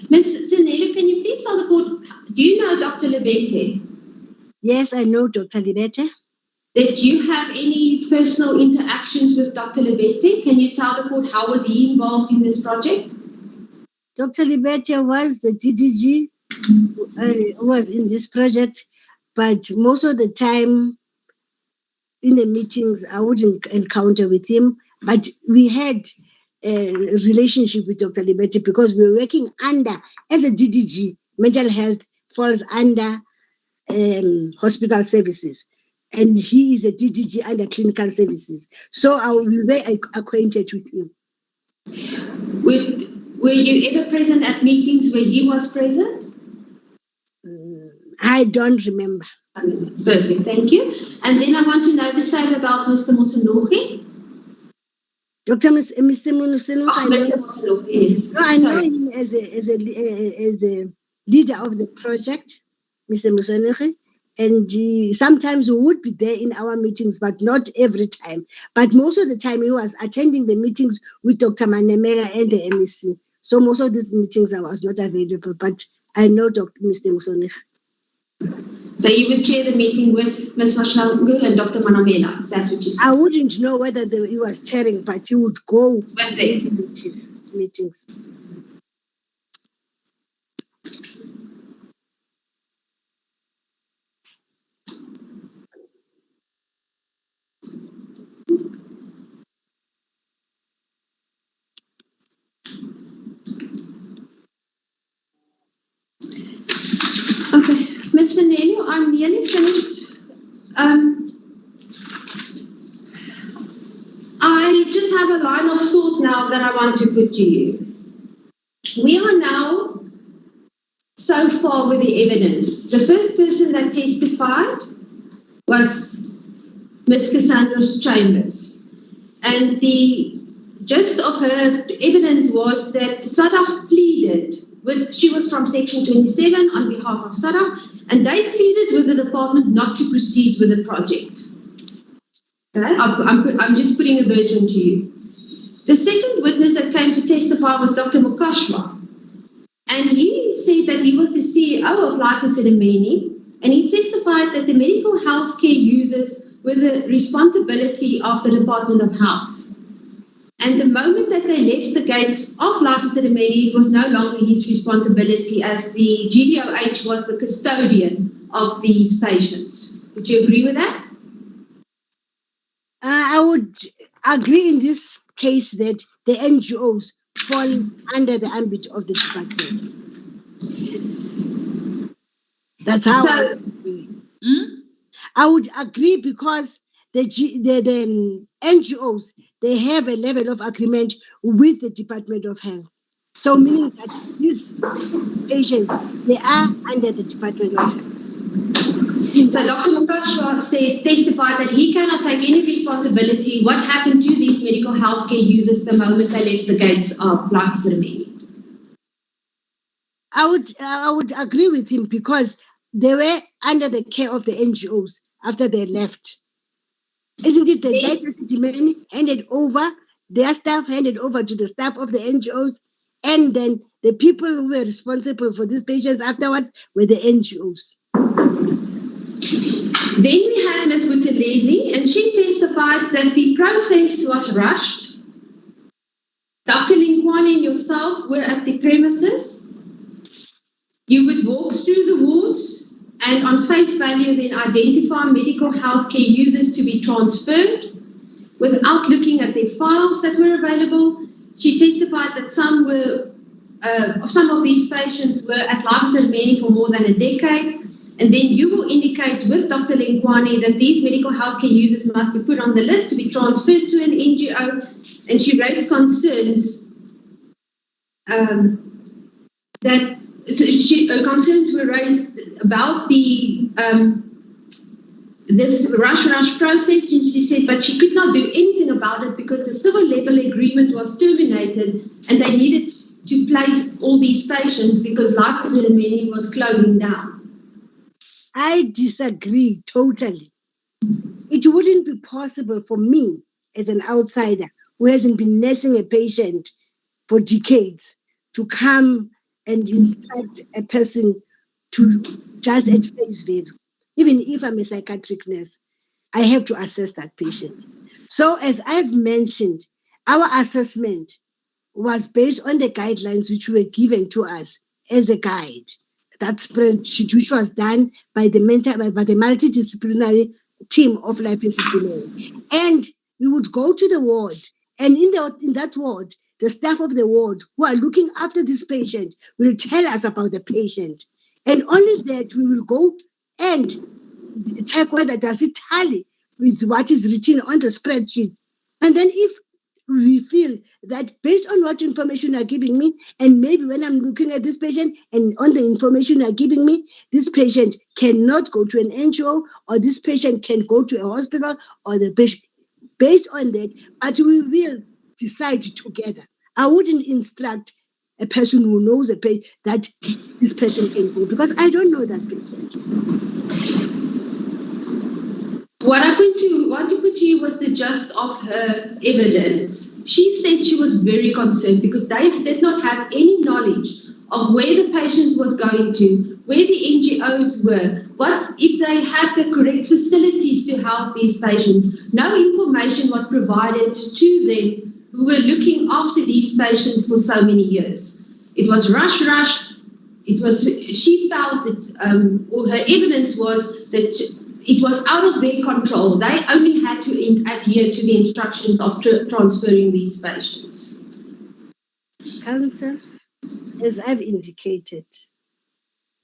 Ms. Zanello, can you please tell the court, do you know Dr. Lebete? Yes, I know Dr. Lebete. Did you have any personal interactions with Dr. Lebete? Can you tell the court how was he involved in this project? Dr. Lebete was the DDG who was in this project, but most of the time in the meetings I wouldn't encounter with him. But we had a relationship with Dr. Lebete because we were working under, as a DDG, mental health falls under hospital services. And he is a DDG under clinical services. So we were acquainted with him. Were you ever present at meetings where he was present? I don't remember. Perfect, thank you. And then I want to know the same about Mr. Moselogi. Mr. Moselogi. Oh, Mr. Moselogi, yes. No, I know him as a leader of the project, Mr. Moselogi. And sometimes he would be there in our meetings, but not every time. But most of the time he was attending the meetings with Dr. Manemela and the MEC. So most of these meetings I was not available, but I know Mr. Moselogi. So you would chair the meeting with Ms. Mashangu and Dr. Manamela. Is that what you said? I wouldn't know whether he was chairing, but he would go With to them. these meetings. Okay, Mr. Nelio, I'm nearly finished. I just have a line of thought now that I want to put to you. We are now so far with the evidence. The first person that testified was Ms. Cassandra Chambers. And the gist of her evidence was that Sada pleaded she was from Section 27 on behalf of Sada, and they pleaded with the department not to proceed with the project. Okay? I'm just putting a version to you. The second witness that came to testify was Dr. Mukashwa, and he said that he was the CEO of Life Esidimeni, and he testified that the medical health care users were the responsibility of the Department of Health. And the moment that they left the gates of Life Esidimeni, it was no longer his responsibility, as the GDOH was the custodian of these patients. Would you agree with that? I would agree in this case that the NGOs fall under the ambit of the department. That's how I would agree, because the NGOs, they have a level of agreement with the Department of Health. So meaning that these patients, they are under the Department of Health. So Dr. Mukashwa testified that he cannot take any responsibility what happened to these medical health care users the moment they left the gates of Life Esidimeni. I would agree with him, because they were under the care of the NGOs after they left. Isn't it that Life Esidimeni handed over, their staff handed over to the staff of the NGOs, and then the people who were responsible for these patients afterwards were the NGOs. Then we had Ms. Buthelezi, and she testified that the process was rushed. Dr. Linkwani and yourself were at the premises. You would walk through the wards and on face value then identify medical health care users to be transferred without looking at their files that were available. She testified that some of these patients were at Life Esidimeni for more than a decade. And then you will indicate with Dr. Linkwani that these medical health care users must be put on the list to be transferred to an NGO. And she raised concerns concerns were raised about the this rush process, and she said, but she could not do anything about it because the civil level agreement was terminated, and they needed to place all these patients because Life Esidimeni was closing down. I disagree totally. It wouldn't be possible for me as an outsider who hasn't been nursing a patient for decades to come and instruct a person to just at face value. Even if I'm a psychiatric nurse, I have to assess that patient. So as I've mentioned, our assessment was based on the guidelines which were given to us as a guide. That spreadsheet, which was done by the multidisciplinary team of Life Esidimeni. And we would go to the ward, and in that ward, the staff of the ward who are looking after this patient will tell us about the patient. And only that we will go and check whether does it tally with what is written on the spreadsheet. And then if we feel that based on what information you are giving me, and maybe when I'm looking at this patient and on the information you are giving me, this patient cannot go to an NGO, or this patient can go to a hospital, or the patient, based on that, but we will decide together. I wouldn't instruct a person who knows a patient that this patient can go, because I don't know that patient. What I want to put to you was the gist of her evidence. She said she was very concerned because they did not have any knowledge of where the patient was going to, where the NGOs were, what if they have the correct facilities to house these patients. No information was provided to them who were looking after these patients for so many years. It was rush. She felt that, or her evidence was that it was out of their control. They only had to adhere to the instructions of transferring these patients. Council, as I've indicated,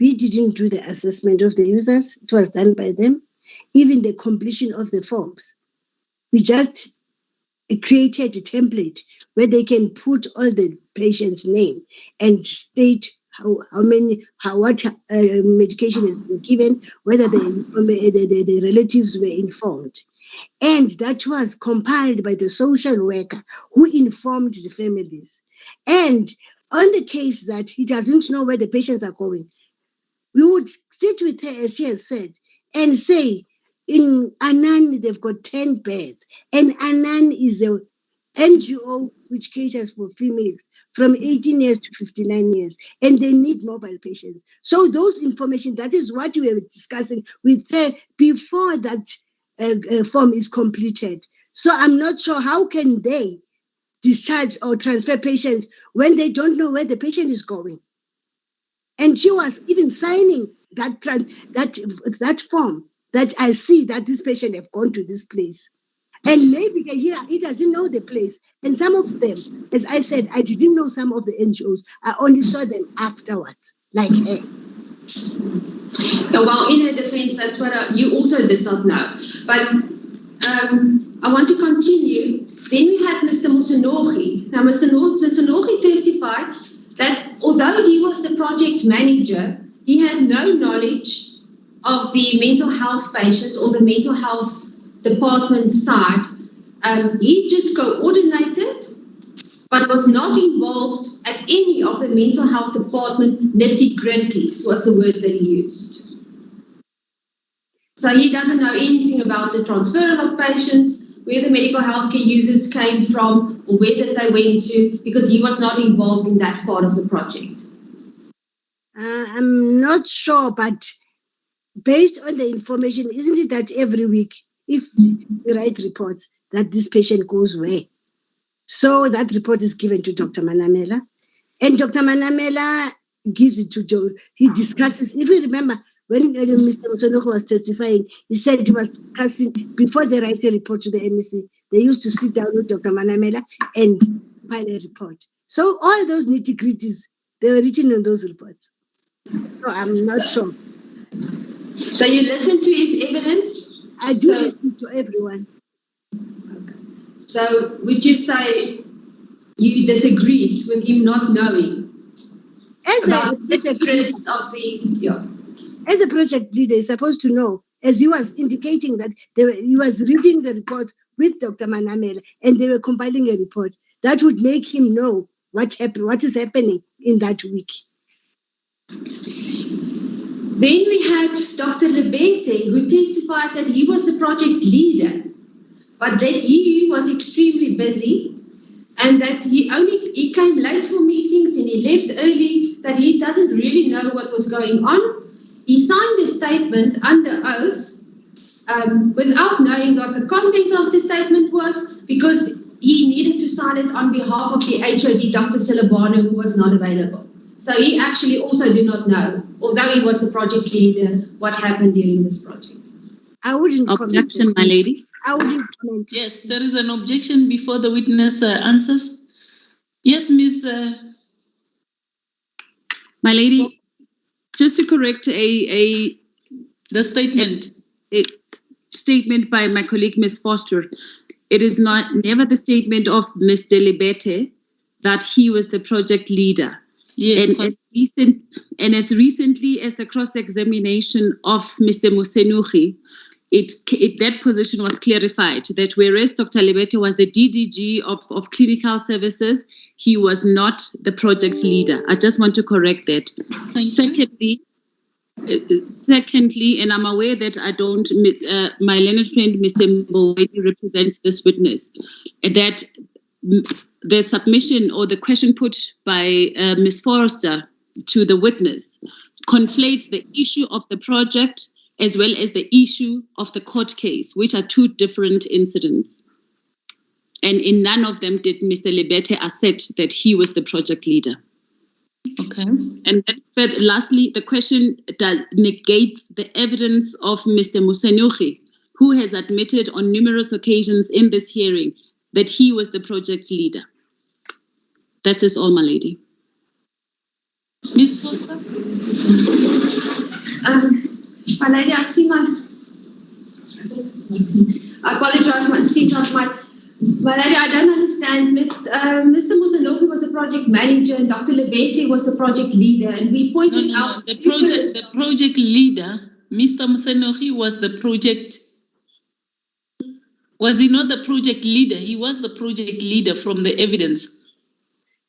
we didn't do the assessment of the users. It was done by them. Even the completion of the forms. We just created a template where they can put all the patient's name and state what medication has been given, whether the relatives were informed. And that was compiled by the social worker who informed the families. And on the case that he doesn't know where the patients are going, we would sit with her, as she has said, and say, in Anan, they've got 10 beds. And Anan is a NGO which caters for females from 18 years to 59 years, and they need mobile patients. So those information, that is what we were discussing with her before that form is completed. So I'm not sure how can they discharge or transfer patients when they don't know where the patient is going. And she was even signing that form that I see that this patient have gone to this place. And maybe he doesn't know the place. And some of them, as I said, I didn't know some of the NGOs. I only saw them afterwards, like her. Well, in her defense, that's what you also did not know. But I want to continue. Then we had Mr. Musenogi. Now, Mr. Musenogi testified that although he was the project manager, he had no knowledge of the mental health patients or the mental health department side. He just coordinated, but was not involved at any of the mental health department nitty-gritties, was the word that he used. So he doesn't know anything about the transfer of patients, where the medical healthcare users came from, or where that they went to, because he was not involved in that part of the project. I'm not sure, but based on the information, isn't it that every week, if we write reports, that this patient goes where? So that report is given to Dr. Manamela, and Dr. Manamela gives it to Joe. He discusses, if you remember, when Mr. Musonoko was testifying, he said he was discussing, before they write a report to the MEC, they used to sit down with Dr. Manamela and file a report. So all those nitty-gritties, they were written in those reports. So I'm not sure. So you listen to his evidence? I do listen to everyone. Okay. So would you say you disagreed with him not knowing as a project leader, is supposed to know, as he was indicating that he was reading the report with Dr. Manamela and they were compiling a report that would make him know what is happening in that week. Then we had Dr. Lebete, who testified that he was the project leader, but that he was extremely busy and that he came late for meetings and he left early, that he doesn't really know what was going on. He signed a statement under oath without knowing what the contents of the statement was, because he needed to sign it on behalf of the HOD, Dr. Silabano, who was not available. So he actually also did not know, although he was the project leader, what happened during this project. I wouldn't objection, my lady. I wouldn't comment. Yes, there is an objection before the witness answers. Yes, Miss. My lady, just to correct the statement. A statement by my colleague, Ms. Foster. It is never the statement of Mr. Lebete that he was the project leader. Yes, and as recently as the cross-examination of Mr. Musenuchi, that position was clarified, that whereas Dr. Lebete was the DDG of clinical services, he was not the project leader. I just want to correct that. Secondly, and I'm aware that my learned friend, Mr. Mboweni, represents this witness, that the submission or the question put by Ms. Forrester to the witness conflates the issue of the project as well as the issue of the court case, which are two different incidents. And in none of them did Mr. Lebete assert that he was the project leader. Okay. And then lastly, the question that negates the evidence of Mr. Mosenuchi, who has admitted on numerous occasions in this hearing that he was the project leader. That is all, my lady. Ms. Foster? My lady, I see I apologize, my lady, I don't understand. Mr. Muzanoki was the project manager and Dr. Lebete was the project leader, and we pointed out the project leader, Mr. Muzanoki was the project. Was he not the project leader? He was the project leader from the evidence.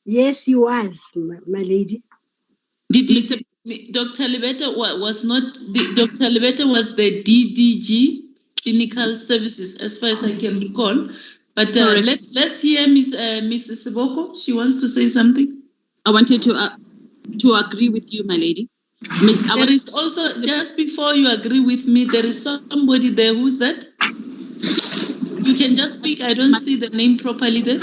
Yes, he was, my lady. Did Dr. Lebete was not Dr. Lebete was the DDG Clinical Services, as far as I can recall. But let's hear Mrs. Siboko. She wants to say something. I wanted to agree with you, my lady. There is also, just before you agree with me, there is somebody there. Who's that? You can just speak. I don't see the name properly there.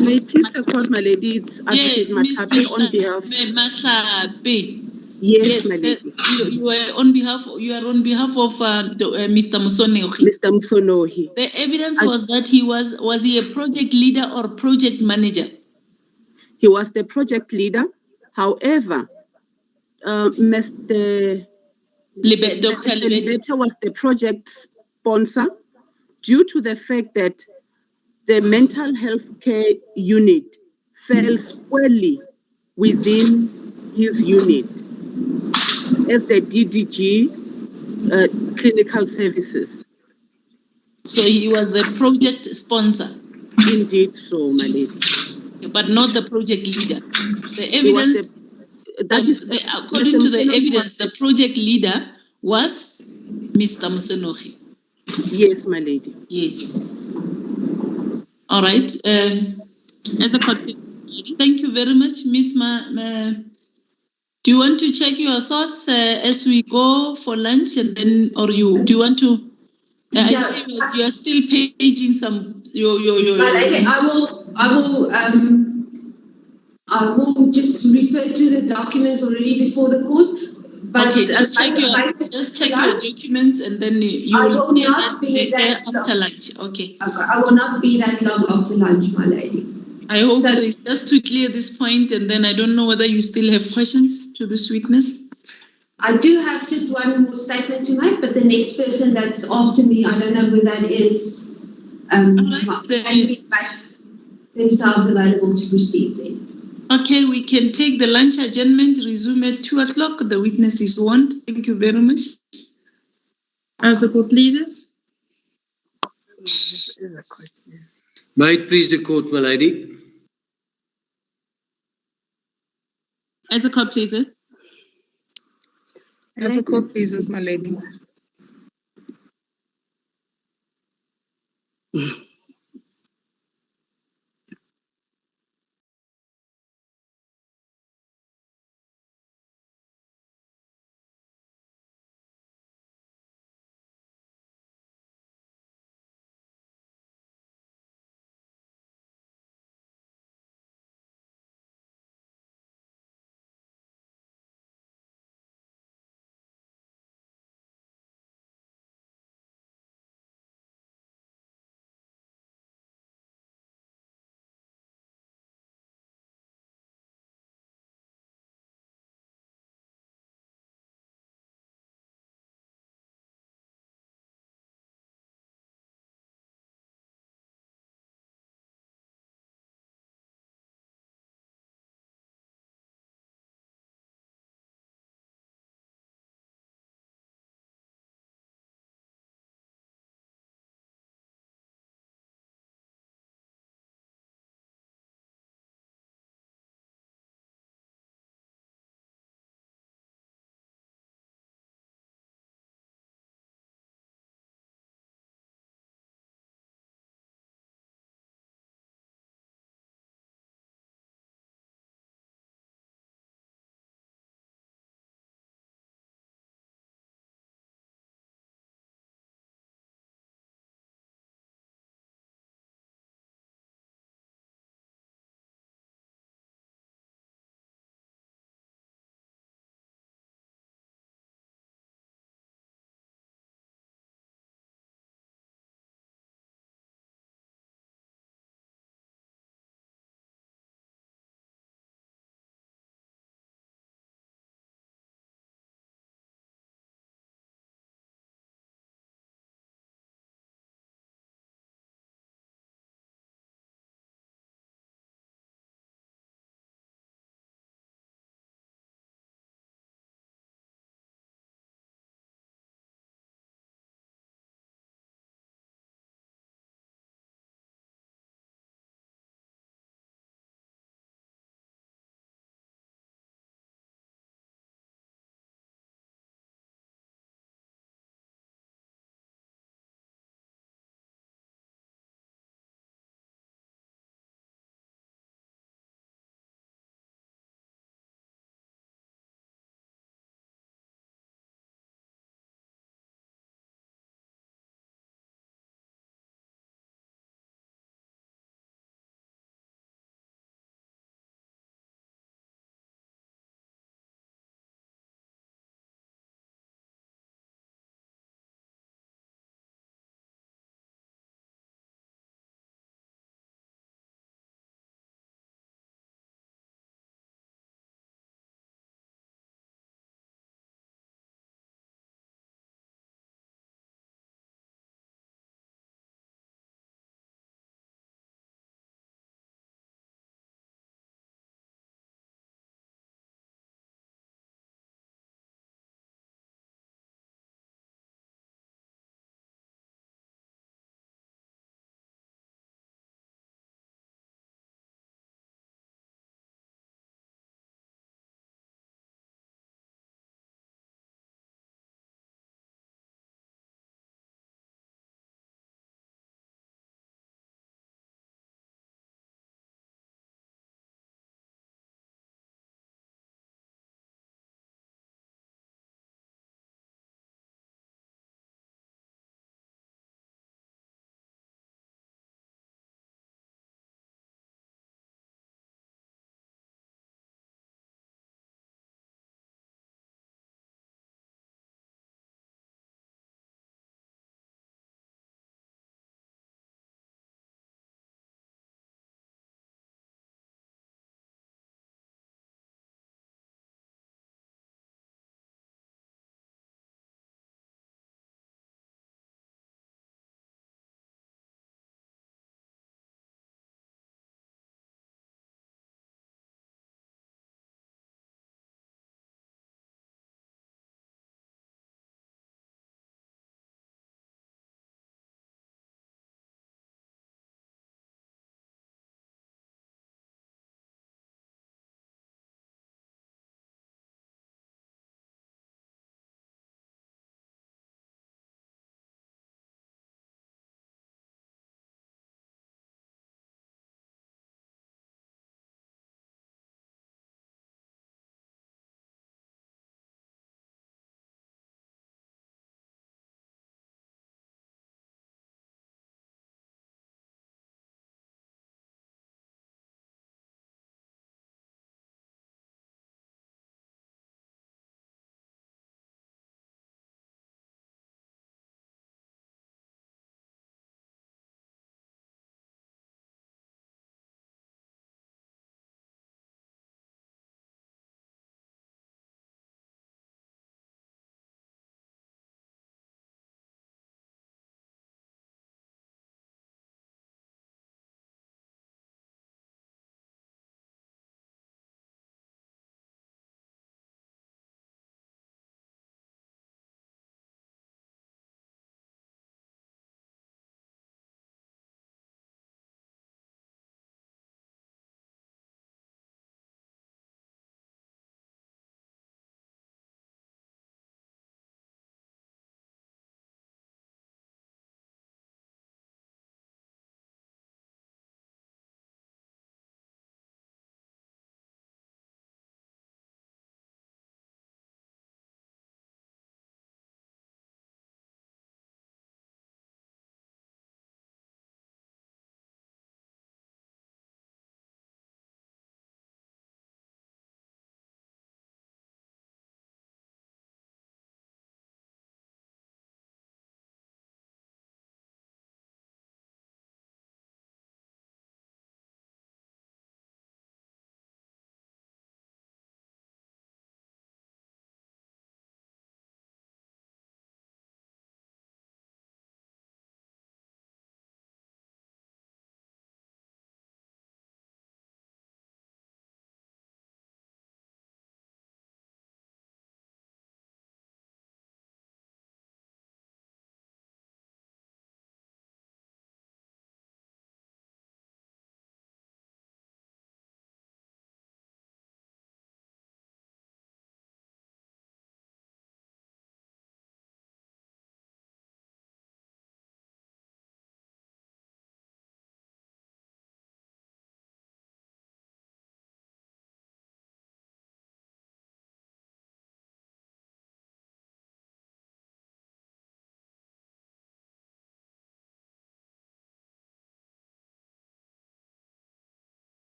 May I please record, my lady? It's yes, Miss on behalf. Mahlape. Yes, my lady. You are on behalf of Mr. Musonohi. Mr. Musonohi. The evidence was that was he a project leader or project manager? He was the project leader. However, Dr. Lebete was the project sponsor due to the fact that the mental health care unit fell squarely within his unit as the DDG clinical services. So he was the project sponsor? Indeed so, my lady. But not the project leader. The evidence, according to the evidence, the project leader was Mr. Musenohi. Yes, my lady. Yes. All right. As a thank you very much, Miss do you want to check your thoughts as we go for lunch, and then, or do you want to? I see you are still paging some. I will just refer to the documents already before the court. But okay, just check your documents, and then you will hear that after lunch. Okay. I will not be that long after lunch, my lady. I hope so. Just to clear this point, and then I don't know whether you still have questions to this witness. I do have just one more statement to make, but the next person that's after me, I don't know who that is. Make themselves available to proceed then. Okay, we can take the lunch adjournment, resume at 2 o'clock. The witness is warned. Thank you very much. As the court pleases. May it please the court, my lady. As the court pleases. As the court pleases, my lady.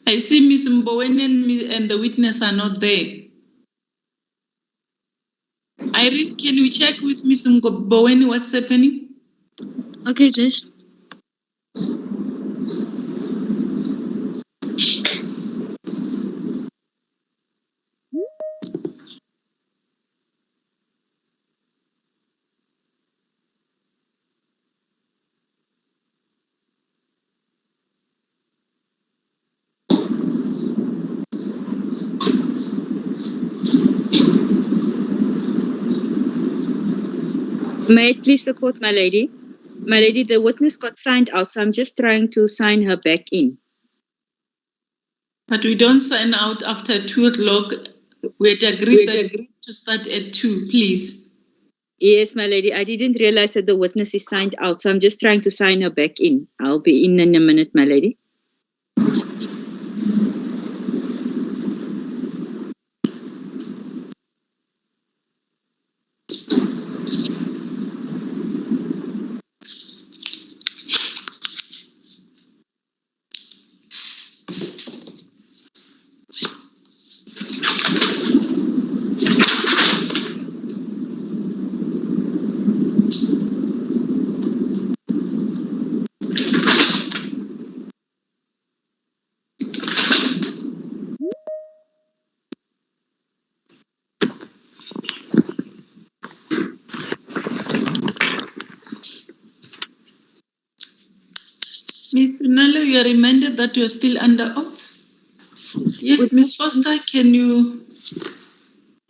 I see Ms. Mboweni and the witness are not there. Irene, can you check with Ms. Mboweni what's happening? Okay, Judge. May it please the court, my lady? My lady, the witness got signed out, so I'm just trying to sign her back in. But we don't sign out after 2 o'clock. We had agreed to start at 2, please. Yes, my lady, I didn't realize that the witness is signed out, so I'm just trying to sign her back in. I'll be in a minute, my lady. Ms. Nalo, you are reminded that you are still under oath. Yes, Ms. Foster, can you?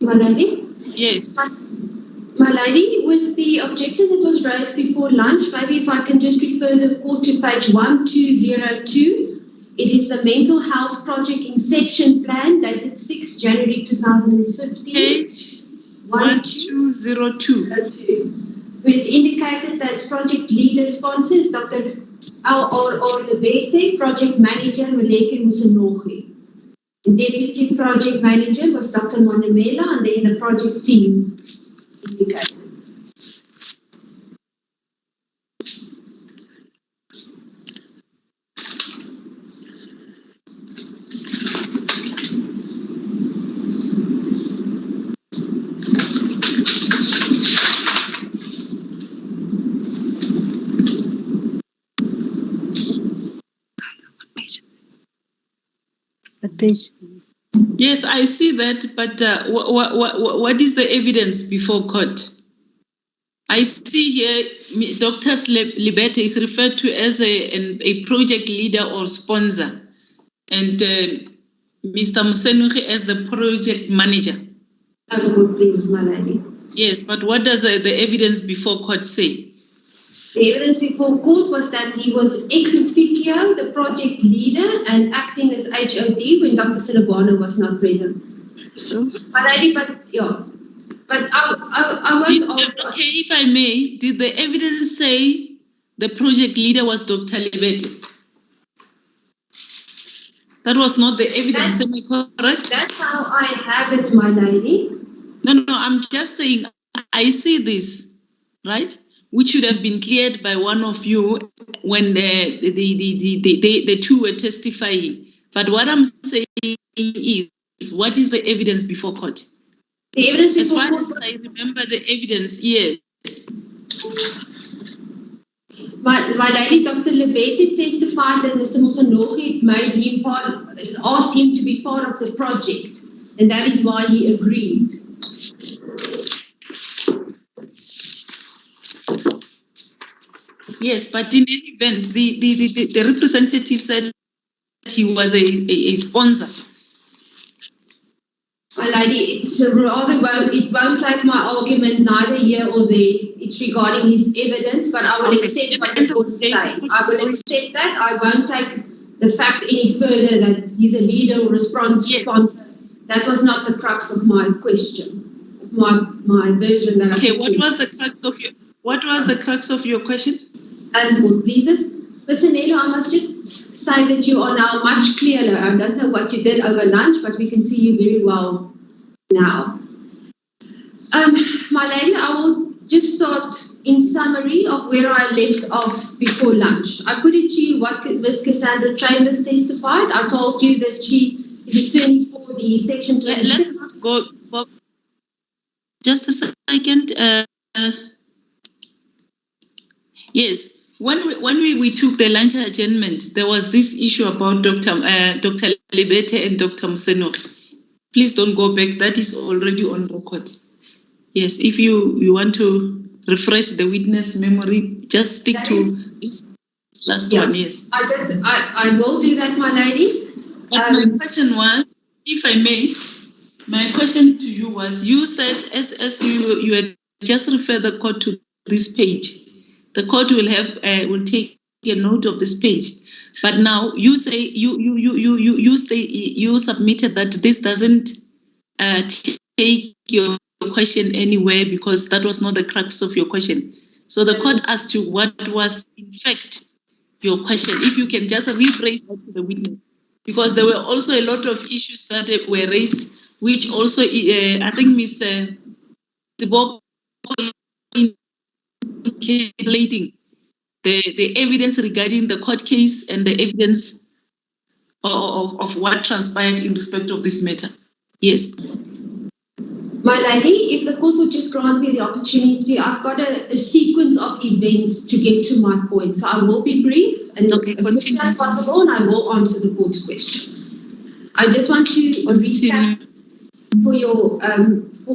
My lady? Yes. My lady, with the objection that was raised before lunch, maybe if I can just refer the court to page 1202. It is the Mental Health Project Inception Plan dated 6 January 2015. Page 1202. Where it's indicated that project leader sponsor is Dr. R.R. Lebete, project manager Releke Musanogi. The deputy project manager was Dr. Monamela, and then the project team indicated. Yes, I see that, but what is the evidence before court? I see here Dr. Libete is referred to as a project leader or sponsor, and Mr. Musenuchi as the project manager. That's good, please, my lady. Yes, but what does the evidence before court say? The evidence before court was that he was ex officio, the project leader, and acting as HOD when Dr. Silabano was not present. So, my lady, but yeah, but I won't. Okay, if I may, did the evidence say the project leader was Dr. Libete? That was not the evidence, am I correct? That's how I have it, my lady. No, I'm just saying, I see this, right? Which should have been cleared by one of you when the two were testifying. But what I'm saying is, what is the evidence before court? The evidence before court. As far as I remember the evidence, yes. My lady, Dr. Lebete testified that Mr. Musanogi asked him to be part of the project, and that is why he agreed. Yes, but in any event, the representative said that he was a sponsor. My lady, it's it won't take my argument neither here or there. It's regarding his evidence, but I will accept what the court say. I will accept that. I won't take the fact any further that he's a leader or a sponsor. That was not the crux of my question, my version that Okay, what was the crux of your question? As the court pleases. Mr. Nelo, I must just say that you are now much clearer. I don't know what you did over lunch, but we can see you very well now. My lady, I will just start in summary of where I left off before lunch. I put it to you what Ms. Cassandra Chambers testified. I told you that she is attorney for the Section 26. Let's not go. Just a second. Yes. When we took the lunch adjournment, there was this issue about Dr. Libete and Dr. Mosenogi. Please don't go back. That is already on record. Yes, if you want to refresh the witness memory, just stick to this last one. Yes. I will do that, my lady. My question was, if I may, my question to you was, you said as you had just referred the court to this page. The court will take a note of this page, but now you say you submitted that this doesn't take your question anywhere because that was not the crux of your question. So the court asked you what was in fact your question. If you can just rephrase that to the witness, because there were also a lot of issues that were raised, which also I think Ms. Siboko indicating the evidence regarding the court case and the evidence of what transpired in respect of this matter. Yes. My lady, if the court would just grant me the opportunity, I've got a sequence of events to get to my point. So I will be brief and as quick as possible, and I will answer the court's question. I just want to recap for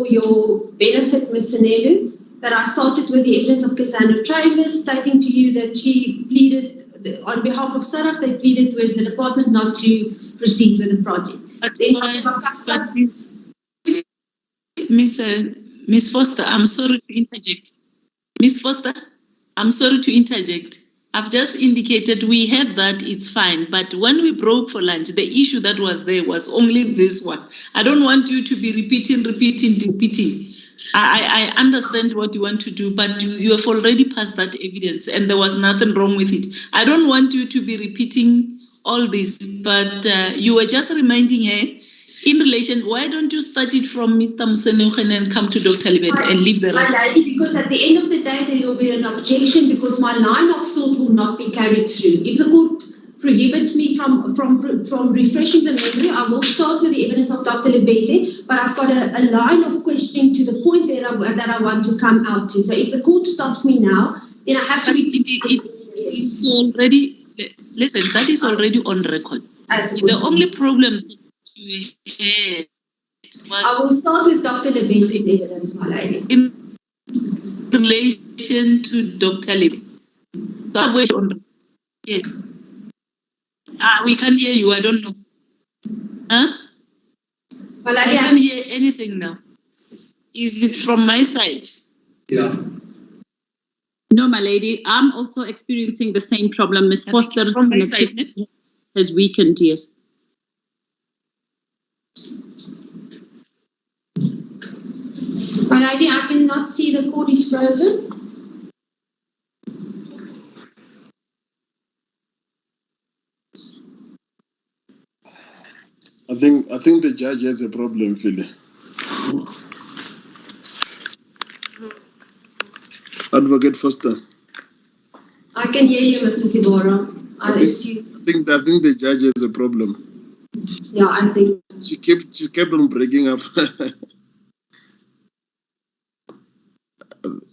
your benefit, Ms. Sanelu, that I started with the evidence of Cassandra Chambers, stating to you that she pleaded, on behalf of SARAF, they pleaded with the department not to proceed with the project. Miss Foster, I'm sorry to interject. Miss Foster, I'm sorry to interject. I've just indicated we had that, it's fine. But when we broke for lunch, the issue that was there was only this one. I don't want you to be repeating. I understand what you want to do, but you have already passed that evidence and there was nothing wrong with it. I don't want you to be repeating all this, but you were just reminding her in relation, why don't you start it from Mr. Mosenogi and come to Dr. Libet and leave the rest? My lady, because at the end of the day, there will be an objection because my line of thought will not be carried through. If the court prohibits me from refreshing the memory, I will start with the evidence of Dr. Libete, but I've got a line of questioning to the point that I want to come out to. So if the court stops me now, then I have to... It is already... Listen, that is already on record. The only problem... I will start with Dr. Lebete's evidence, my lady. In relation to Dr. Lebete. Yes. We can't hear you, I don't know. Huh? Well, I can't hear anything now. Is it from my side? Yeah. No, my lady, I'm also experiencing the same problem. Ms. Foster's from my side has weakened, yes. My lady, I cannot see the court is frozen. I think the judge has a problem, Philly. Advocate Foster. I can hear you, Mr. Sibora. I think the judge has a problem. Yeah, I think she kept on breaking up.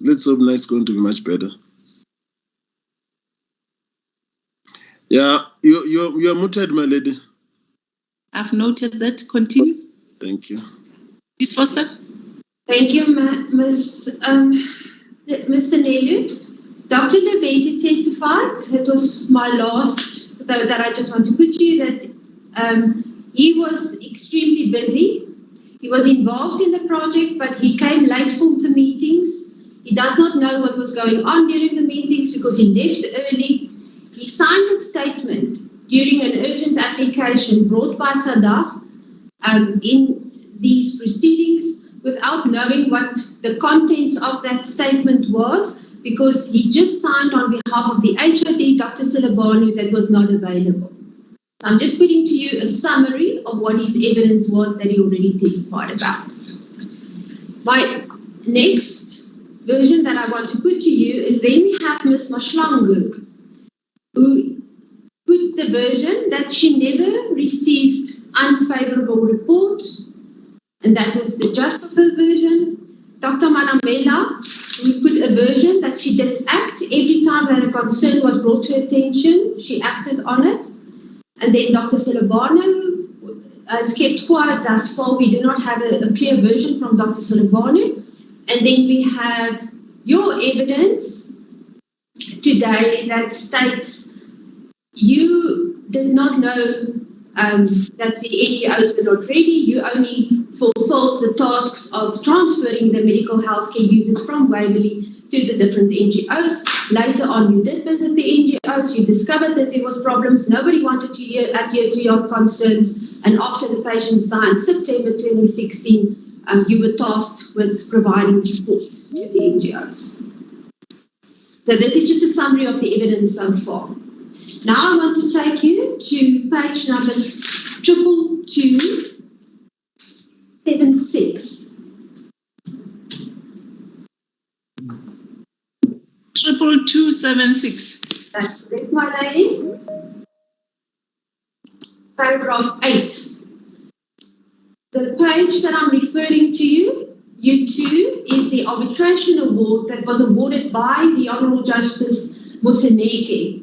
Let's hope it's going to be much better. Yeah, you're muted, my lady. I've noted that. Continue. Thank you. Ms. Foster. Thank you, Ms. Sanelu. Dr. Lebete testified, that was my last, that I just want to put to you, that he was extremely busy. He was involved in the project, but he came late for the meetings. He does not know what was going on during the meetings because he left early. He signed a statement during an urgent application brought by SADAF in these proceedings without knowing what the contents of that statement was, because he just signed on behalf of the HOD, Dr. Silabanu, that was not available. So I'm just putting to you a summary of what his evidence was that he already testified about. My next version that I want to put to you is then we have Ms. Mashlangu, who put the version that she never received unfavorable reports, and that was the just of her version. Dr. Manamela, who put a version that she did act every time that a concern was brought to her attention, she acted on it. And then Dr. Silabano has kept quiet thus far. We do not have a clear version from Dr. Silabano. And then we have your evidence today that states you did not know that the NGOs were not ready. You only fulfilled the tasks of transferring the medical healthcare users from Waverley to the different NGOs. Later on, you did visit the NGOs. You discovered that there was problems. Nobody wanted to adhere to your concerns. And after the patients died in September 2016, you were tasked with providing support to the NGOs. So this is just a summary of the evidence so far. Now I want to take you to page number 22276. 22276. That's correct, my lady. Paragraph 8. The page that I'm referring to you two, is the arbitration award that was awarded by the Honourable Justice Moseneke.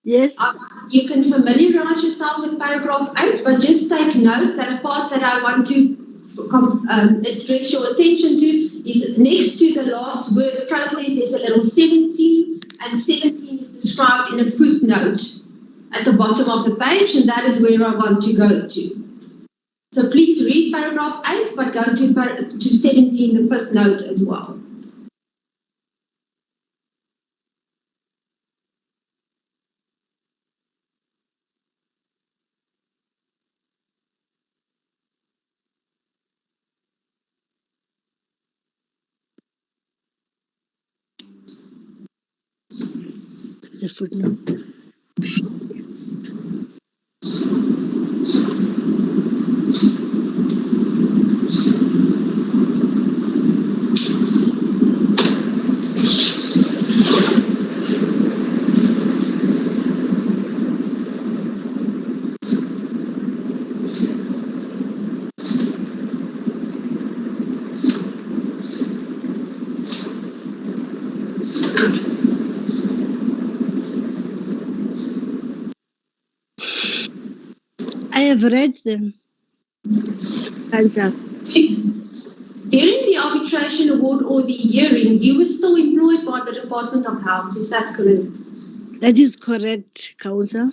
Yes. You can familiarise yourself with paragraph 8, but just take note that a part that I want to address your attention to is next to the last word process, there's a little 17, and 17 is described in a footnote at the bottom of the page, and that is where I want to go to. So please read paragraph 8, but go to 17, the footnote as well. The footnote. I have read them. Answer. During the arbitration award or the hearing, you were still employed by the Department of Health. Is that correct? That is correct, Council.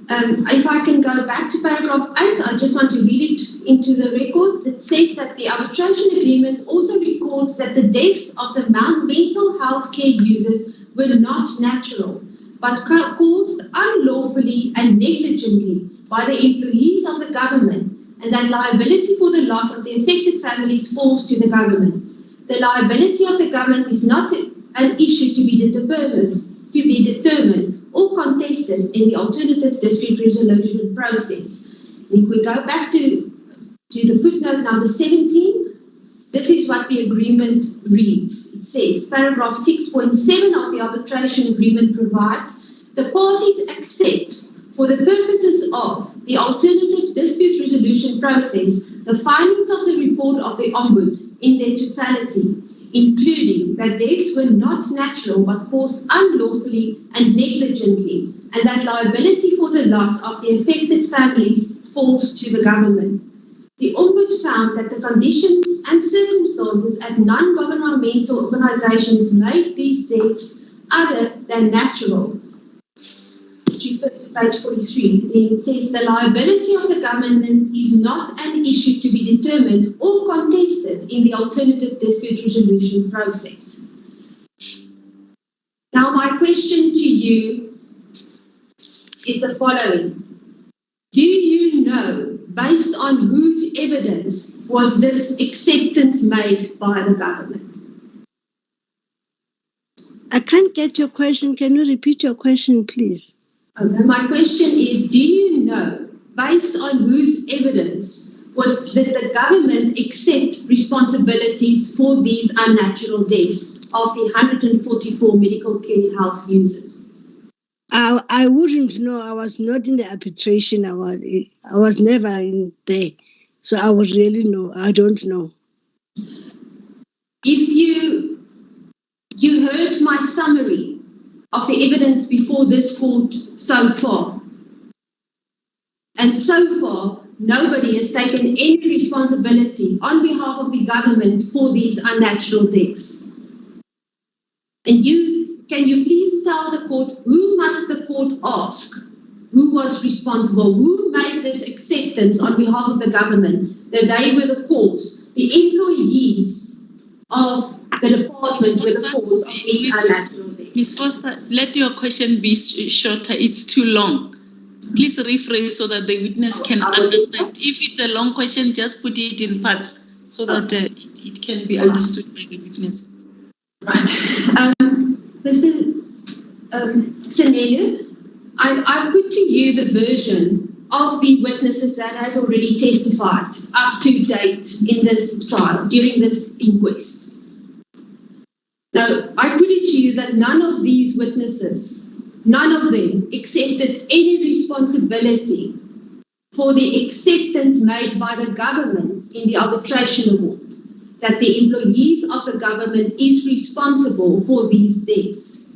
If I can go back to paragraph 8, I just want to read it into the record. It says that the arbitration agreement also records that the deaths of the mental health care users were not natural, but caused unlawfully and negligently by the employees of the government, and that liability for the loss of the affected families falls to the government. The liability of the government is not an issue to be determined or contested in the alternative dispute resolution process. And if we go back to the footnote number 17, this is what the agreement reads. It says, paragraph 6.7 of the arbitration agreement provides, the parties accept, for the purposes of the alternative dispute resolution process, the findings of the report of the Ombudsman in their totality, including that deaths were not natural but caused unlawfully and negligently, and that liability for the loss of the affected families falls to the government. The Ombudsman found that the conditions and circumstances at non-governmental organizations made these deaths other than natural. Page 43, it says the liability of the government is not an issue to be determined or contested in the alternative dispute resolution process. Now my question to you is the following. Do you know, based on whose evidence was this acceptance made by the government? I can't get your question. Can you repeat your question, please? Okay, my question is, do you know, based on whose evidence was that the government accept responsibilities for these unnatural deaths of the 144 medical care house users? I wouldn't know. I was not in the arbitration. I was never in there. So I would really know. I don't know. If you heard my summary of the evidence before this court so far, and so far nobody has taken any responsibility on behalf of the government for these unnatural deaths. And can you please tell the court, who must the court ask? Who was responsible? Who made this acceptance on behalf of the government that they were the cause? The employees of the department were the cause of these unnatural deaths. Ms. Foster, let your question be shorter. It's too long. Please rephrase so that the witness can understand. If it's a long question, just put it in parts so that it can be understood by the witness. Right. Mr. Senelu, I put to you the version of the witnesses that has already testified up to date in this trial, during this inquest. Now, I put it to you that none of these witnesses, none of them accepted any responsibility for the acceptance made by the government in the arbitration award, that the employees of the government is responsible for these deaths.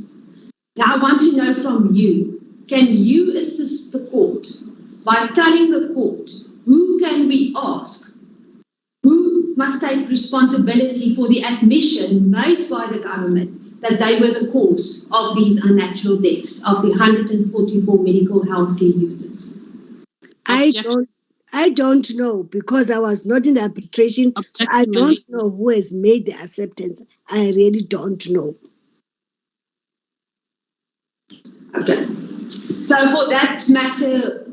Now, I want to know from you, can you assist the court by telling the court who can we ask, who must take responsibility for the admission made by the government that they were the cause of these unnatural deaths of the 144 medical healthcare users? I don't know, because I was not in the arbitration. So I don't know who has made the acceptance. I really don't know. Okay. So for that matter,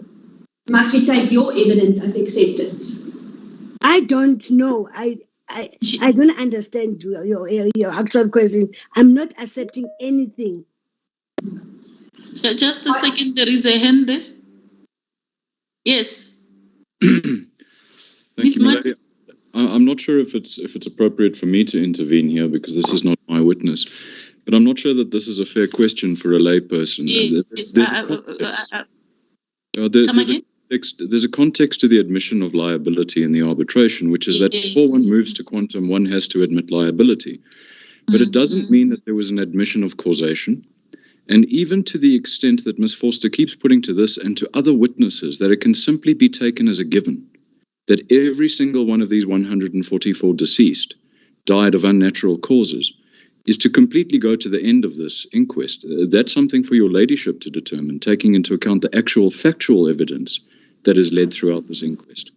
must we take your evidence as acceptance? I don't know. I don't understand your actual question. I'm not accepting anything. So just a second, there is a hand there. Yes. Thank you, Milady. I'm not sure if it's appropriate for me to intervene here because this is not my witness, but I'm not sure that this is a fair question for a layperson. Yes. There's a context to the admission of liability in the arbitration, which is that before one moves to quantum, one has to admit liability. But it doesn't mean that there was an admission of causation. And even to the extent that Ms. Forster keeps putting to this and to other witnesses that it can simply be taken as a given that every single one of these 144 deceased died of unnatural causes is to completely go to the end of this inquest. That's something for your ladyship to determine, taking into account the actual factual evidence that is led throughout this inquest.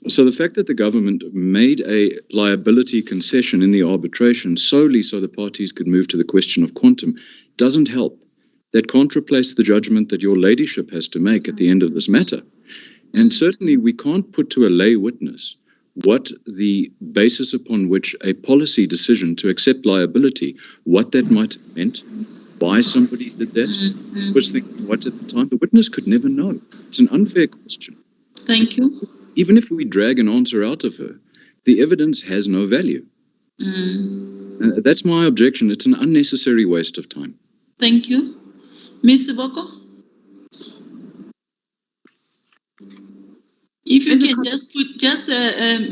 So the fact that the government made a liability concession in the arbitration solely so the parties could move to the question of quantum doesn't help. That can't replace the judgment that your ladyship has to make at the end of this matter. And certainly we can't put to a lay witness what the basis upon which a policy decision to accept liability, what that might have meant, why somebody did that, was thinking what at the time. The witness could never know. It's an unfair question. Thank you. Even if we drag an answer out of her, the evidence has no value. That's my objection. It's an unnecessary waste of time. Thank you. Ms. Boko? If you can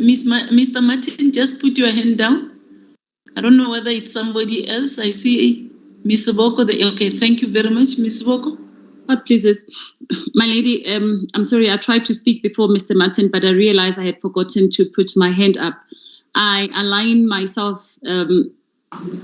Mr. Martin, just put your hand down. I don't know whether it's somebody else. I see Ms. Boko. Okay, thank you very much, Ms. Boko. God pleases. My lady, I'm sorry, I tried to speak before Mr. Martin, but I realized I had forgotten to put my hand up. I align myself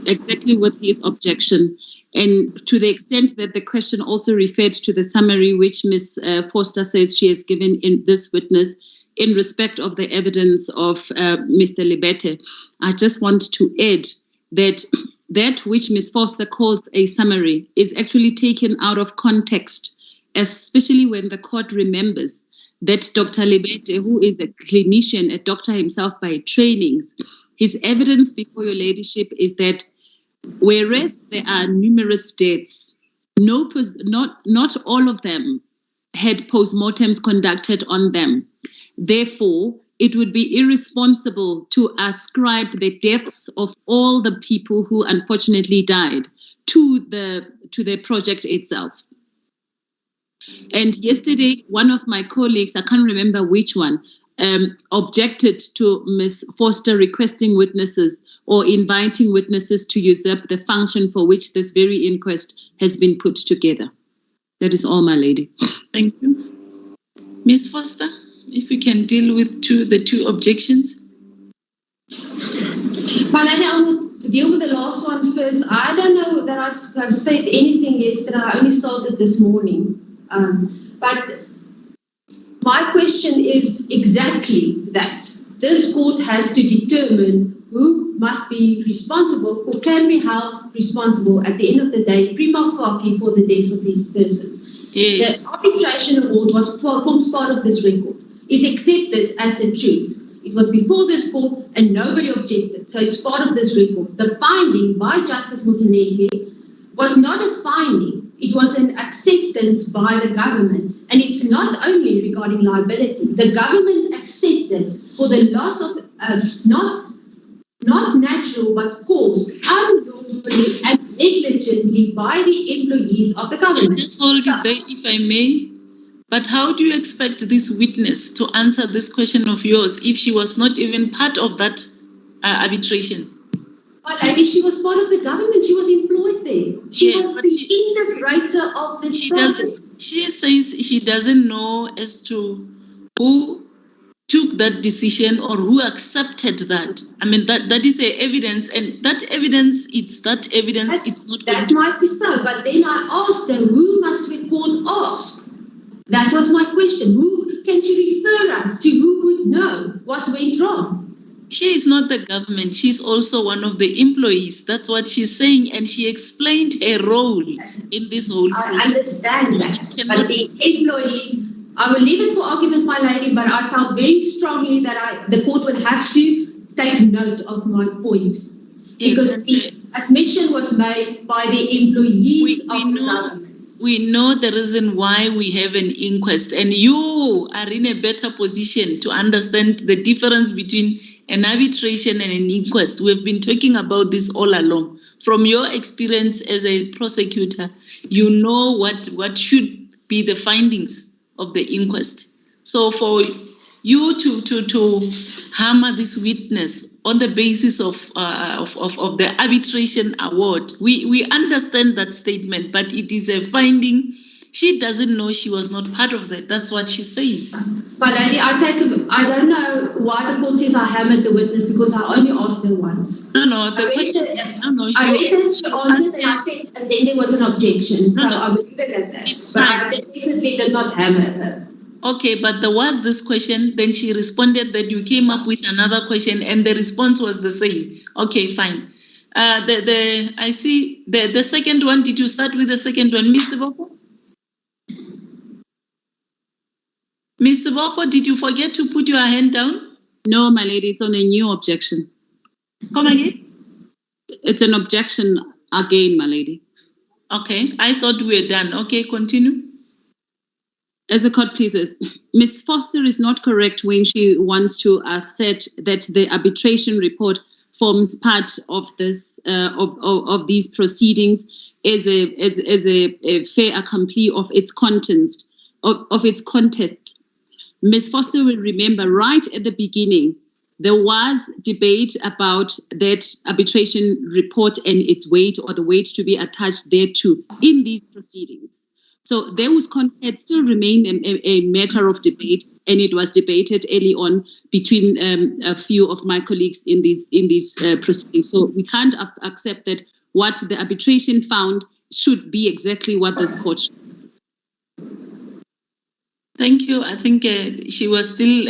exactly with his objection. And to the extent that the question also referred to the summary which Ms. Forster says she has given in this witness in respect of the evidence of Mr. Libete, I just want to add that which Ms. Forster calls a summary is actually taken out of context, especially when the court remembers that Dr. Libete, who is a clinician, a doctor himself by trainings, his evidence before your ladyship is that whereas there are numerous deaths, not all of them had postmortems conducted on them. Therefore, it would be irresponsible to ascribe the deaths of all the people who unfortunately died to the project itself. And yesterday, one of my colleagues, I can't remember which one, objected to Ms. Foster requesting witnesses or inviting witnesses to usurp the function for which this very inquest has been put together. That is all, my lady. Thank you. Ms. Foster, if you can deal with the two objections. My lady, I will deal with the last one first. I don't know that I have said anything yesterday. I only started this morning. But my question is exactly that. This court has to determine who must be responsible or can be held responsible at the end of the day, prima facie, for the deaths of these persons. Yes. The arbitration award forms part of this record, is accepted as the truth. It was before this court and nobody objected, so it's part of this record. The finding by Justice Moseneke was not a finding, it was an acceptance by the government. And it's not only regarding liability. The government accepted for the loss of, not natural, but caused unlawfully and negligently by the employees of the government. Just hold it there, if I may. But how do you expect this witness to answer this question of yours if she was not even part of that arbitration? My lady, she was part of the government. She was employed there. She was the integrator of this project. She says she doesn't know as to who took that decision or who accepted that. I mean, that is a evidence, and that evidence, it's not that might be so, but then I asked her, who must we call ask? That was my question. Who can she refer us to? Who would know what went wrong? She is not the government. She's also one of the employees. That's what she's saying. And she explained her role in this whole project. I understand that. But the employees, I will leave it for argument, my lady, but I felt very strongly that the court would have to take note of my point. Because the admission was made by the employees of the government. We know the reason why we have an inquest, and you are in a better position to understand the difference between an arbitration and an inquest. We've been talking about this all along. From your experience as a prosecutor, you know what should be the findings of the inquest. So for you to hammer this witness on the basis of the arbitration award, we understand that statement, but it is a finding. She doesn't know, she was not part of that. That's what she's saying. But lady, I don't know why the court says I hammered the witness, because I only asked her once. No, the question. I read that she answered and I said, and then there was an objection. So I will leave it at that. It's but fine. I definitely did not hammer her. Okay, but there was this question, then she responded that you came up with another question and the response was the same. Okay, fine. I see the second one. Did you start with the second one, Mr. Boko? Mr. Boko, did you forget to put your hand down? No, my lady, it's on a new objection. Come again? It's an objection again, my lady. Okay, I thought we were done. Okay, continue. As the court pleases, Ms. Foster is not correct when she wants to assert that the arbitration report forms part of this of these proceedings as a fait accompli of its contents of its context. Ms. Foster will remember right at the beginning there was debate about that arbitration report and its weight, or the weight to be attached thereto in these proceedings. So those contents still remain a matter of debate, and it was debated early on between a few of my colleagues in these proceedings. So we can't accept that what the arbitration found should be exactly what this court should. Thank you. I think she was still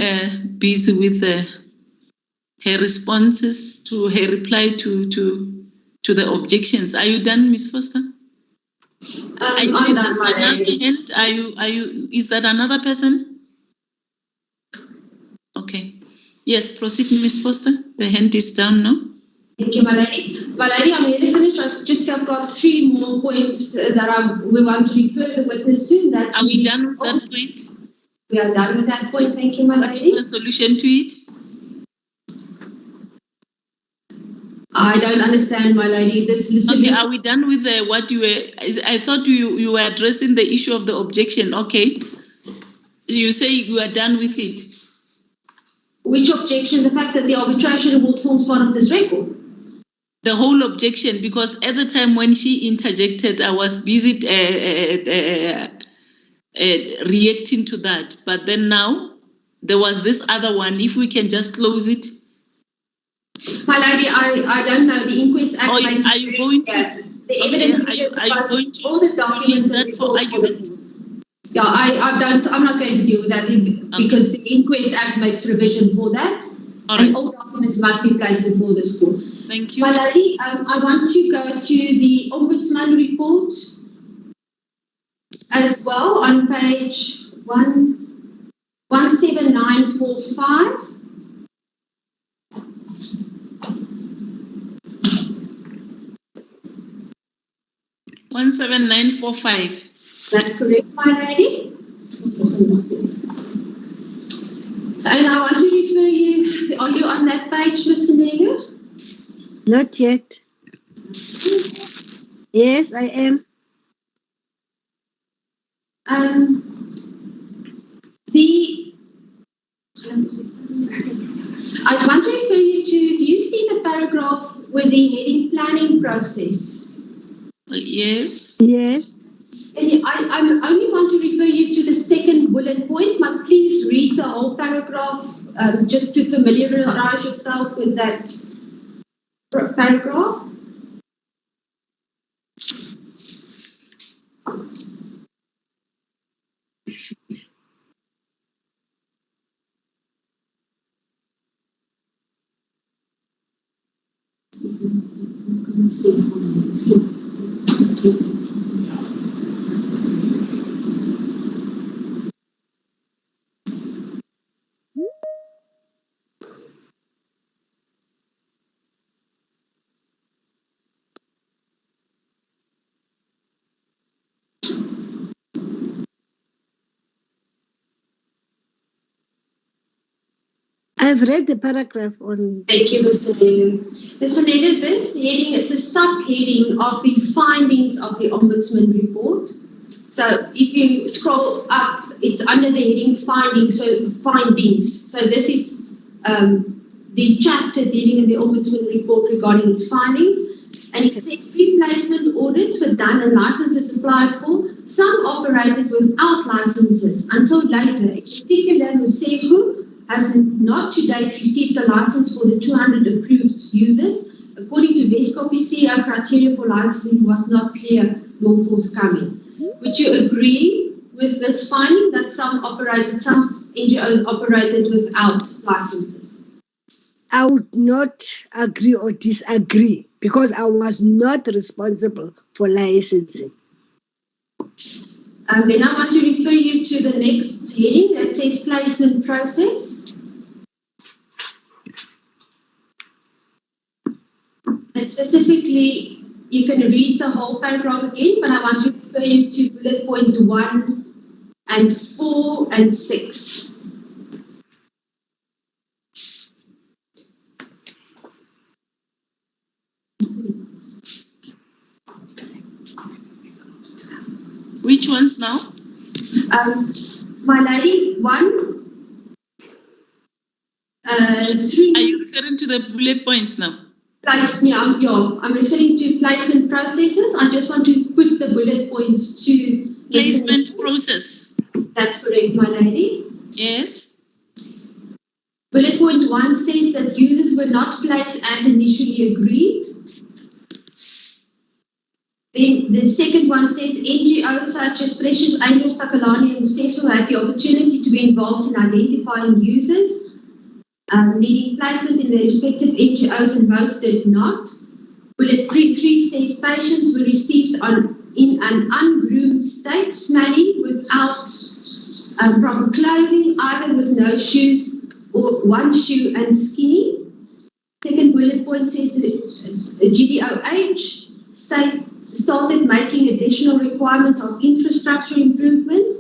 busy with her responses to her reply to the objections. Are you done, Ms. Foster? I see there's another hand. Are you? Is that another person? Okay. Yes, proceed, Ms. Foster. The hand is down now. Thank you, Malady. Malady, I'm nearly finished. I've got 3 more points that we want to refer the witness to. Are we done with that point? We are done with that point. Thank you, my lady. What is the solution to it? I don't understand, my lady. This Okay, are we done with what you were? I thought you were addressing the issue of the objection. Okay, you say you are done with it. Which objection? The fact that the arbitration award forms part of this record. The whole objection, because at the time when she interjected, I was busy reacting to that. But then now there was this other one. If we can just close it. My lady, I don't know. The Inquest Act makes are you going to, the evidence are you going to all the documents that for argument? Yeah, I'm not going to deal with that because the Inquest Act makes provision for that. And all documents must be placed before this court. Thank you. My lady, I want to go to the Ombudsman report as well on page 17945. That's correct, my lady. And I want to refer you, are you on that page, Ms. Nega? Not yet. Yes, I am. I want to refer you to, do you see the paragraph with the heading planning process? Yes. Yes. And I only want to refer you to the second bullet point, but please read the whole paragraph just to familiarize yourself with that paragraph. I've read the paragraph on. Thank you, Mr. Nelu. Mr. Nelu, this heading is a subheading of the findings of the Ombudsman report. So if you scroll up, it's under the heading findings. So this is the chapter dealing in the Ombudsman report regarding his findings. And it says replacement audits were done and licenses applied for. Some operated without licenses until later. In particular, Musefu has not to date received a license for the 200 approved users. According to Vescopy, CEO criteria for licensing was not clear nor forthcoming. Would you agree with this finding that some NGOs operated without licenses? I would not agree or disagree because I was not responsible for licensing. Then I want to refer you to the next heading that says placement process. And specifically, you can read the whole paragraph again, but I want to refer you to bullet point 1 and 4 and 6. Which ones now? My lady, 1, 3. Are you referring to the bullet points now? I'm referring to placement processes. I just want to put the bullet points to placement process. That's correct, my lady. Yes. Bullet point 1 says that users were not placed as initially agreed. Then the second one says NGOs such as Precious Angels, Takalani and Musefu had the opportunity to be involved in identifying users needing placement in their respective NGOs and most did not. Bullet 3.3 says patients were received in an ungroomed state, smelly, without proper clothing, either with no shoes or one shoe and skinny. Second bullet point says that the GDOH started making additional requirements of infrastructure improvement.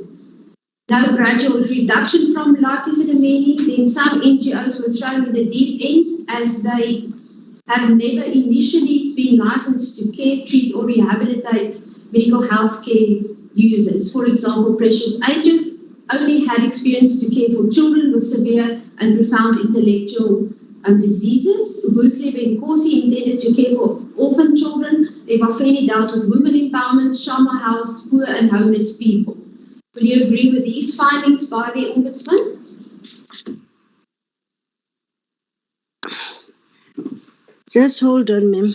No no gradual reduction from Life Esidimeni. Then some NGOs were thrown in the deep end as they have never initially been licensed to care, treat or rehabilitate medical health care users. For example, Precious Ages only had experience to care for children with severe and profound intellectual diseases. Boothleber and Corsi intended to care for orphan children. Evafeni dealt with women empowerment, Shama House, poor and homeless people. Will you agree with these findings by the Ombudsman? Just hold on, ma'am.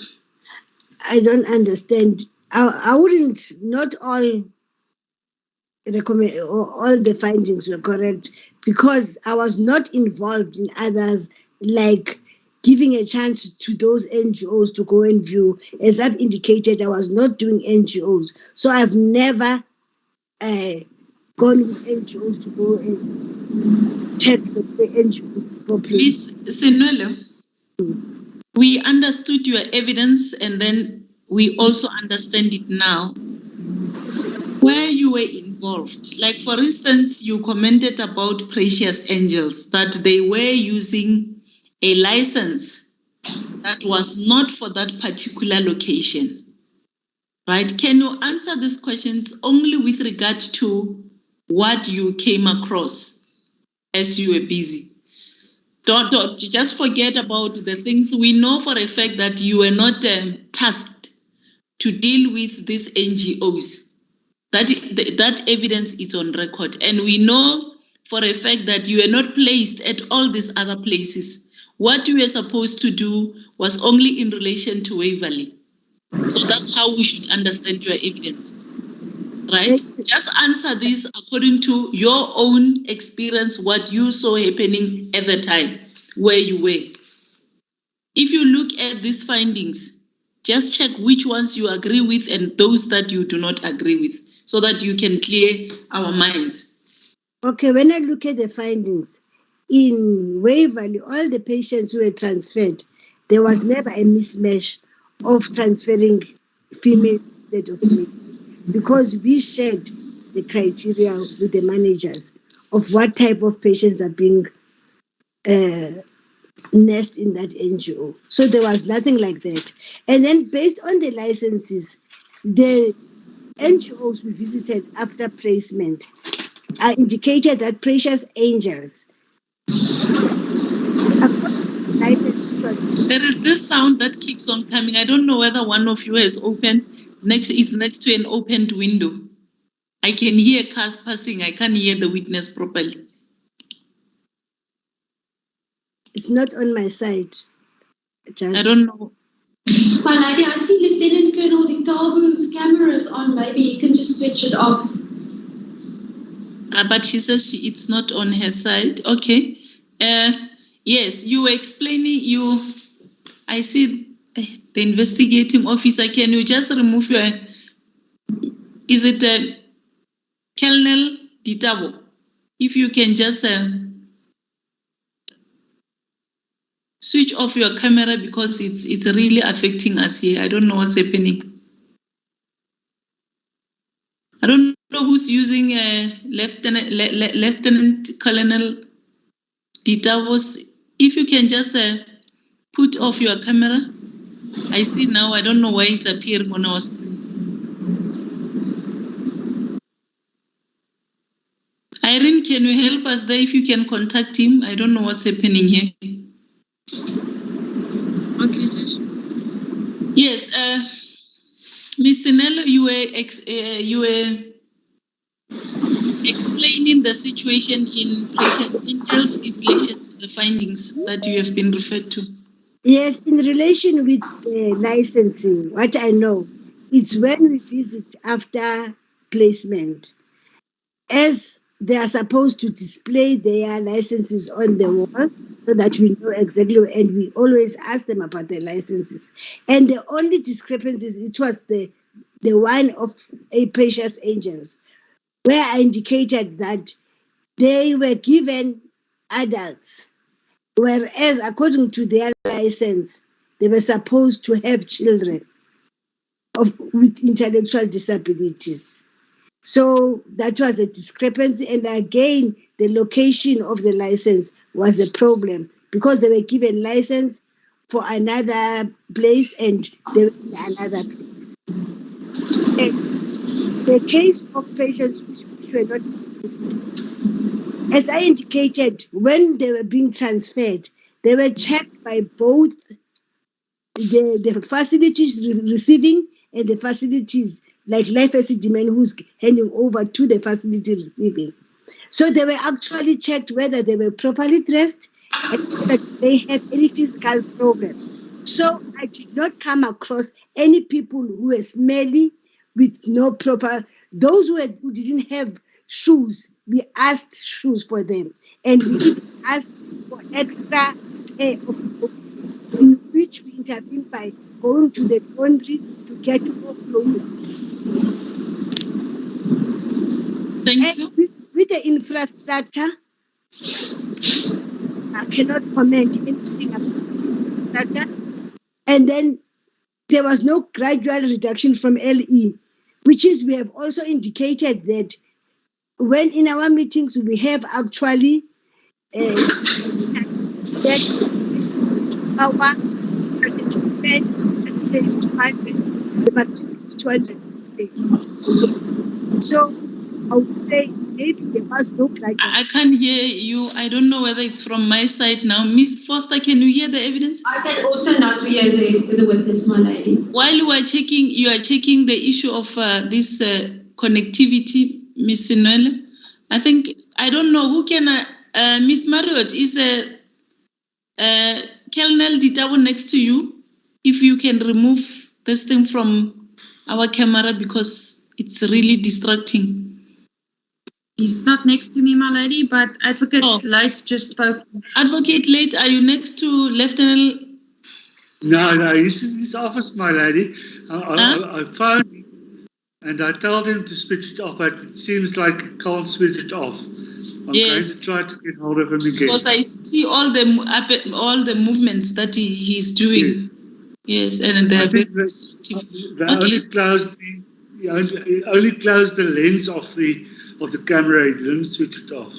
I don't understand. I wouldn't, not all recommend, all the findings were correct because I was not involved in others, like giving a chance to those NGOs to go and view. As I've indicated, I was not doing NGOs. So I've never gone with NGOs to go and check the NGOs properly. Ms. Senwelo, we understood your evidence and then we also understand it now. Where you were involved, like for instance, you commented about Precious Angels, that they were using a license that was not for that particular location, right? Can you answer these questions only with regard to what you came across as you were busy? Don't just forget about the things. We know for a fact that you were not tasked to deal with these NGOs. That evidence is on record. And we know for a fact that you were not placed at all these other places. What you were supposed to do was only in relation to Waverley. So that's how we should understand your evidence, right? Just answer this according to your own experience, what you saw happening at the time where you were. If you look at these findings, just check which ones you agree with and those that you do not agree with, so that you can clear our minds. Okay, when I look at the findings, in Waverley, all the patients who were transferred, there was never a mismatch of transferring female instead of male, because we shared the criteria with the managers of what type of patients are being nursed in that NGO. So there was nothing like that. And then based on the licenses, the NGOs we visited after placement indicated that Precious Angels, there is this sound that keeps on coming. I don't know whether one of you is next to an opened window. I can hear cars passing. I can't hear the witness properly. It's not on my side, Judge. I don't know. My lady, I see Lieutenant Colonel Victor's camera is on. Maybe you can just switch it off. But she says it's not on her side. Okay. Yes, you were explaining. I see the investigating officer. Can you just remove your? Is it Colonel Ditabo? If you can just switch off your camera, because it's really affecting us here. I don't know what's happening. I don't know who's using Lieutenant Colonel Ditavos. If you can just put off your camera. I see now. I don't know why it's appearing on our screen. Irene, can you help us there if you can contact him? I don't know what's happening here. Okay, Josh. Yes, Ms. Sinello, you were explaining the situation in Precious Angels in relation to the findings that you have been referred to. Yes, in relation with licensing, what I know, it's when we visit after placement, as they are supposed to display their licenses on the wall so that we know exactly, and we always ask them about their licenses. And the only discrepancies, it was the one of a Precious Angels, where I indicated that they were given adults, whereas according to their license, they were supposed to have children with intellectual disabilities. So that was a discrepancy. And again, the location of the license was a problem because they were given license for another place and they were in another place. And the case of patients which were not, as I indicated, when they were being transferred, they were checked by both the facilities receiving and the facilities like Life Esidimeni who's handing over to the facility receiving. So they were actually checked whether they were properly dressed and whether they had any physical problem. So I did not come across any people who were smelly with no proper, those who didn't have shoes, we asked shoes for them. And we even asked for extra pair of clothes, in which we intervened by going to the laundry to get more clothes. Thank you. With the infrastructure, I cannot comment anything about the infrastructure. And then there was no gradual reduction from LE, which is we have also indicated that when in our meetings we have actually that our participant and says 200, they must reach 250. So I would say maybe there was no gradual. I can't hear you. I don't know whether it's from my side now. Miss Foster, can you hear the evidence? I can also not hear the witness, my lady. While you are checking the issue of this connectivity, Miss Sinwele, I think, I don't know who can, Miss Marriott, is Colonel Ditabo next to you? If you can remove this thing from our camera because it's really distracting. He's not next to me, my lady, but Advocate Light just spoke. Advocate Light, are you next to Lieutenant? No, he's in his office, my lady. I phoned him and I told him to switch it off, but it seems like he can't switch it off. I'm going to try to get hold of him again. Because I see all the movements that he's doing. Yes, and they're very positive. They only closed the lens of the camera. He didn't switch it off.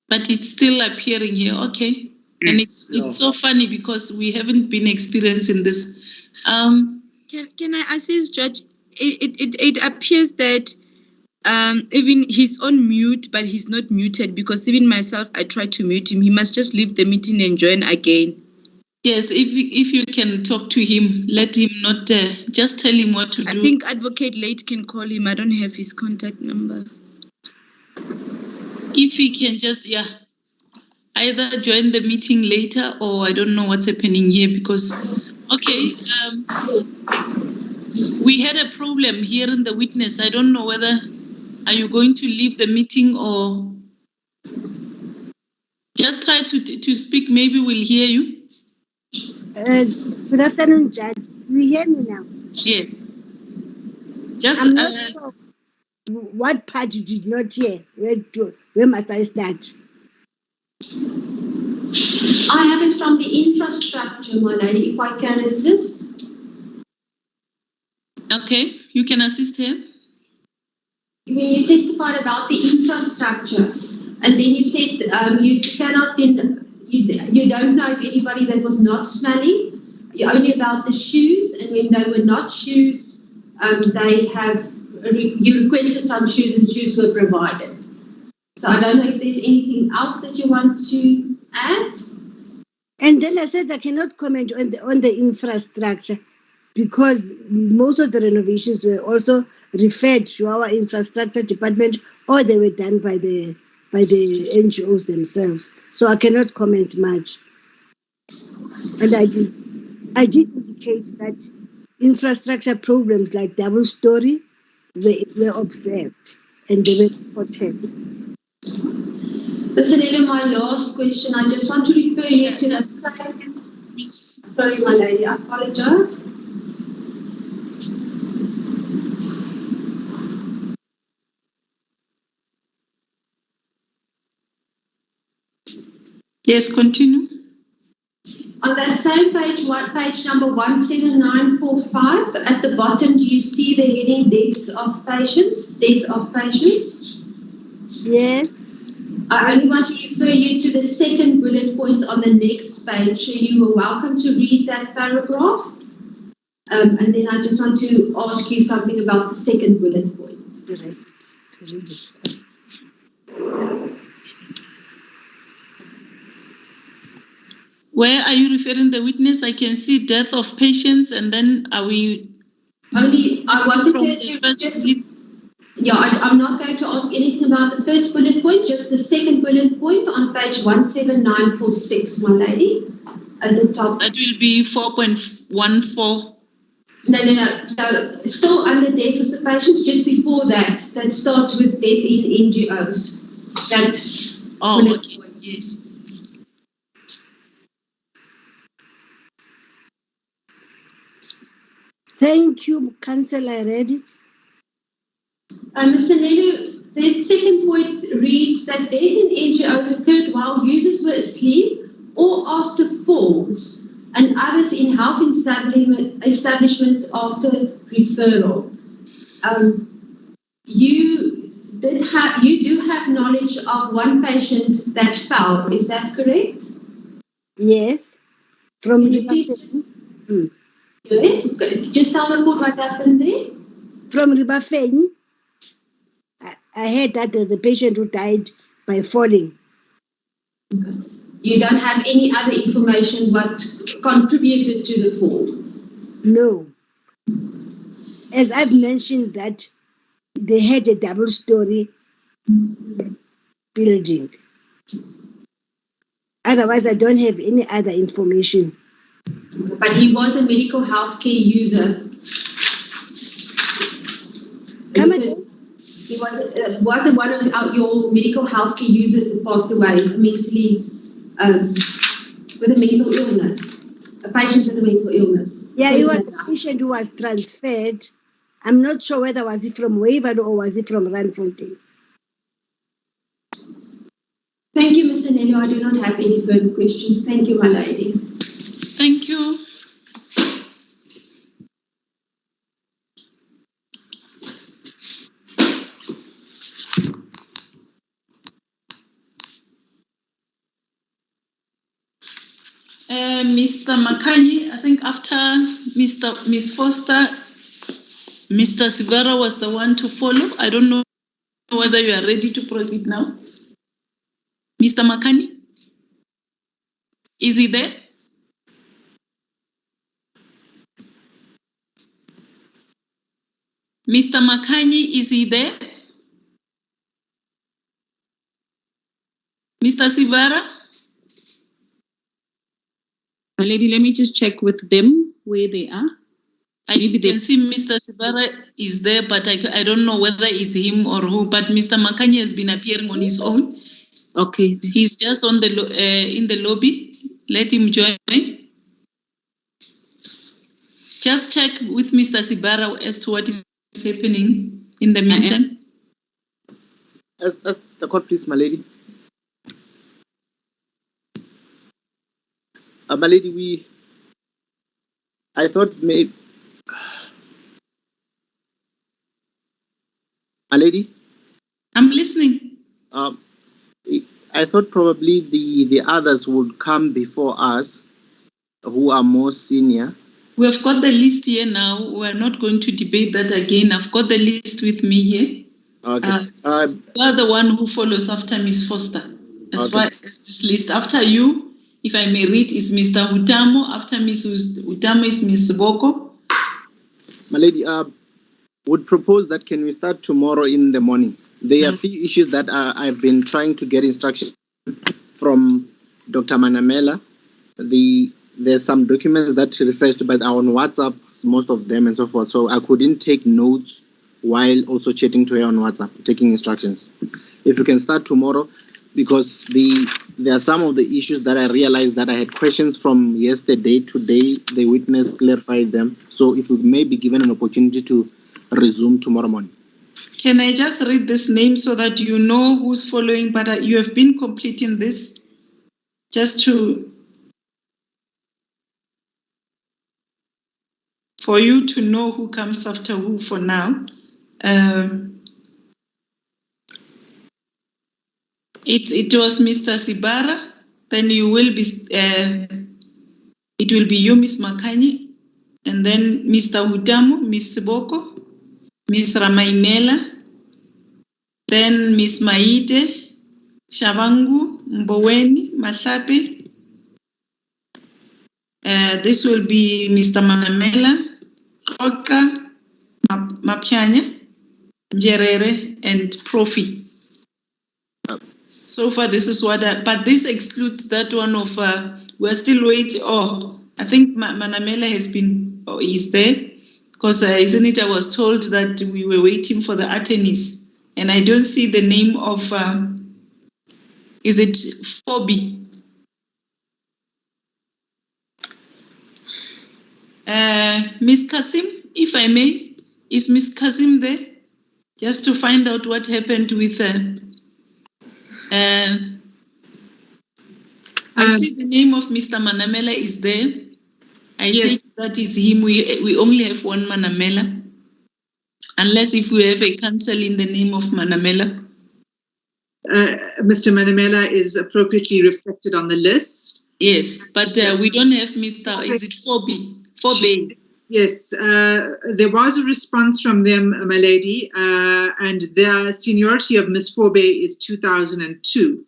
But it's still appearing here. Okay. Yes, and it's so funny because we haven't been experiencing this. Can I assist, Judge? It appears that even he's on mute, but he's not muted because even myself, I tried to mute him. He must just leave the meeting and join again. Yes, if you can talk to him, let him not, just tell him what to do. I think Advocate Late can call him. I don't have his contact number. If he can just, either join the meeting later or I don't know what's happening here because, okay, we had a problem here in the witness. I don't know whether, are you going to leave the meeting or just try to speak, maybe we'll hear you. Good afternoon, Judge. Do you hear me now? Yes. Just I'm not sure what part you did not hear. Where must I start? I have it from the infrastructure, my lady, if I can assist. Okay, you can assist him. When you testified about the infrastructure, and then you said you cannot then. You don't know if anybody that was not smelly. You're only about the shoes, and when they were not shoes, you requested some shoes, and shoes were provided. So I don't know if there's anything else that you want to add. And then I said I cannot comment on the infrastructure because most of the renovations were also referred to our infrastructure department, or they were done by the NGOs themselves. So I cannot comment much. And I did indicate that infrastructure problems like double story were observed and they were reported. Listen, my last question, I just want to refer you to just a second, Miss. Sorry, my lady, I apologize. Yes, continue. On that same page, page number 17945, at the bottom, do you see the heading deaths of patients? Deaths of patients? Yes. I only want to refer you to the second bullet point on the next page. So you are welcome to read that paragraph. And then I just want to ask you something about the second bullet point. Where are you referring the witness? I can see death of patients, and then are we... Only, I wanted to just... Yeah, I'm not going to ask anything about the first bullet point, just the second bullet point on page 17946, my lady, at the top. That will be 4.14. No. Still under death of the patients, just before that starts with death in NGOs. Okay, yes. Thank you, Councillor. I read it. Mr. Nelu, the second point reads that death in NGOs occurred while users were asleep or after falls, and others in health establishments after referral. You do have knowledge of one patient that fell, is that correct? Yes. From Yes, just tell the court what happened there. From Ribafeni, I heard that the patient who died by falling. Okay. You don't have any other information what contributed to the fall? No. As I've mentioned that they had a double-story building. Otherwise, I don't have any other information. But he was a medical healthcare user. He was one of your medical healthcare users that passed away mentally with a mental illness, a patient with a mental illness. Yeah, he was a patient who was transferred. I'm not sure whether was he from Waverley or was he from Randfontein. Thank you, Mr. Nelu. I do not have any further questions. Thank you, my lady. Thank you. Mr. Makanyi, I think after Miss Foster, Mr. Sivera was the one to follow. I don't know whether you are ready to proceed now. Mr. Makanyi? Is he there? Mr. Makanyi, is he there? Mr. Sivera? My lady, let me just check with them where they are. I can see Mr. Sivera is there, but I don't know whether it's him or who. But Mr. Makanyi has been appearing on his own. Okay. He's just on the in the lobby. Let him join. Just check with Mr. Sivera as to what is happening in the meantime. As the court, please, my lady. My lady, I thought maybe. My lady? I'm listening. I thought probably the others would come before us who are more senior. We have got the list here now. We're not going to debate that again. I've got the list with me here. Okay. You are the one who follows after Miss Foster. As far as this list, after you, if I may read, is Mr. Hutamo. After Miss Hutamo is Miss Boko. My lady, would propose that can we start tomorrow in the morning? There are a few issues that I've been trying to get instruction from Dr. Manamela. There's some documents that she refers to, but are on WhatsApp, most of them and so forth. So I couldn't take notes while also chatting to her on WhatsApp, taking instructions. If you can start tomorrow, because there are some of the issues that I realized that I had questions from yesterday. Today, the witness clarified them. So if we may be given an opportunity to resume tomorrow morning. Can I just read this name so that you know who's following? But you have been completing this just to... for you to know who comes after who for now. It was Mr. Sibara, then you will be, it will be you, Miss Makanye, and then Mr. Hutamu, Miss Siboko, Miss Ramaimela, then Miss Maite, Shabangu, Mboweni, Masape. This will be Mr. Manamela, Oka, Mapyanya, Njerere, and Profi. So far, this is what but this excludes that one of, we're still waiting. Oh, I think Manamela has been, or is there? Because isn't it, I was told that we were waiting for the attorneys, and I don't see the name of, is it Phoebe? Miss Kasim, if I may, is Miss Kasim there? Just to find out what happened with I see the name of Mr. Manamela is there. I think that is him. We only have one Manamela. Unless if we have a counsel in the name of Manamela. Mr. Manamela is appropriately reflected on the list. Yes, but we don't have Mr. Is it Phoebe? Yes, there was a response from them, my lady, and the seniority of Miss Phoebe is 2002.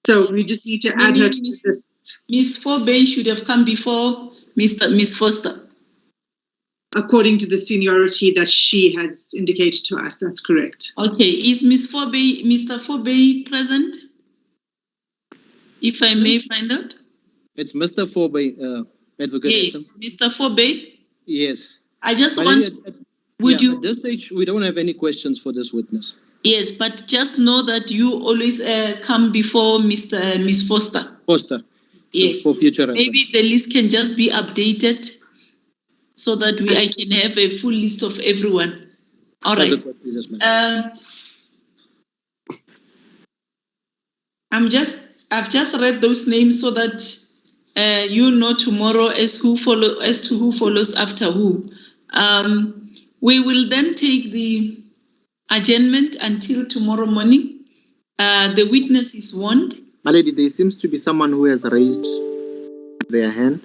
So we just need to add her to the list. Miss Phoebe should have come before Miss Foster. According to the seniority that she has indicated to us, that's correct. Okay, is Miss Phoebe, Mr. Phoebe present? If I may find out. It's Mr. Phoebe, Advocate. Yes, Mr. Phoebe. Yes. I just want. At this stage, we don't have any questions for this witness. Yes, but just know that you always come before Miss Foster. Foster. Yes. For future reference. Maybe the list can just be updated so that I can have a full list of everyone. All right. I've just read those names so that you know tomorrow as to who follows after who. We will then take the adjournment until tomorrow morning. The witness is warned. My lady, there seems to be someone who has raised their hand.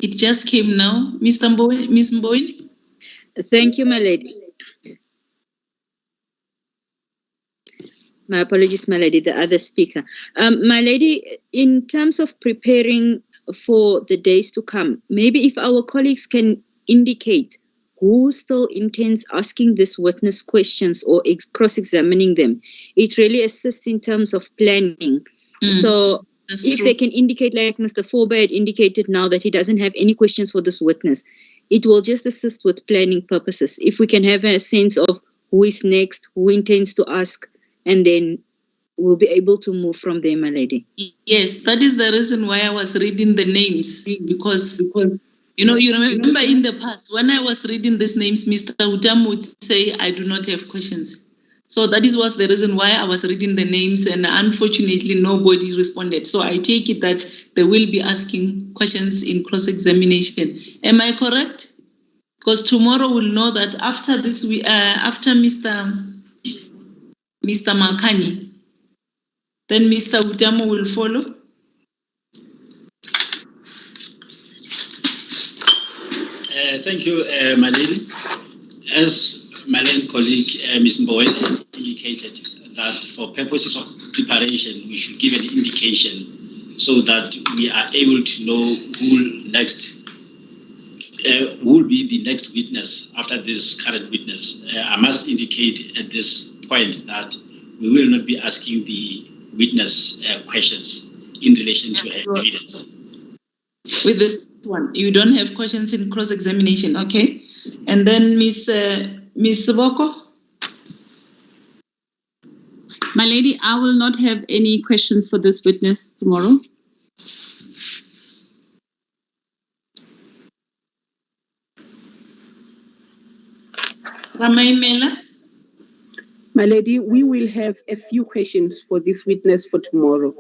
It just came now. Miss Mboweni. Thank you, my lady. My apologies, my lady, the other speaker. My lady, in terms of preparing for the days to come, maybe if our colleagues can indicate who still intends asking this witness questions or cross-examining them, it really assists in terms of planning. So if they can indicate, like Mr. Forber had indicated now, that he doesn't have any questions for this witness, it will just assist with planning purposes. If we can have a sense of who is next, who intends to ask, and then we'll be able to move from there, my lady. Yes, that is the reason why I was reading the names, because you remember in the past when I was reading these names, Mr. Utam would say, I do not have questions. So that was the reason why I was reading the names, and unfortunately nobody responded. So I take it that they will be asking questions in cross-examination. Am I correct? Because tomorrow we'll know that after this, after Mr. Makani, then Mr. Utamo will follow. Thank you, my lady. As my late colleague, Ms. Mbowen, had indicated that for purposes of preparation, we should give an indication so that we are able to know who will be the next witness after this current witness. I must indicate at this point that we will not be asking the witness questions in relation to her evidence. With this one, you don't have questions in cross-examination, okay? And then Miss Siboko? My lady, I will not have any questions for this witness tomorrow. Ramaimela? My lady, we will have a few questions for this witness for tomorrow.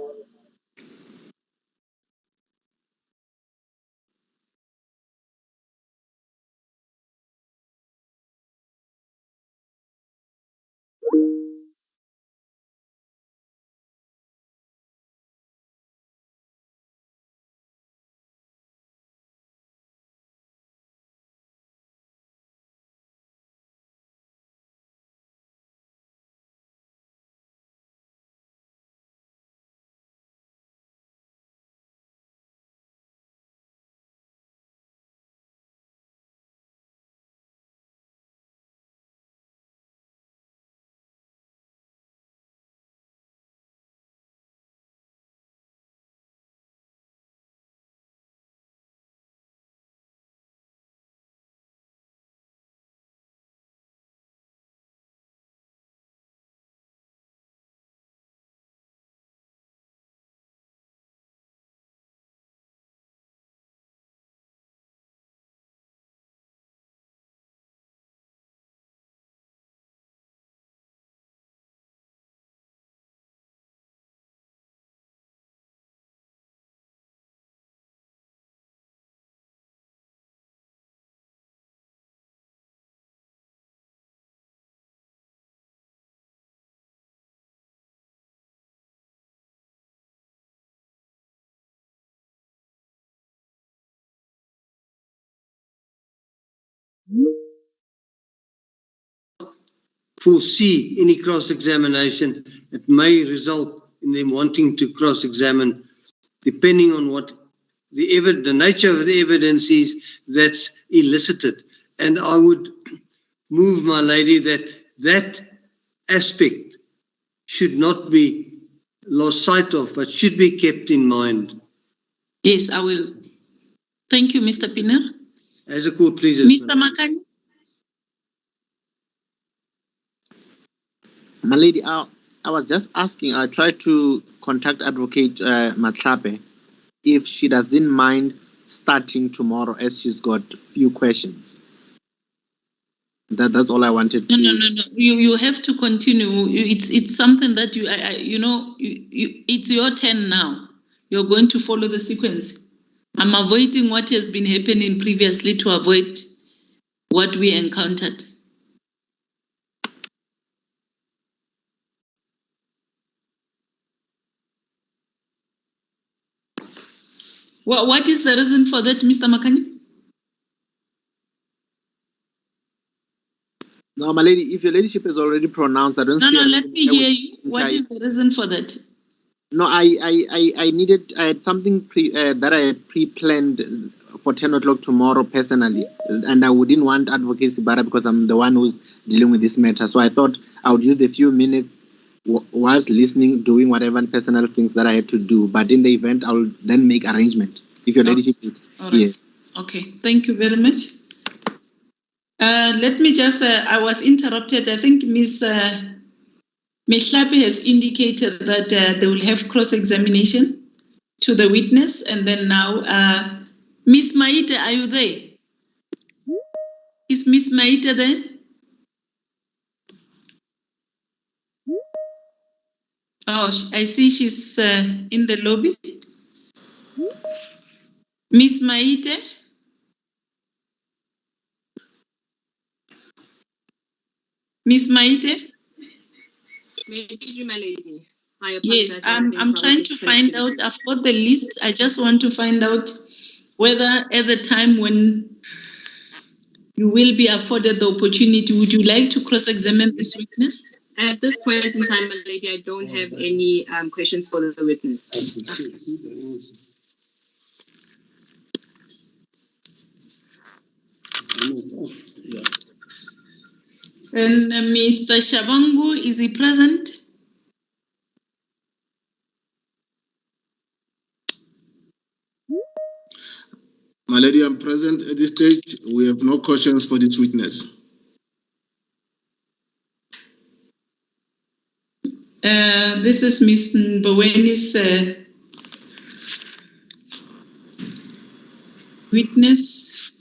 foresee any cross-examination, it may result in them wanting to cross-examine, depending on what the nature of the evidence is that's elicited. And I would move, my lady, that aspect should not be lost sight of, but should be kept in mind. Yes, I will. Thank you, Mr. Pinner. As the court pleases. Mr. Makani? My lady, I was just asking, I tried to contact Advocate Matlape if she doesn't mind starting tomorrow, as she's got a few questions. That's all I wanted to. No. You have to continue. It's something that it's your turn now. You're going to follow the sequence. I'm avoiding what has been happening previously to avoid what we encountered. What is the reason for that, Mr. Makani? No, my lady, if your ladyship has already pronounced, I don't see. No, let me hear you. What is the reason for that? No, I had something that I had pre-planned for 10 o'clock tomorrow personally, and I wouldn't want Advocate Sibara because I'm the one who's dealing with this matter. So I thought I would use the few minutes whilst listening, doing whatever personal things that I had to do. But in the event, I'll then make arrangement if your ladyship is here. Okay, thank you very much. Let me just, I was interrupted. I think Ms. Mehlapi has indicated that they will have cross-examination to the witness. And then now, Ms. Maite, are you there? Is Ms. Maite there? Oh, I see she's in the lobby. Ms. Maite? Miss Maite? My lady. Yes, I'm trying to find out. I've got the list. I just want to find out whether at the time when you will be afforded the opportunity, would you like to cross-examine this witness? At this point in time, my lady, I don't have any questions for the witness. And Mr. Shabangu, is he present? My lady, I'm present at this stage. We have no questions for this witness. This is Ms. Mboweni's witness.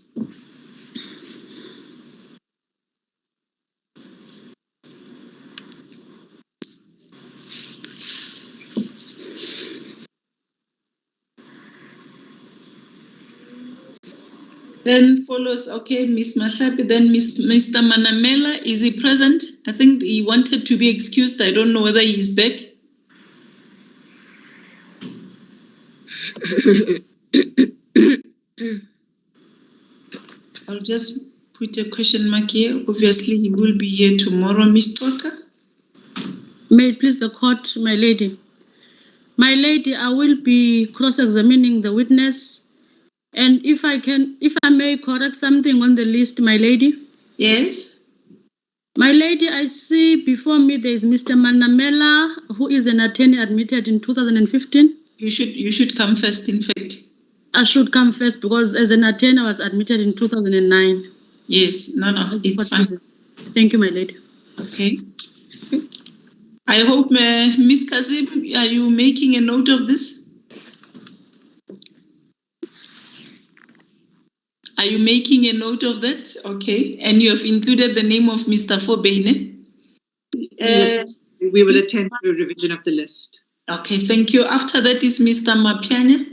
Then follows, okay, Ms. Mahlapi, then Mr. Manamela, is he present? I think he wanted to be excused. I don't know whether he's back. I'll just put a question mark here. Obviously, he will be here tomorrow, Ms. Twaka. May it please the court, my lady. My lady, I will be cross-examining the witness. And if I may correct something on the list, my lady. Yes. My lady, I see before me there is Mr. Manamela, who is an attorney admitted in 2015. You should come first, in fact. I should come first because as an attorney, I was admitted in 2009. Yes, no, it's fine. Thank you, my lady. Okay. I hope, Ms. Kazim, are you making a note of this? Are you making a note of that? Okay. And you have included the name of Mr. Fobeine? Yes, we will attend to a revision of the list. Okay, thank you. After that is Mr. Mapianya.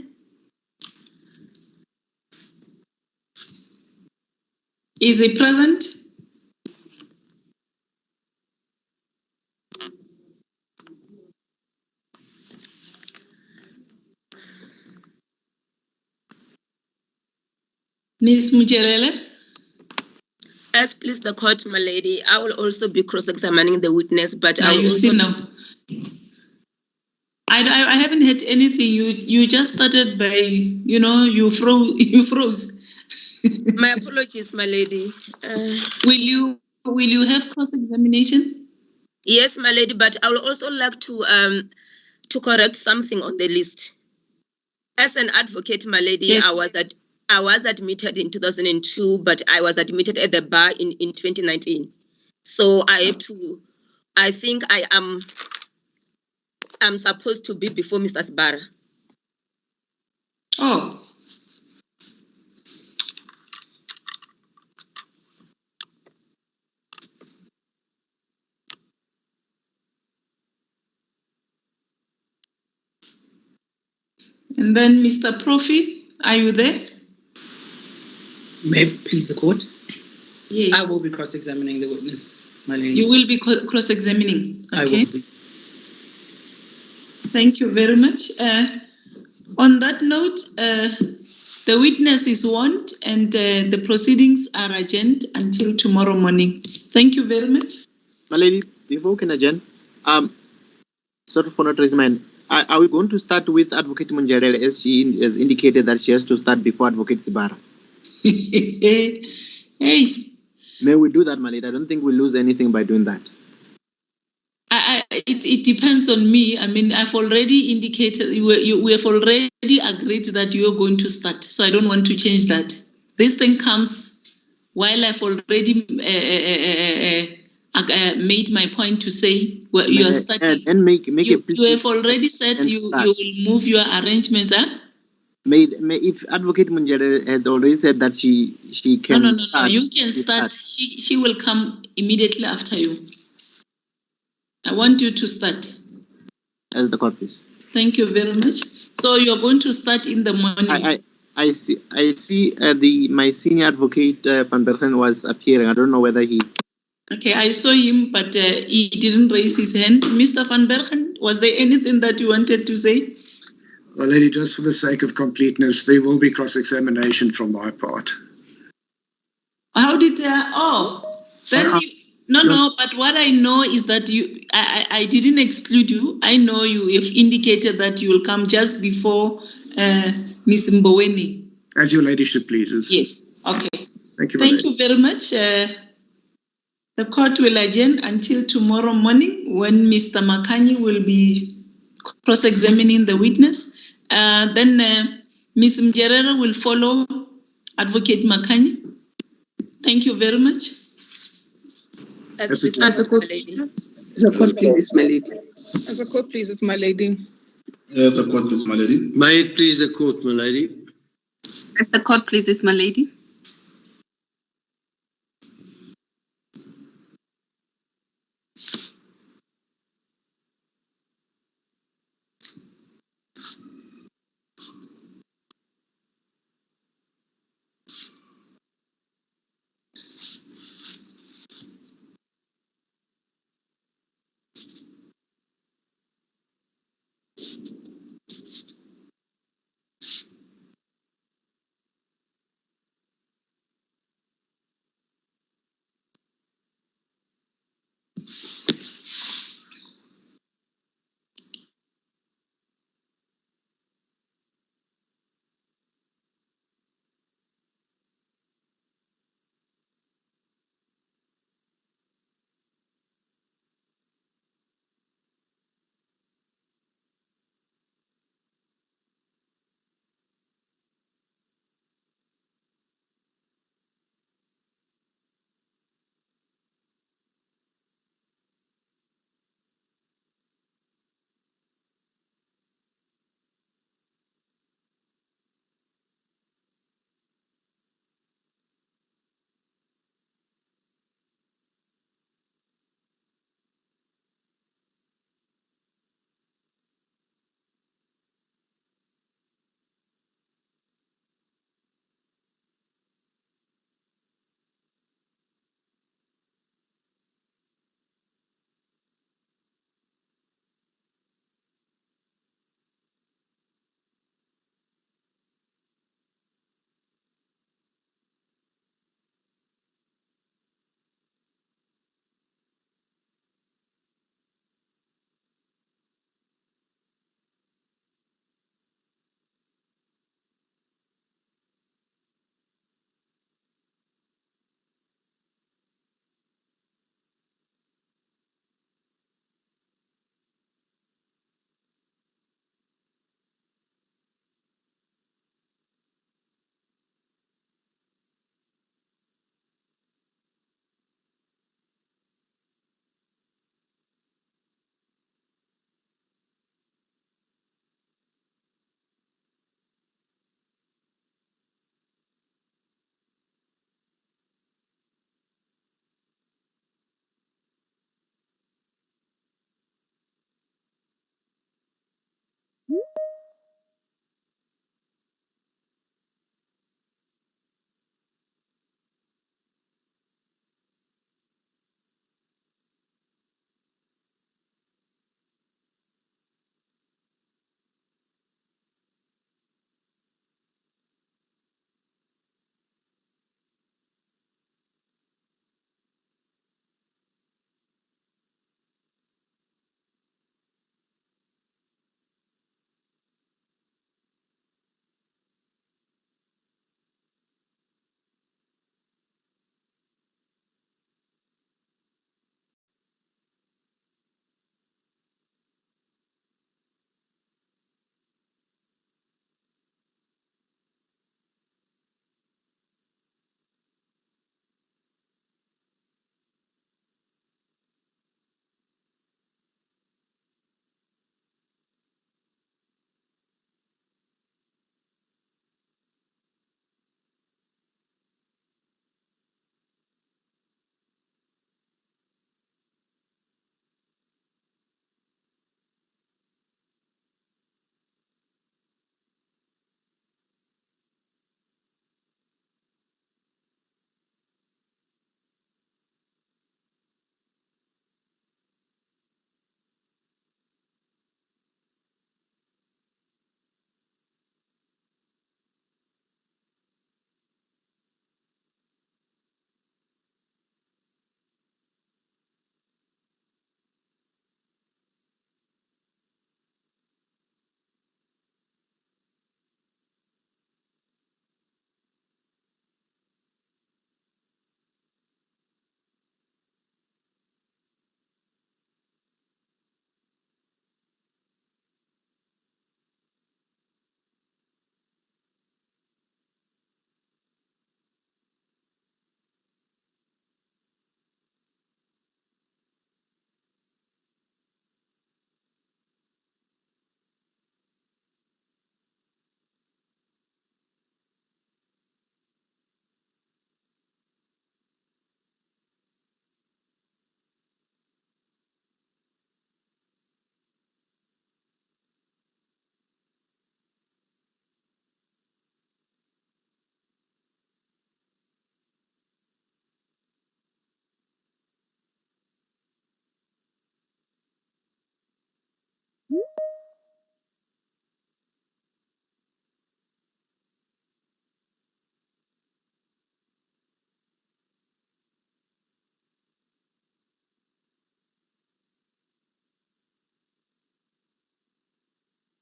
Is he present? Ms. Mujerele? Yes, please, the court, my lady. I will also be cross-examining the witness, but I will you see now. I haven't heard anything. You just started by, you froze. My apologies, my lady. Will you have cross-examination? Yes, my lady, but I would also like to correct something on the list. As an advocate, my lady, yes. I was admitted in 2002, but I was admitted at the bar in 2019. So I think I'm supposed to be before Mr. Sbarra. Oh. And then Mr. Profi, are you there? May it please the court? Yes. I will be cross-examining the witness, my lady. You will be cross-examining. Okay. I will be. Thank you very much. On that note, the witness is warned and the proceedings are adjourned until tomorrow morning. Thank you very much. My lady, before we can adjourn, sorry for not raising my hand. Are we going to start with Advocate Munjarel as she has indicated that she has to start before Advocate Sbarra? Hey. May we do that, my lady? I don't think we lose anything by doing that. It depends on me. I mean, I've already indicated, we have already agreed that you are going to start. So I don't want to change that. This thing comes while I've already made my point to say you are starting. And make you have already said you will move your arrangements, huh? If Advocate Munjere had already said that she can No, you can start. She will come immediately after you. I want you to start. As the court, please. Thank you very much. So you're going to start in the morning. I see my senior advocate Van Bergen was appearing. I don't know whether he. Okay, I saw him, but he didn't raise his hand. Mr. Van Bergen, was there anything that you wanted to say? Well, lady, just for the sake of completeness, there will be cross-examination from my part. How did No, but what I know is that I didn't exclude you. I know you have indicated that you will come just before Ms. Mboweni. As your ladyship pleases. Yes, okay. Thank you. Thank you very much. The court will adjourn until tomorrow morning when Mr. Makani will be cross-examining the witness. Then Ms. Mjerera will follow Advocate Makani. Thank you very much. As a court, please, my lady. As a court, please, my lady. As a court, please, my lady. May it please the court, my lady. As the court pleases, my lady.